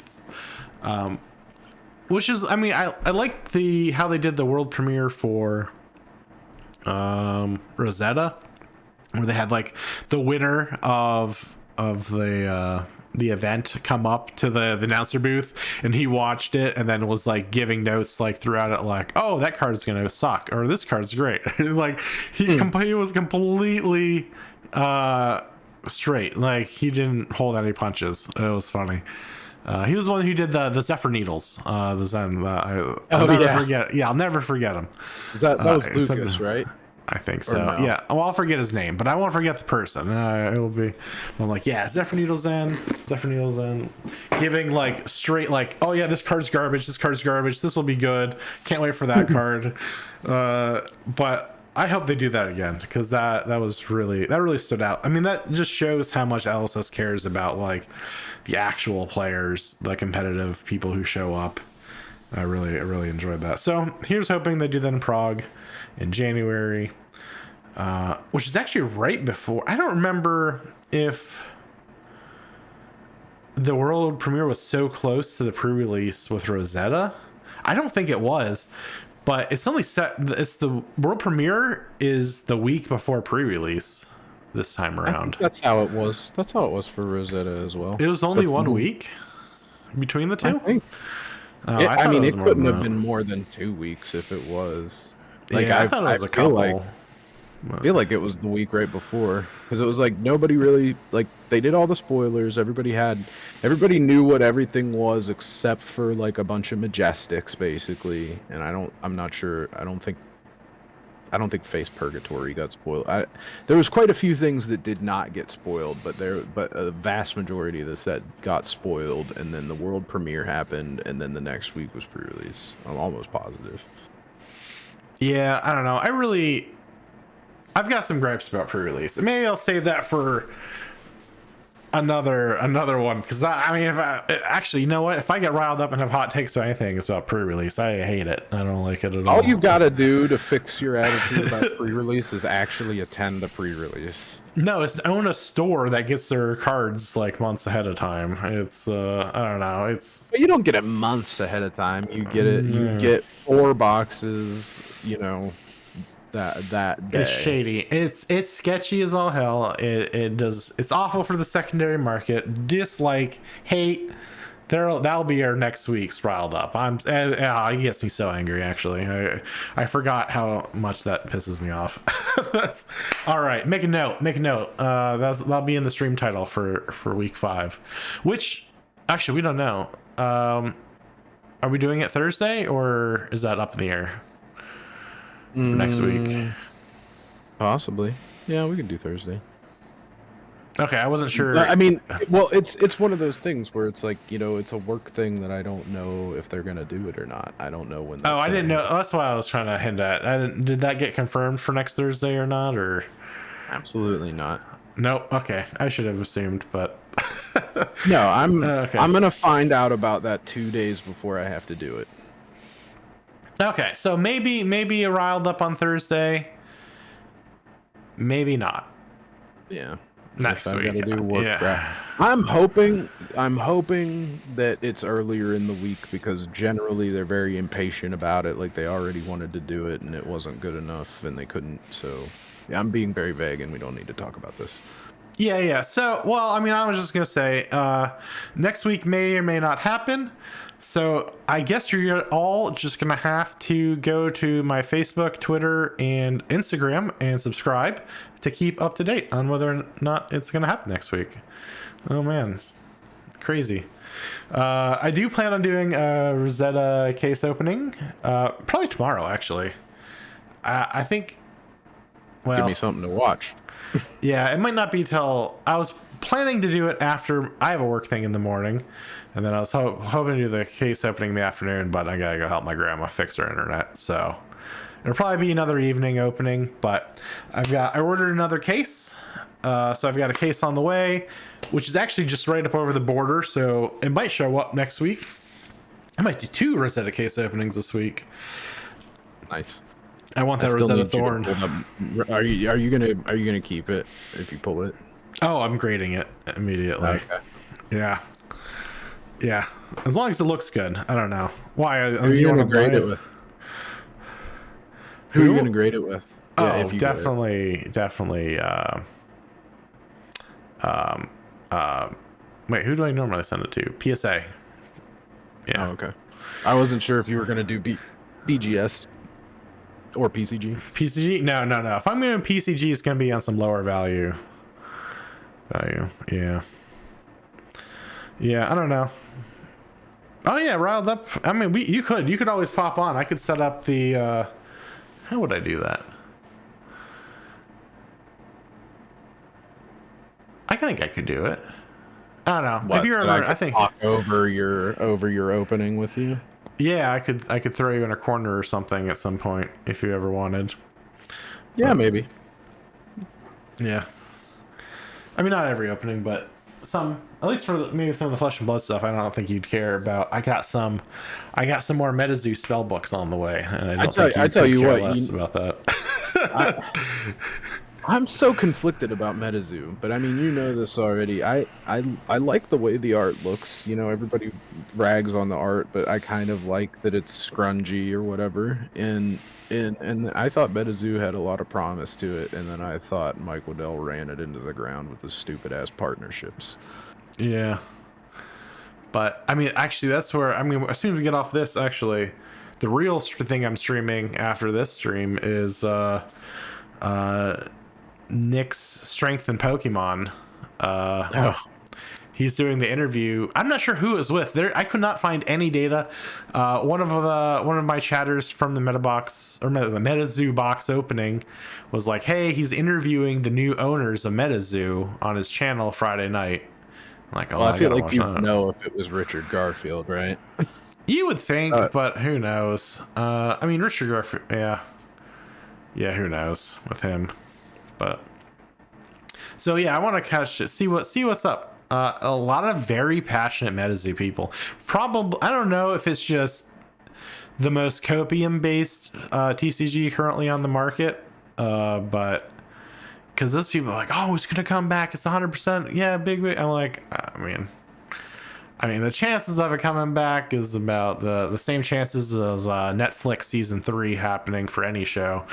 Which is, I mean, I like how they did the world premiere for Rosetta, where they had like the winner of the event come up to the announcer booth, and he watched it and then was like giving notes like throughout it, like, oh, that card's gonna suck, or this card's great. Like he was completely straight, like he didn't hold any punches. It was funny. He was the one who did the Zephyr Needles, the Zen. I'll never forget. Yeah, I'll never forget him. That was Lucas, right? I think so. No? Yeah. Well, I'll forget his name, but I won't forget the person. It will be. I'm like, yeah, Zephyr Needles Zen, giving like straight like, oh yeah, this card's garbage. This card's garbage. This will be good. Can't wait for that card. But I hope they do that again, because that really stood out. I mean, that just shows how much LSS cares about like the actual players, the competitive people who show up. I really enjoyed that. So here's hoping they do that in Prague in January, which is actually right before. I don't remember if the world premiere was so close to the pre-release with Rosetta. I don't think it was, but it's only set. It's the world premiere is the week before pre-release this time around. That's how it was. That's how it was for Rosetta as well. It was only 1 week between the two. I think. I mean, it couldn't have been more than 2 weeks if it was. Like, yeah, I thought it was a couple. I feel like it was the week right before, because it was like nobody really, like, they did all the spoilers. Everybody knew what everything was except for like a bunch of Majestics basically. And I'm not sure. I don't think Face Purgatory got spoiled. There was quite a few things that did not get spoiled, but a vast majority of the set got spoiled, and then the world premiere happened, and then the next week was pre-release. I'm almost positive. Yeah, I don't know. I've got some gripes about pre-release. Maybe I'll save that for another one, because I mean, you know what, if I get riled up and have hot takes about anything, it's about pre-release. I hate it. I don't like it at all. All you gotta do to fix your attitude about pre-release is actually attend the pre-release. No, it's own a store that gets their cards like months ahead of time. It's I don't know, but you don't get it months ahead of time. You get it. You get 4 boxes, you know, that day. It's shady. It's sketchy as all hell. It's awful for the secondary market. Dislike, hate. That'll be our next week's Riled Up. It gets me so angry, actually. I forgot how much that pisses me off. All right, make a note. That'll be in the stream title for week 5, which actually we don't know. Are we doing it Thursday, or is that up in the air for next week? Possibly. Yeah, we can do Thursday. Okay, I wasn't sure. I mean, well, it's one of those things where it's like, you know, it's a work thing that I don't know if they're gonna do it or not. I don't know when. I didn't know. That's why I was trying to hint at. Did that get confirmed for next Thursday or not? Or absolutely not. Nope. Okay, I should have assumed, but no, I'm gonna find out about that 2 days before I have to do it. Okay, so maybe a Riled Up on Thursday. Maybe not. Yeah. Next week. Yeah. I'm hoping that it's earlier in the week, because generally they're very impatient about it. Like, they already wanted to do it and it wasn't good enough and they couldn't. So yeah, I'm being very vague and we don't need to talk about this. Yeah. So, well, I mean, I was just gonna say, next week may or may not happen. So I guess you're all just gonna have to go to my Facebook, Twitter, and Instagram and subscribe to keep up to date on whether or not it's gonna happen next week. Oh man, crazy. I do plan on doing a Rosetta case opening, probably tomorrow actually. I think. Well, give me something to watch. Yeah, it might not be till I was planning to do it after I have a work thing in the morning, and then I was hoping to do the case opening in the afternoon, but I gotta go help my grandma fix her internet, so it'll probably be another evening opening. But I ordered another case, so I've got a case on the way, which is actually just right up over the border, so it might show up next week. I might do 2 Rosetta case openings this week. Nice. I want that Rosetta Thorn. Are you gonna keep it if you pull it? Oh, I'm grading it immediately. Okay. Yeah. Yeah, as long as it looks good. I don't know why. Who are you want gonna to grade buy it with? Who are you gonna grade it with? Yeah, Oh, if you get it. definitely. Um, uh, Wait, who do I normally send it to? PSA. Oh, Yeah, okay. I wasn't sure if you were gonna do BGS or PCG. PCG. No, no, no. If I'm going PCG, it's gonna be on some lower value. Yeah. Yeah, I don't know. Oh yeah, Riled Up. I mean, you could always pop on. I could set up the. How would I do that? I think I could do it. I don't know. What? If you That remember, I could think. talk over your opening with you. Yeah, I could throw you in a corner or something at some point if you ever wanted. Yeah, maybe. Yeah. I mean, not every opening, but some. At least for maybe some of the Flesh and Blood stuff, I don't think you'd care about. I got some more MetaZoo spell books on the way, and I don't think I tell you care what, less about that. I'm so conflicted about MetaZoo, but I mean, you know this already. I like the way the art looks. You know, everybody rags on the art, but I kind of like that it's scrungy or whatever. And I thought MetaZoo had a lot of promise to it, and then I thought Mike Waddell ran it into the ground with his stupid ass partnerships. Yeah. But I mean, actually, that's where as soon as we get off this, actually, the real thing I'm streaming after this stream is Nick's Strength in Pokemon. He's doing the interview. I'm not sure who it was with. I could not find any data. One of my chatters from the MetaBox or the MetaZoo box opening was like, "Hey, he's interviewing the new owners of MetaZoo on his channel Friday night." I'm like, oh, Well, I feel like you that. know if it was Richard Garfield, right? You would think, but who knows? I mean, Richard Garfield, yeah, who knows with him? But so yeah, I want to catch it, see what's up. A lot of very passionate MetaZoo people. Probably, I don't know if it's just the most copium based TCG currently on the market, but because those people are like, oh, it's gonna come back, it's 100%, yeah, big. I'm like, I mean, the chances of it coming back is about the same chances as Netflix season 3 happening for any show.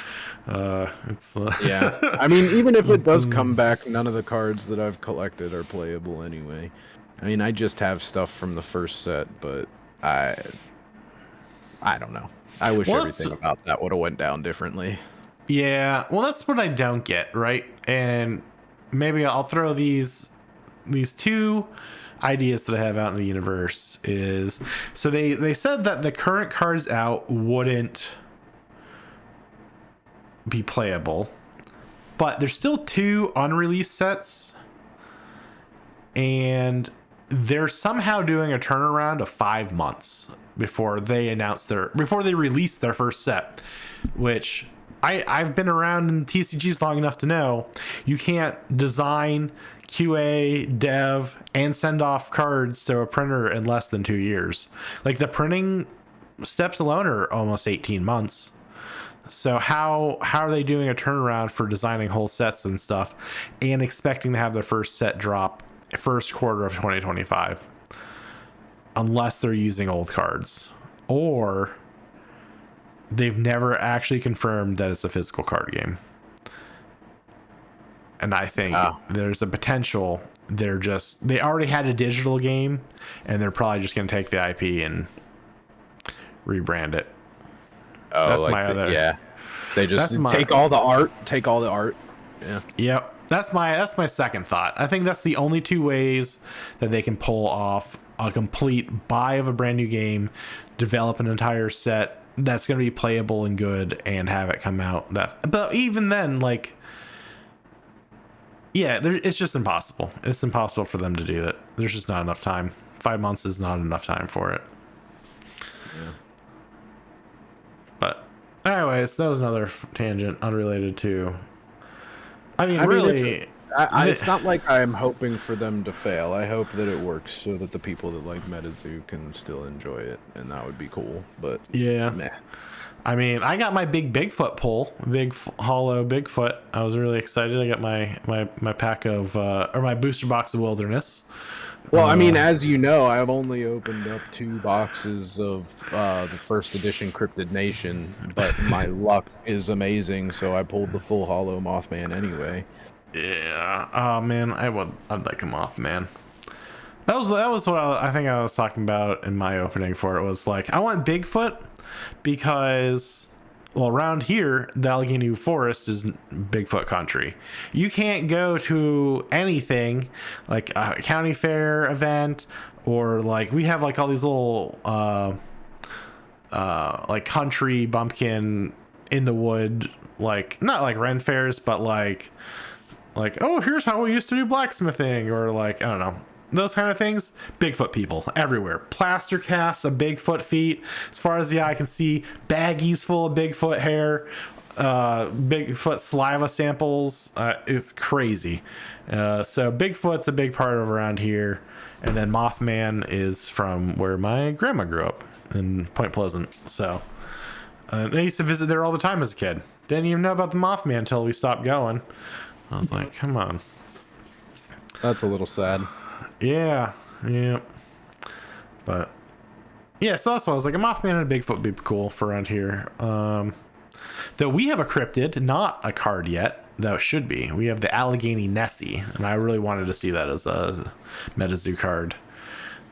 It's yeah. I mean, even if it does come back, none of the cards that I've collected are playable anyway. I mean, I just have stuff from the first set, but I don't know. I wish everything about that would have went down differently. Yeah, well, that's what I don't get, right? And maybe I'll throw these two ideas that I have out in the universe is, so they said that the current cards out wouldn't be playable, but there's still 2 unreleased sets, and they're somehow doing a turnaround of 5 months before they release their first set, which I've been around in TCGs long enough to know you can't design, QA, dev, and send off cards to a printer in less than 2 years. Like, the printing steps alone are almost 18 months. So how are they doing a turnaround for designing whole sets and stuff and expecting to have their first set drop first quarter of 2025? Unless they're using old cards, or they've never actually confirmed that it's a physical card game. And I think there's a potential they already had a digital game, and they're probably just going to take the IP and rebrand it. Oh, that's like my other. Yeah, they just take all the art. Yeah. Yep. That's my second thought. I think that's the only 2 ways that they can pull off a complete buy of a brand new game, develop an entire set that's going to be playable and good, and have it come out. But even then, like, yeah, it's just impossible. It's impossible for them to do that. There's just not enough time. 5 months is not enough time for it. Yeah. But anyways, that was another tangent unrelated to. I mean, it's not like I'm hoping for them to fail. I hope that it works so that the people that like MetaZoo can still enjoy it, and that would be cool. But yeah, meh. I mean, I got my big Bigfoot pull, hollow Bigfoot. I was really excited. I got my pack of or my booster box of Wilderness. Well, I mean, as you know, I've only opened up 2 boxes of the first edition Cryptid Nation, but my luck is amazing, so I pulled the full hollow Mothman anyway. Yeah. Oh man, I'd like a Mothman. That was what I think I was talking about in my opening for it. Was like, I want Bigfoot because, well, around here the Allegheny Forest is Bigfoot country. You can't go to anything like a county fair event, or like we have like all these little like country bumpkin in the wood, like not like Ren fairs, but like oh, here's how we used to do blacksmithing, or like, I don't know, those kind of things. Bigfoot people everywhere. Plaster casts of Bigfoot feet as far as the eye can see, baggies full of Bigfoot hair, Bigfoot saliva samples. It's crazy. So Bigfoot's a big part of around here. And then Mothman is from where my grandma grew up in Point Pleasant. So I used to visit there all the time as a kid. Didn't even know about the Mothman until we stopped going. I was like, come on. That's a little sad. Yeah. But yeah, so that's why I was like, a Mothman and a Bigfoot would be cool for around here. Though we have a cryptid, not a card yet, though it should be. We have the Allegheny Nessie, and I really wanted to see that as a MetaZoo card.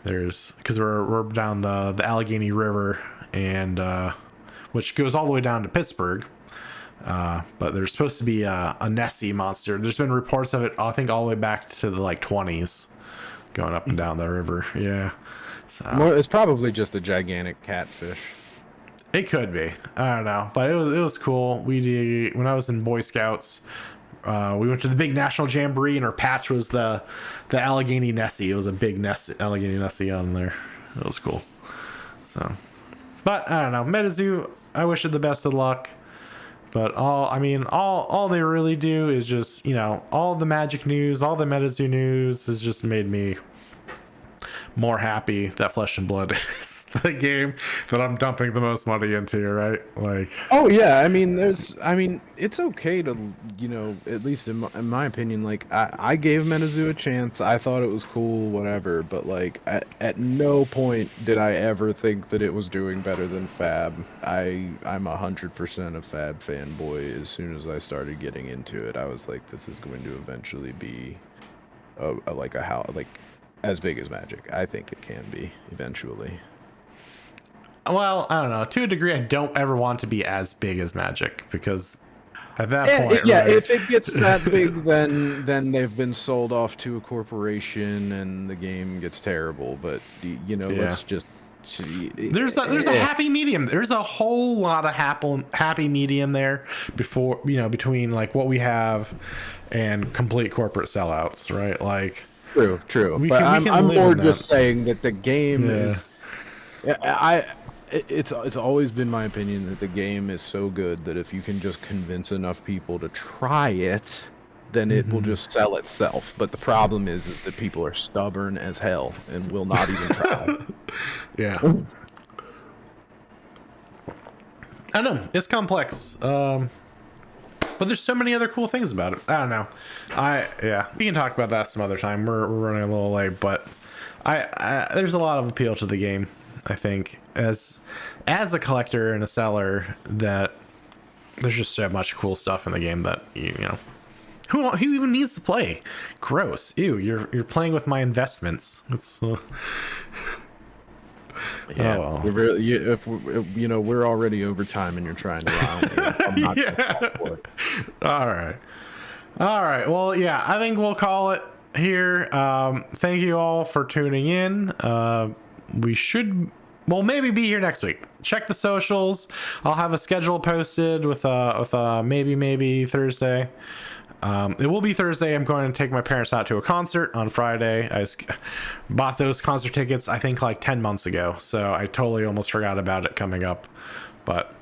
Because we're down the Allegheny River, and which goes all the way down to Pittsburgh. But there's supposed to be a Nessie monster. There's been reports of it, I think, all the way back to the like 20s, going up and down the river. Yeah, so It's probably just a gigantic catfish. it could be. I don't know, but it was cool. When I was in Boy Scouts, we went to the big national jamboree, and our patch was the Allegheny Nessie. It was a big Allegheny Nessie on there. It was cool. So, but I don't know, MetaZoo, I wish it the best of luck. But all they really do is just, all the Magic news, all the MetaZoo news has just made me more happy that Flesh and Blood is the game that I'm dumping the most money into, right? Like, oh yeah, I mean, it's okay to, at least in my opinion, like I gave MetaZoo a chance. I thought it was cool, whatever, but like at no point did I ever think that it was doing better than Fab. I'm 100% a Fab fanboy. As soon as I started getting into it, I was like, this is going to eventually be as big as Magic. I think it can be eventually. well, I don't know. To a degree, I don't ever want to be as big as Magic, because at that point, yeah, right? if it gets that big, then they've been sold off to a corporation and the game gets terrible. But let's just. There's a happy medium. There's a whole lot of happy medium there between like what we have and complete corporate sellouts, right? Like, true. But I'm more just saying that the game is. It's always been my opinion that the game is so good that if you can just convince enough people to try it, then it will just sell itself. But the problem is that people are stubborn as hell and will not even try. Yeah. I don't know. It's complex. But there's so many other cool things about it. I don't know. We can talk about that some other time. We're running a little late, but there's a lot of appeal to the game, I think, as a collector and a seller, that there's just so much cool stuff in the game that who even needs to play? Gross. Ew, you're playing with my investments. It's yeah. Oh, well. We're already over time and you're trying to rile me. I'm not gonna fall for it. All right. Well, yeah, I think we'll call it here. Thank you all for tuning in. We should maybe be here next week. Check the socials. I'll have a schedule posted with maybe Thursday. It will be Thursday. I'm going to take my parents out to a concert on Friday. I bought those concert tickets, I think, like 10 months ago, so I totally almost forgot about it coming up. But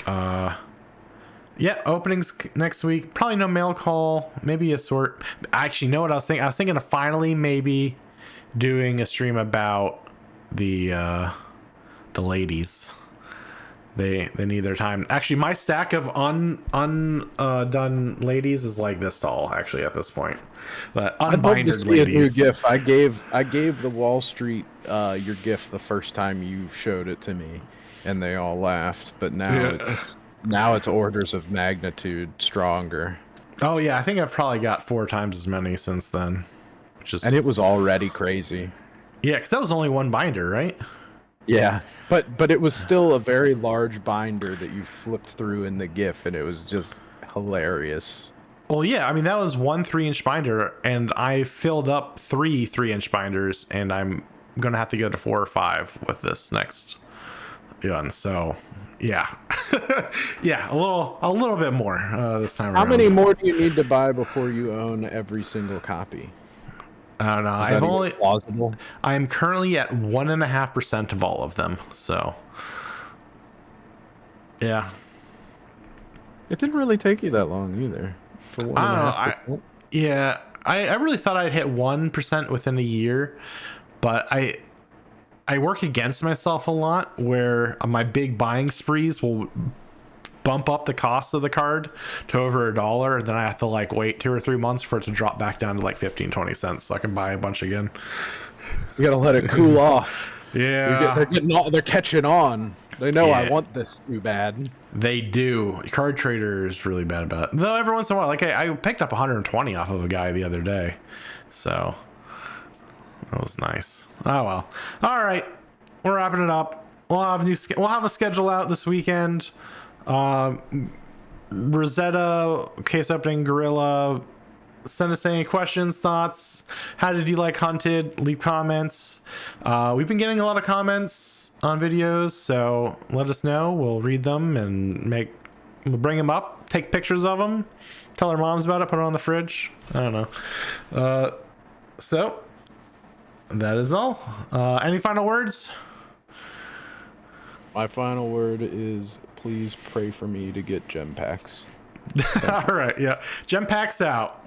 yeah, openings next week. Probably no mail call. Maybe a sort. Actually, know what I was thinking? I was thinking of finally maybe doing a stream about the ladies. they need their time. Actually, my stack of undone ladies is like this tall. Actually, at this point, but I'd love to unbindered see a new ladies. GIF. I gave the Wall Street your GIF the first time you showed it to me, and they all laughed. But now it's orders of magnitude stronger. Oh yeah, I think I've probably got 4 times as many since then. And it was already crazy. Yeah, because that was only one binder, right? Yeah, but it was still a very large binder that you flipped through in the GIF, and it was just hilarious. Well, yeah, I mean, that was one 3-inch binder, and I filled up 3 3-inch binders, and I'm going to have to go to 4 or 5 with this next one. So, yeah. Yeah, a little bit more this time around. How many more do you need to buy before you own every single copy? I don't know. Is that even plausible? I'm currently at 1.5% of all of them. So, yeah. It didn't really take you that long either. I don't know. I really thought I'd hit 1% within a year, but I work against myself a lot where my big buying sprees will bump up the cost of the card to over $1, and then I have to like wait 2 or 3 months for it to drop back down to like 15-20 cents so I can buy a bunch again. You gotta let it cool off. Yeah, they're catching on. They know I want this too bad. They do. Card Trader is really bad about it. Though every once in a while, like I picked up 120 off of a guy the other day, so that was nice. Oh well. All right, we're wrapping it up. We'll have a schedule out this weekend. Rosetta, case opening, Gorilla. Send us any questions, thoughts. How did you like Hunted? Leave comments. We've been getting a lot of comments on videos, so let us know. We'll read them and we'll bring them up, take pictures of them, tell our moms about it, put it on the fridge. I don't know. So that is all. Any final words? My final word is please pray for me to get gem packs. All right, yeah. Gem packs out.